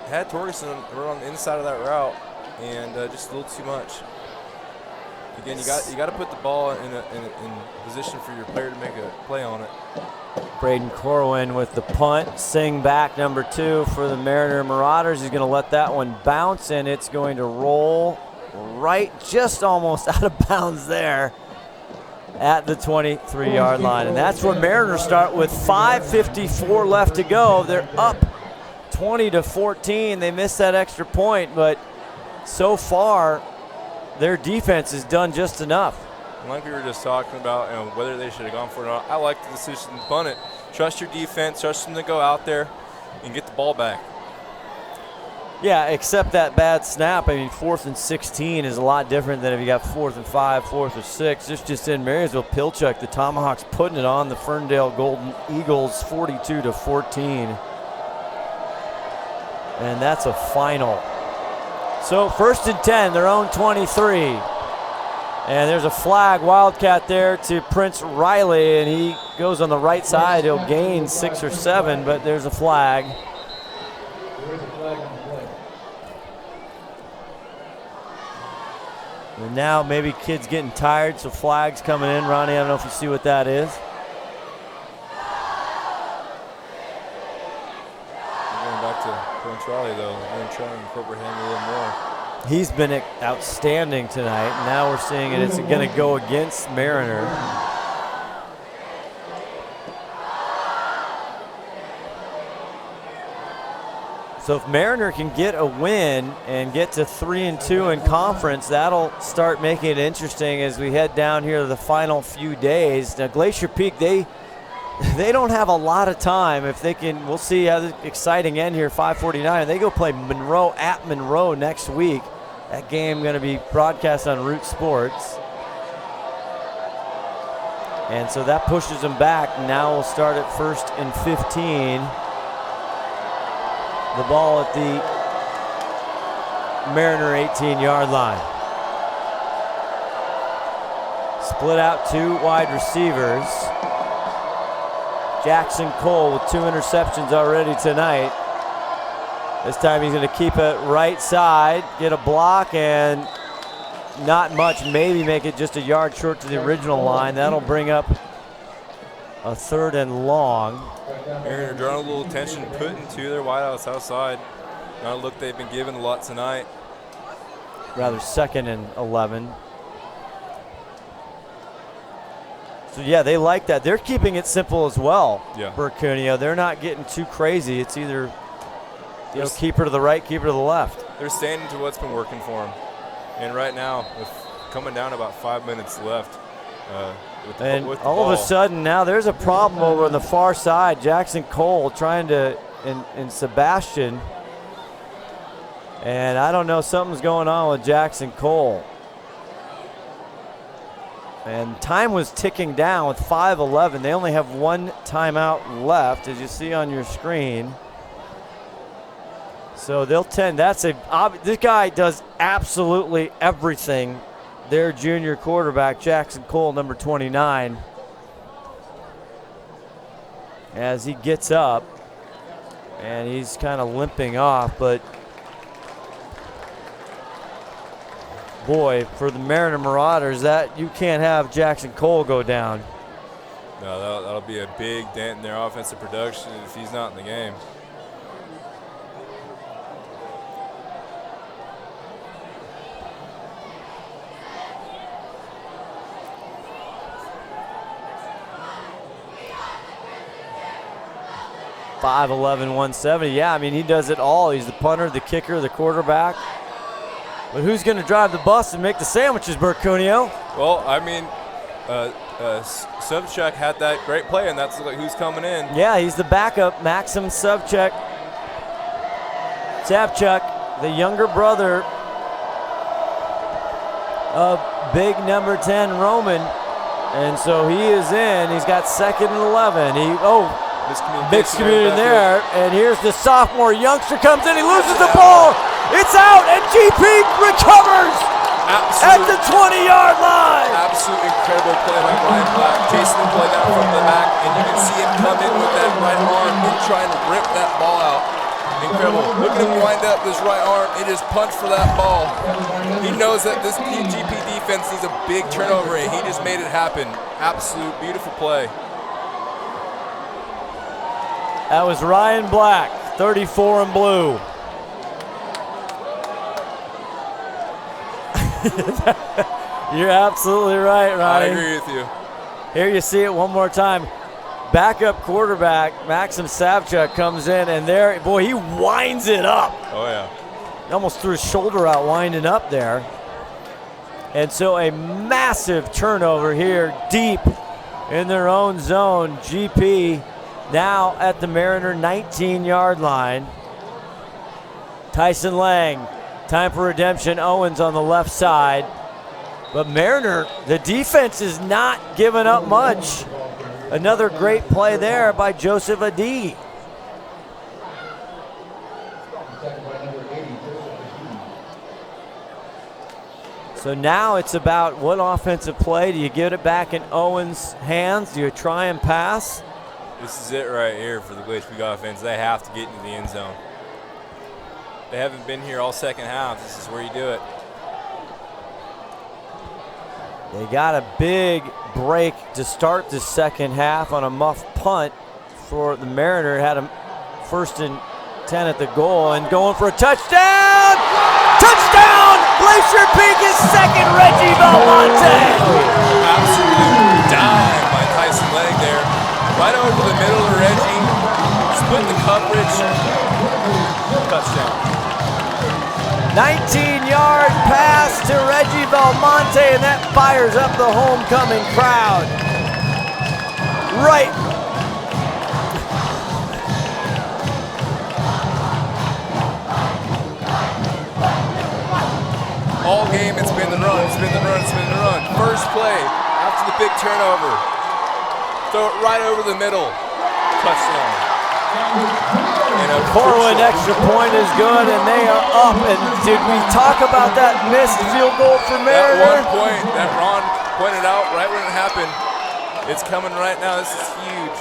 Torgensen right on the inside of that route, and just a little too much. Again, you got to put the ball in position for your player to make a play on it. Braden Corwin with the punt. Singh back, number 2 for the Mariner Marauders. He's going to let that one bounce, and it's going to roll right, just almost out of bounds there at the 23-yard line. And that's where Mariners start with 5:54 left to go. They're up 20-14. They missed that extra point, but so far their defense has done just enough. Like we were just talking about, you know, whether they should have gone for it or not, I like the decision to punt it. Trust your defense, trust them to go out there and get the ball back. Yeah, except that bad snap. I mean, 4th and 16 is a lot different than if you got 4th and 5, 4th or 6. This just in Marysville, Pilchuck, the Tomahawks putting it on the Ferndale Golden Eagles 42-14. And that's a final. So 1st and 10, their own 23. And there's a flag, Wildcat there to Prince Riley, and he goes on the right side. He'll gain 6 or 7, but there's a flag. And now maybe kids getting tired, so flags coming in. Ronnie, I don't know if you see what that is. Going back to Prince Riley, though. We're going to try and incorporate him a little more. He's been outstanding tonight. Now we're seeing it's going to go against Mariner. So if Mariner can get a win and get to 3-2 in conference, that'll start making it interesting as we head down here to the final few days. Now Glacier Peak, they don't have a lot of time. If they can, we'll see how the exciting end here, 5:49. They go play Monroe at Monroe next week. That game going to be broadcast on Root Sports. And so that pushes them back. Now we'll start at 1st and 15. The ball at the Mariner 18-yard line. Split out 2 wide receivers. Jackson Cole with 2 interceptions already tonight. This time he's going to keep it right side, get a block, and not much, maybe make it just a yard short to the original line. That'll bring up a 3rd and long. Mariner drawing a little attention, putting 2 of their wideouts outside. Not a look they've been given a lot tonight. Rather 2nd and 11. So yeah, they like that. They're keeping it simple as well. Yeah. Bercunio. They're not getting too crazy. It's either keep her to the right, keep her to the left. They're standing to what's been working for them. And right now, with coming down about 5 minutes left, with the and all ball. of a sudden now there's a problem over on the far side. Jackson Cole trying to, and Sebastian And I don't know, something's going on with Jackson Cole. And time was ticking down with 5:11. They only have one timeout left, as you see on your screen. So they'll tend, this guy does absolutely everything. Their junior quarterback, Jackson Cole, number 29. As he gets up, and he's kind of limping off, but boy, for the Mariner Marauders, that you can't have Jackson Cole go down. No, that'll be a big dent in their offensive production if he's not in the game. .511, 170. Yeah, I mean, he does it all. He's the punter, the kicker, the quarterback. But who's going to drive the bus and make the sandwiches, Bert Cuneo? Well, I mean, Subchuk had that great play, and that's who's coming in. Yeah, he's the backup, Maxim Subchuk. the younger brother of big number 10 Roman. And so he is in. He's got 2nd and 11. Miscommunication there. And here's the sophomore youngster comes in. He loses the ball. It's out, and GP recovers at the 20-yard line. Absolute incredible play by Ryan Black. Chasing the play down from the back, and you can see him come in with that right arm and trying to rip that ball out. Incredible. Look at him wind up this right arm. He just punched for that ball. He knows that this GP defense needs a big turnover, and he just made it happen. Absolute beautiful play. That was Ryan Black, 34 in blue. You're absolutely right, Ronnie. I agree with you. Here you see it one more time. Backup quarterback Maxim Savchuk comes in, and there, boy, he winds it up. Oh, yeah. He almost threw his shoulder out winding up there. And so a massive turnover here deep in their own zone. GP now at the Mariner 19-yard line. Tyson Lang, time for redemption. Owens on the left side. But Mariner, the defense is not giving up much. Another great play there by Joseph Adi. So now it's about what offensive play. Do you get it back in Owens' hands? Do you try and pass? This is it right here for the Glacier Peak offense. They have to get into the end zone. They haven't been here all second half. This is where you do it. They got a big break to start the second half on a muff punt for the Mariner. Had a 1st and 10 at the goal and going for a touchdown! Touchdown! Glacier Peak is second, Reggie Belmonte! Absolute dime by Tyson Lang there. Right over the middle of Reggie. Split the coverage. Touchdown. 19-yard pass to Reggie Belmonte, and that fires up the homecoming crowd. Right. All game, it's been the run, it's been the run, it's been the run. First play, after the big turnover. Throw it right over the middle. Touchdown. Corwin extra point is good, and they are up. And did we talk about that missed field goal for Mariner? That one point that Ron pointed out right when it happened, it's coming right now. This is huge.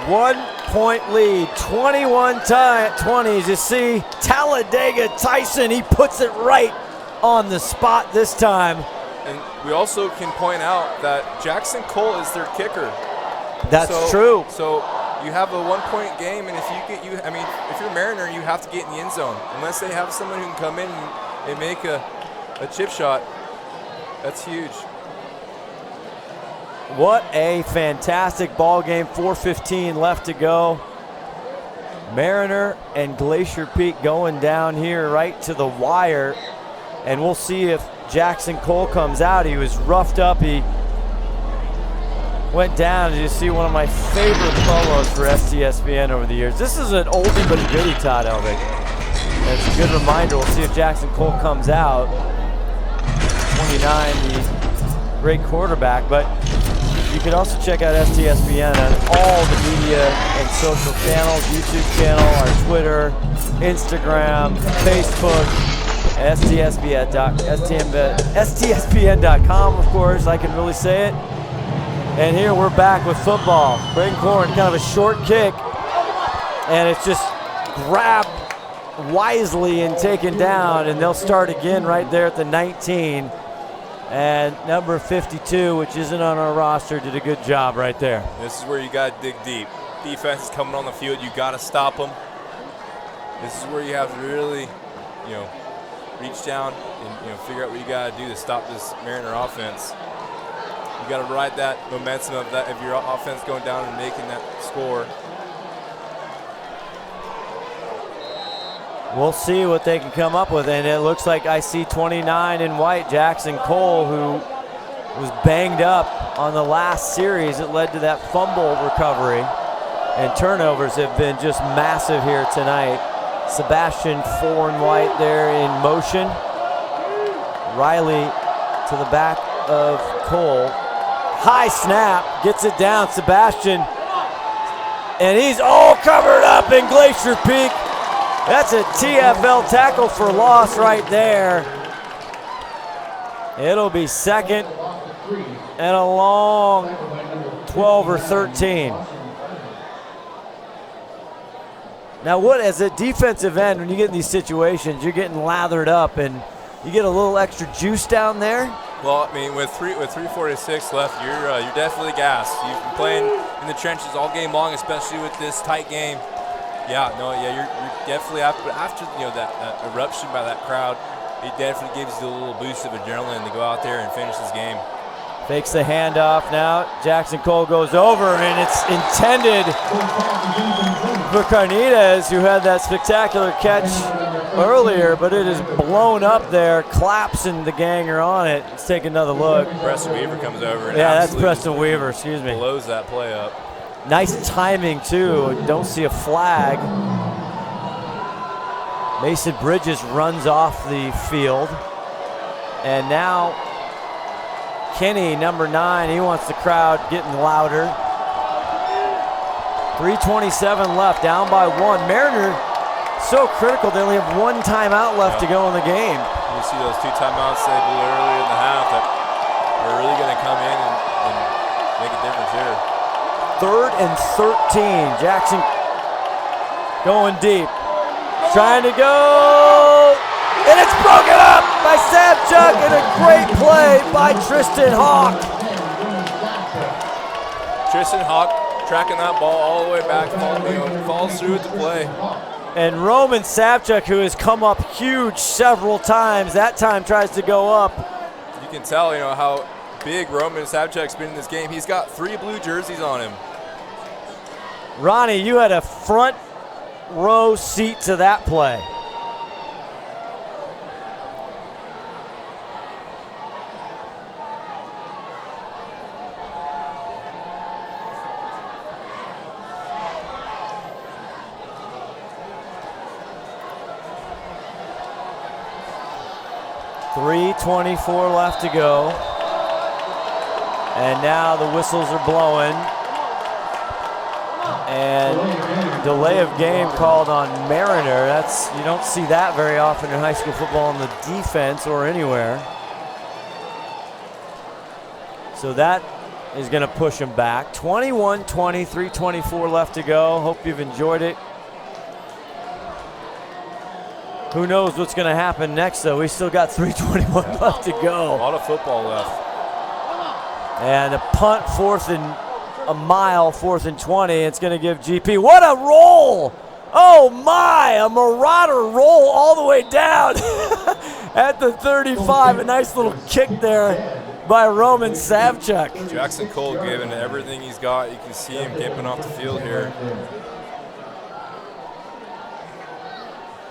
1 point lead, 21-20. You see Talladega Tyson, he puts it right on the spot this time. And we also can point out that Jackson Cole is their kicker. That's true. So you have a 1 point game, and if you're Mariner, you have to get in the end zone. Unless they have someone who can come in and make a chip shot, that's huge. What a fantastic ball game. 4:15 left to go. Mariner and Glacier Peak going down here right to the wire. And we'll see if Jackson Cole comes out. He was roughed up. He went down. As you see, one of my favorite promos for STSPN over the years. This is an oldie but a goodie, Todd Elvig. As it's a good reminder. We'll see if Jackson Cole comes out. 29, the great quarterback, but you can also check out STSPN on all the media and social channels, YouTube channel, our Twitter, Instagram, Facebook, STSPN.com, of course, I can really say it. And here we're back with football. Braden Corn, kind of a short kick, and it's just grabbed wisely and taken down, and they'll start again right there at the 19. And number 52, which isn't on our roster, did a good job right there. This is where you got to dig deep. Defense is coming on the field. You got to stop them. This is where you have to really, reach down and figure out what you got to do to stop this Mariner offense. You got to ride that momentum of that if your offense going down and making that score. We'll see what they can come up with, and it looks like I see 29 in white, Jackson Cole, who was banged up on the last series. It led to that fumble recovery, and turnovers have been just massive here tonight. Sebastian 4 in white there in motion. Riley to the back of Cole. High snap, gets it down, Sebastian, and he's all covered up in Glacier Peak. That's a TFL tackle for loss right there. It'll be second and a long 12 or 13. Now what, as a defensive end, when you get in these situations, you're getting lathered up and you get a little extra juice down there? Well, I mean, with 3:46 left, you're definitely gassed. You've been playing in the trenches all game long, especially with this tight game. You're definitely after that eruption by that crowd, it definitely gives you a little boost of adrenaline to go out there and finish this game. Fakes the handoff now. Jackson Cole goes over, and it's intended for Carnitas, who had that spectacular catch earlier, but it is blown up there. Claps and the gang are on it. Let's take another look. Preston Weaver comes over. And that's Preston Weaver, excuse me. Blows that play up. Nice timing, too. Don't see a flag. Mason Bridges runs off the field. And now Kenny, number 9, he wants the crowd getting louder. 3:27 left, down by 1. Mariner, so critical. They only have 1 timeout left to go in the game. You see those 2 timeouts they blew earlier in the half that are really going to come in and make a difference here. 3rd and 13. Jackson going deep. Trying to go. And it's broken up by Sapchuk, and a great play by Tristan Hawk. Tristan Hawk tracking that ball all the way back, falls through with the play. And Roman Sapchuk, who has come up huge several times, that time tries to go up. You can tell, how big Roman Sapchuk's been in this game. He's got 3 blue jerseys on him. Ronnie, you had a front row seat to that play. .324 left to go. And now the whistles are blowing. And delay of game called on Mariner. You don't see that very often in high school football on the defense or anywhere. So that is going to push him back. 21-20, 3:24 left to go. Hope you've enjoyed it. Who knows what's going to happen next, though. We still got 3:21 left to go. A lot of football left. And a punt, 4th and a mile, 4th and 20. It's going to give GP. What a roll! Oh my, a Marauder roll all the way down at the 35. A nice little kick there by Roman Savchuk. Jackson Cole giving everything he's got. You can see him dipping off the field here.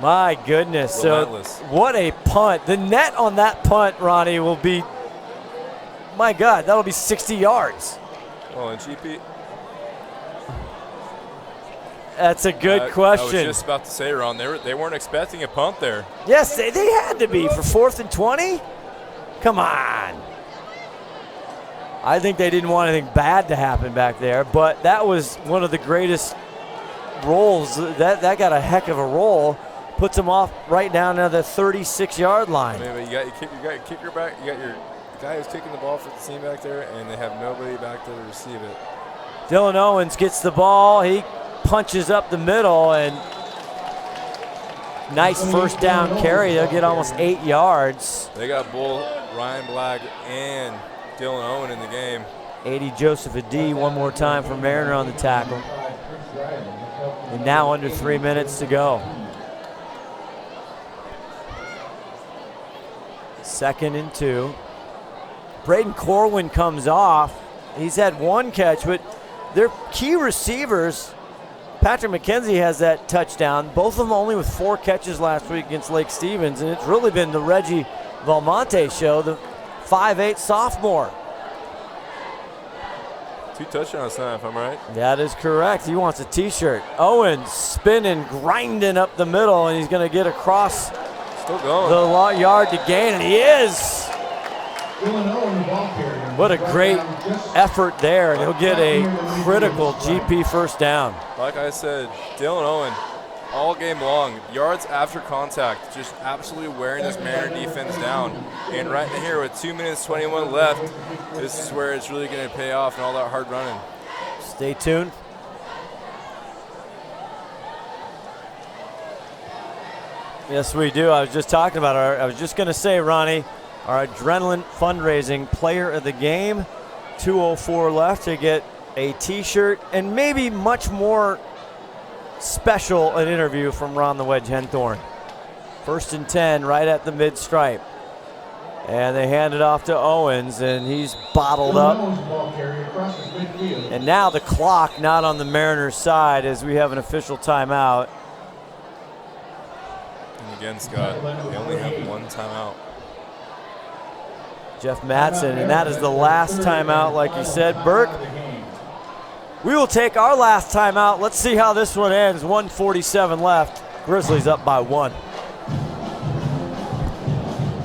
My goodness. Relentless. So what a punt. The net on that punt, Ronnie, will be, my God, that'll be 60 yards. Well, and GP. That's a good question. I was just about to say, Ron, they weren't expecting a punt there. Yes, they had to be for 4th and 20. Come on. I think they didn't want anything bad to happen back there, but that was one of the greatest rolls. That got a heck of a roll. Puts them off right down to the 36-yard line. I mean, you got your kicker back. You got your guy who's kicking the ball for the team back there, and they have nobody back there to receive it. Dylan Owens gets the ball. He punches up the middle, and nice first down carry. They'll get almost 8 yards. They got both Ryan Black and Dylan Owen in the game. 80 Joseph Adi one more time for Mariner on the tackle. And now under 3 minutes to go. 2nd and 2. Braden Corwin comes off. He's had one catch, but their key receivers, Patrick McKenzie has that touchdown. Both of them only with 4 catches last week against Lake Stevens, and it's really been the Reggie Valmonte show, the 5'8" sophomore. 2 touchdowns now, if I'm right. That is correct. He wants a T-shirt. Owens spinning, grinding up the middle, and he's going to get across Still going. the yard to gain, and he is. What a great effort there, and he'll get a critical GP first down. Like I said, Dylan Owen, all game long, yards after contact, just absolutely wearing this Mariner defense down. And right here with 2 minutes 21 left, this is where it's really going to pay off and all that hard running. Stay tuned. Yes, we do. I was just talking about I was just going to say, Ronnie, our Adrenaline Fundraising Player of the Game. 2:04 left to get a T-shirt and maybe much more special an interview from Ron the Wedge Henthorn. 1st and 10 right at the mid-stripe. And they hand it off to Owens, and he's bottled up. And now the clock not on the Mariners' side as we have an official timeout. And again, Scott, they only have 1 timeout. Jeff Mattson, and that is the last timeout, like you said. Burke, we will take our last timeout. Let's see how this one ends. 1:47 left. Grizzlies up by 1.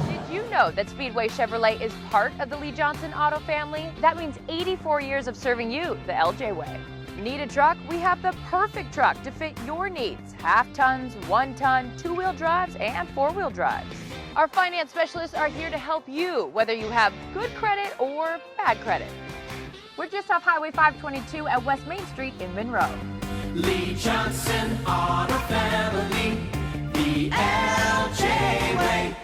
Did you know that Speedway Chevrolet is part of the Lee Johnson Auto family? That means 84 years of serving you the LJ way. Need a truck? We have the perfect truck to fit your needs. Half tons, 1 ton, 2-wheel drives, and 4-wheel drives. Our finance specialists are here to help you, whether you have good credit or bad credit. We're just off Highway 522 at West Main Street in Monroe. Lee Johnson Auto Family, the LJ way.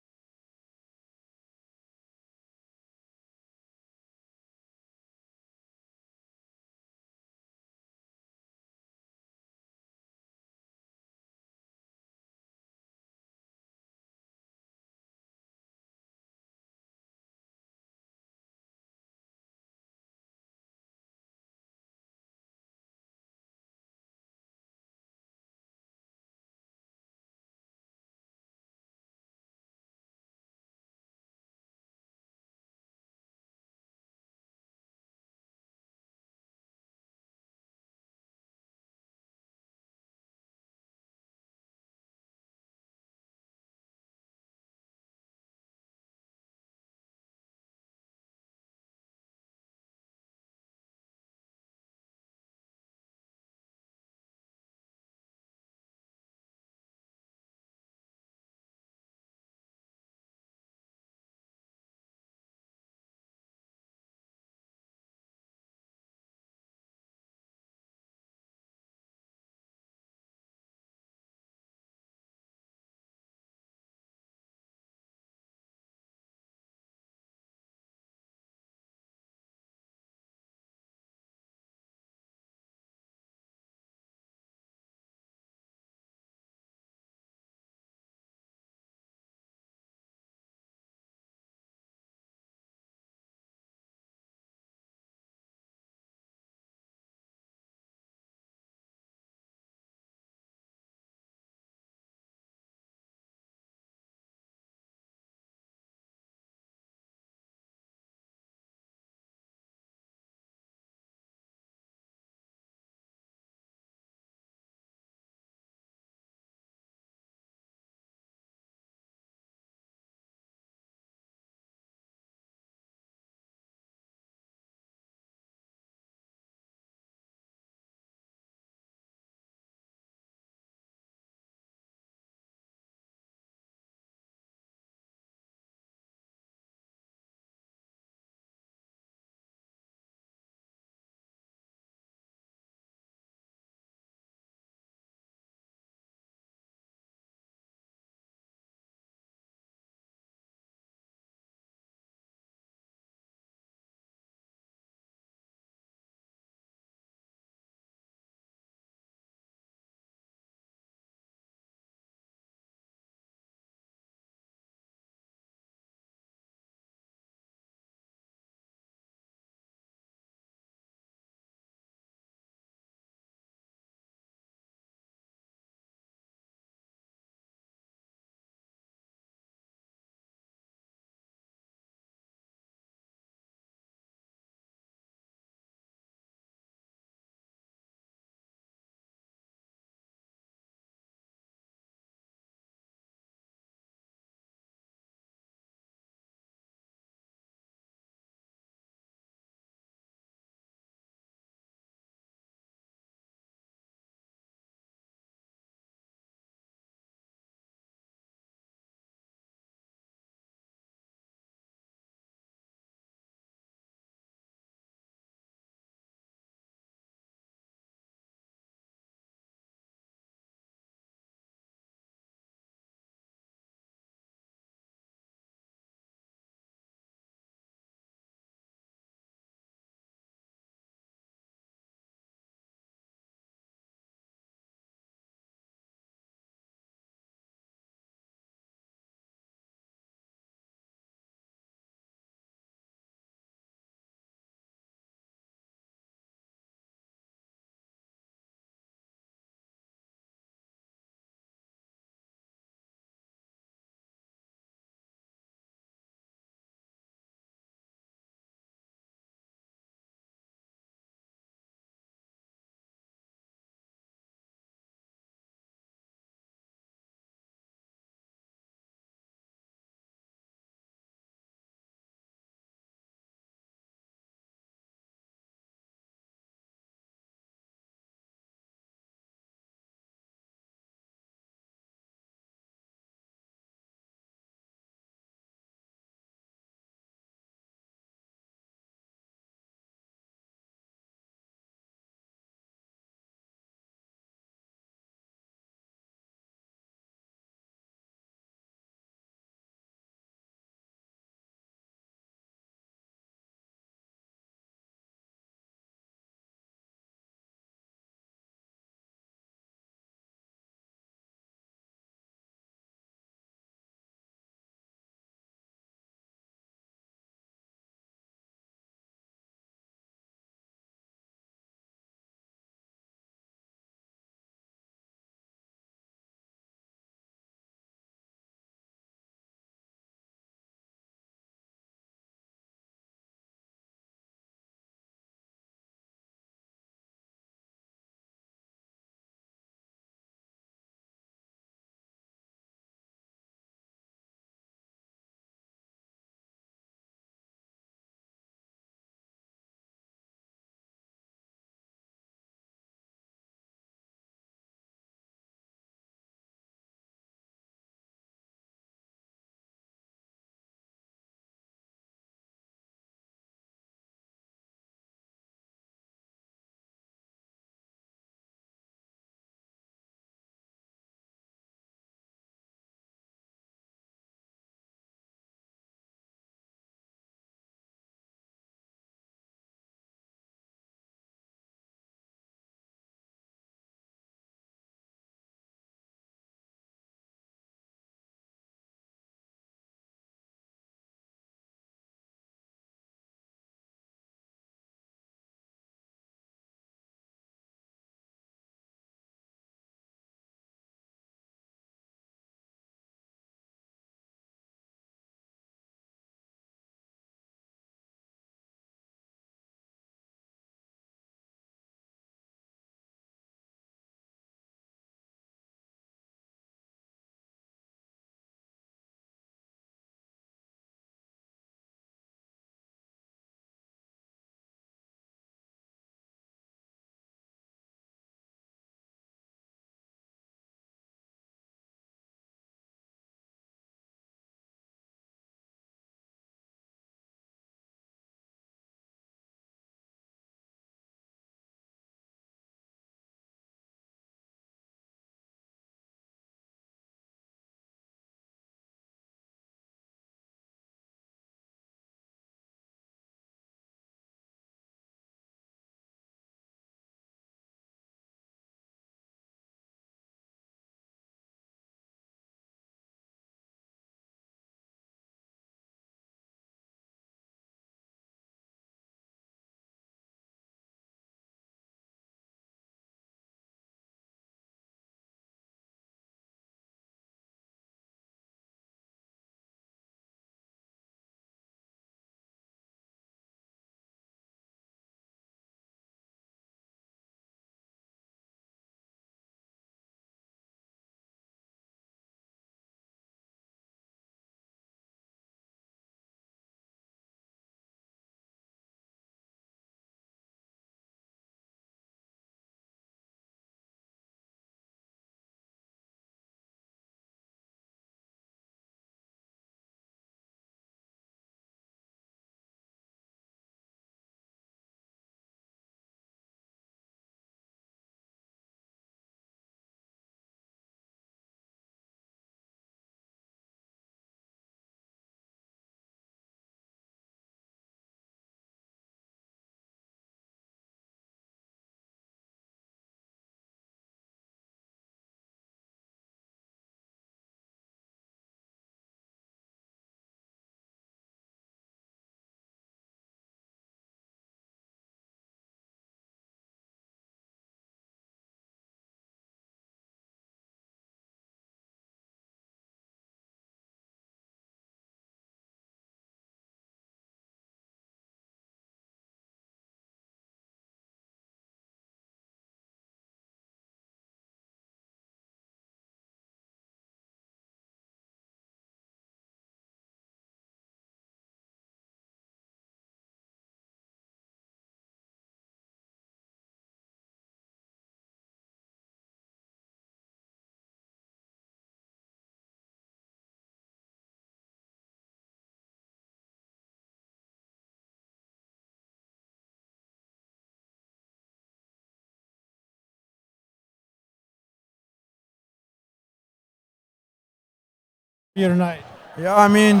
you tonight? Yeah, I mean,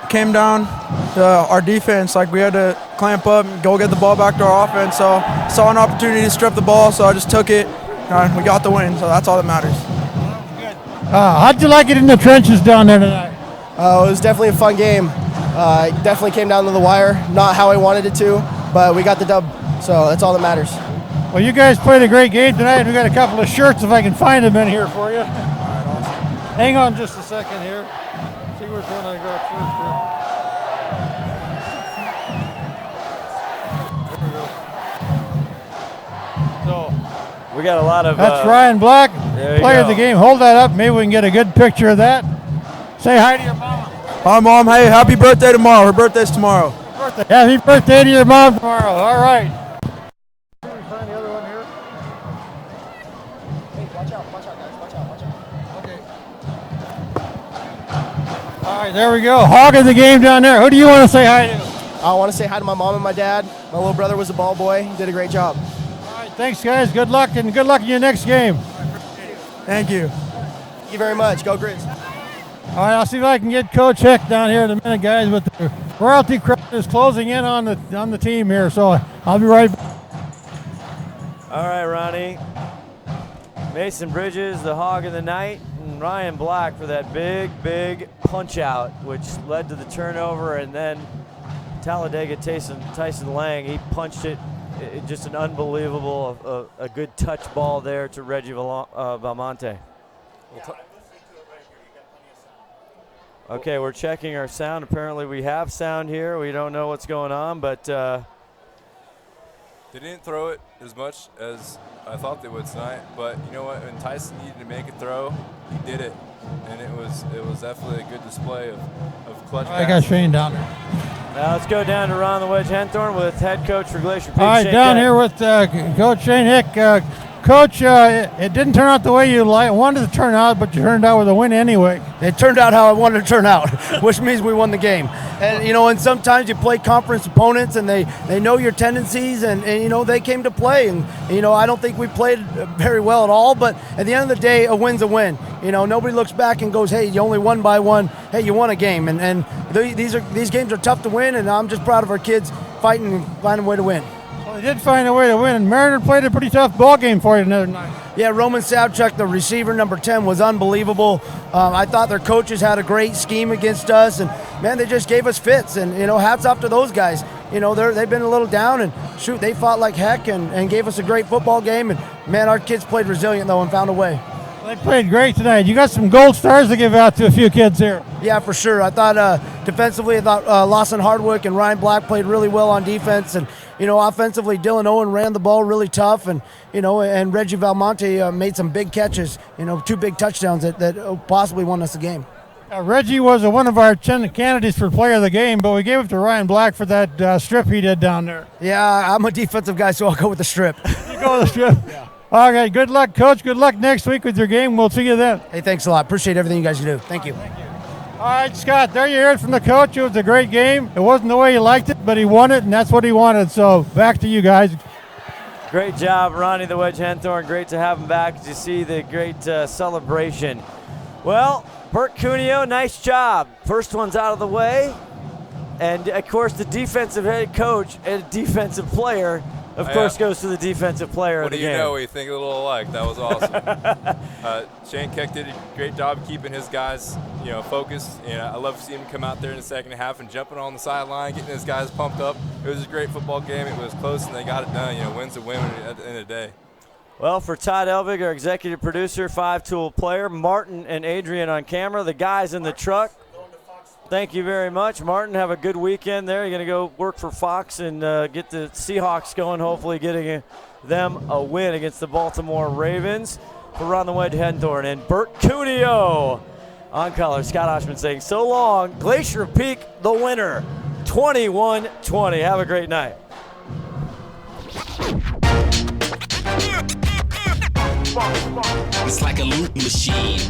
came down to our defense. Like, we had to clamp up and go get the ball back to our offense. So saw an opportunity to strip the ball, so I just took it. And we got the win, so that's all that matters. How'd you like it in the trenches down there tonight? It was definitely a fun game. It definitely came down to the wire. Not how I wanted it to, but we got the dub, so that's all that matters. Well, you guys played a great game tonight. We got a couple of shirts if I can find them in here for you. Hang on just a second here. See which one I got first here. There we go. So we got a lot of. That's Ryan Black, player of the game. Hold that up. Maybe we can get a good picture of that. Say hi to your mama. Hi, Mom. Hey, happy birthday tomorrow. Her birthday's tomorrow. Happy birthday to your mom tomorrow. All right. All right, there we go. Hogging the game down there. Who do you want to say hi to? I want to say hi to my mom and my dad. My little brother was a ball boy. He did a great job. All right, thanks, guys. Good luck, and good luck in your next game. Thank you. Thank you very much. Go Grizz. All right, I'll see if I can get Coach Hick down here in a minute, guys. But the royalty crowd is closing in on the team here, so I'll be right back. All right, Ronnie. Mason Bridges, the hog of the night, and Ryan Black for that big punch out, which led to the turnover, and then Talladega Tyson Lang, he punched it. Just an unbelievable, a good touch ball there to Reggie Valmonte. Okay, we're checking our sound. Apparently we have sound here. We don't know what's going on, but they didn't throw it as much as I thought they would tonight. But you know what? When Tyson needed to make a throw, he did it, and it was definitely a good display of clutch. I got Shane down there. Now let's go down to Ron the Wedge Henthorn with head coach for Glacier Peak. All right, Shane down Kennett. here with Coach Shane Hick. Coach, it didn't turn out the way you wanted to turn out, but you turned out with a win anyway. It turned out how I wanted to turn out, which means we won the game. And, and sometimes you play conference opponents, and they know your tendencies, and they came to play. And, I don't think we played very well at all, but at the end of the day, a win's a win. Nobody looks back and goes, hey, you only won by one. Hey, you won a game. And these games are tough to win, and I'm just proud of our kids fighting and finding a way to win. Well, they did find a way to win, and Mariner played a pretty tough ball game for you another night. Yeah, Roman Savchuk, the receiver, number 10, was unbelievable. I thought their coaches had a great scheme against us, and, man, they just gave us fits. And, hats off to those guys. They've been a little down, and, shoot, they fought like heck and gave us a great football game. And, man, our kids played resilient, though, and found a way. They played great tonight. You got some gold stars to give out to a few kids here. Yeah, for sure. I thought defensively, Lawson Hardwick and Ryan Black played really well on defense. And, offensively, Dylan Owen ran the ball really tough. And, and Reggie Valmonte made some big catches, 2 big touchdowns that possibly won us the game. Reggie was one of our 10 candidates for player of the game, but we gave it to Ryan Black for that strip he did down there. Yeah, I'm a defensive guy, so I'll go with the strip. You go with the strip? Yeah. All right, good luck, Coach. Good luck next week with your game. We'll see you then. Hey, thanks a lot. Appreciate everything you guys do. Thank you. Thank you. All right, Scott, there you heard from the coach. It was a great game. It wasn't the way he liked it, but he won it, and that's what he wanted. So back to you guys. Great job, Ronnie the Wedge Henthorn. Great to have him back to see the great celebration. Well, Bert Cuneo, nice job. First one's out of the way. And, of course, the defensive head coach and defensive player, of course, goes to the defensive player of the game. What do you know? We think a little alike. That was awesome. Shane Keck did a great job keeping his guys, focused. I love seeing him come out there in the second half and jumping on the sideline, getting his guys pumped up. It was a great football game. It was close, and they got it done. Wins a win at the end of the day. Well, for Todd Elvig, our executive producer, 5-tool player, Martin and Adrian on camera, the guys in the truck. Thank you very much. Martin, have a good weekend there. You're going to go work for Fox and get the Seahawks going, hopefully getting them a win against the Baltimore Ravens. For Ron the Wedge Henthorn and Bert Cuneo on color. Scott Ohsman saying so long. Glacier Peak, the winner, 21-20. Have a great night. It's like a loot machine.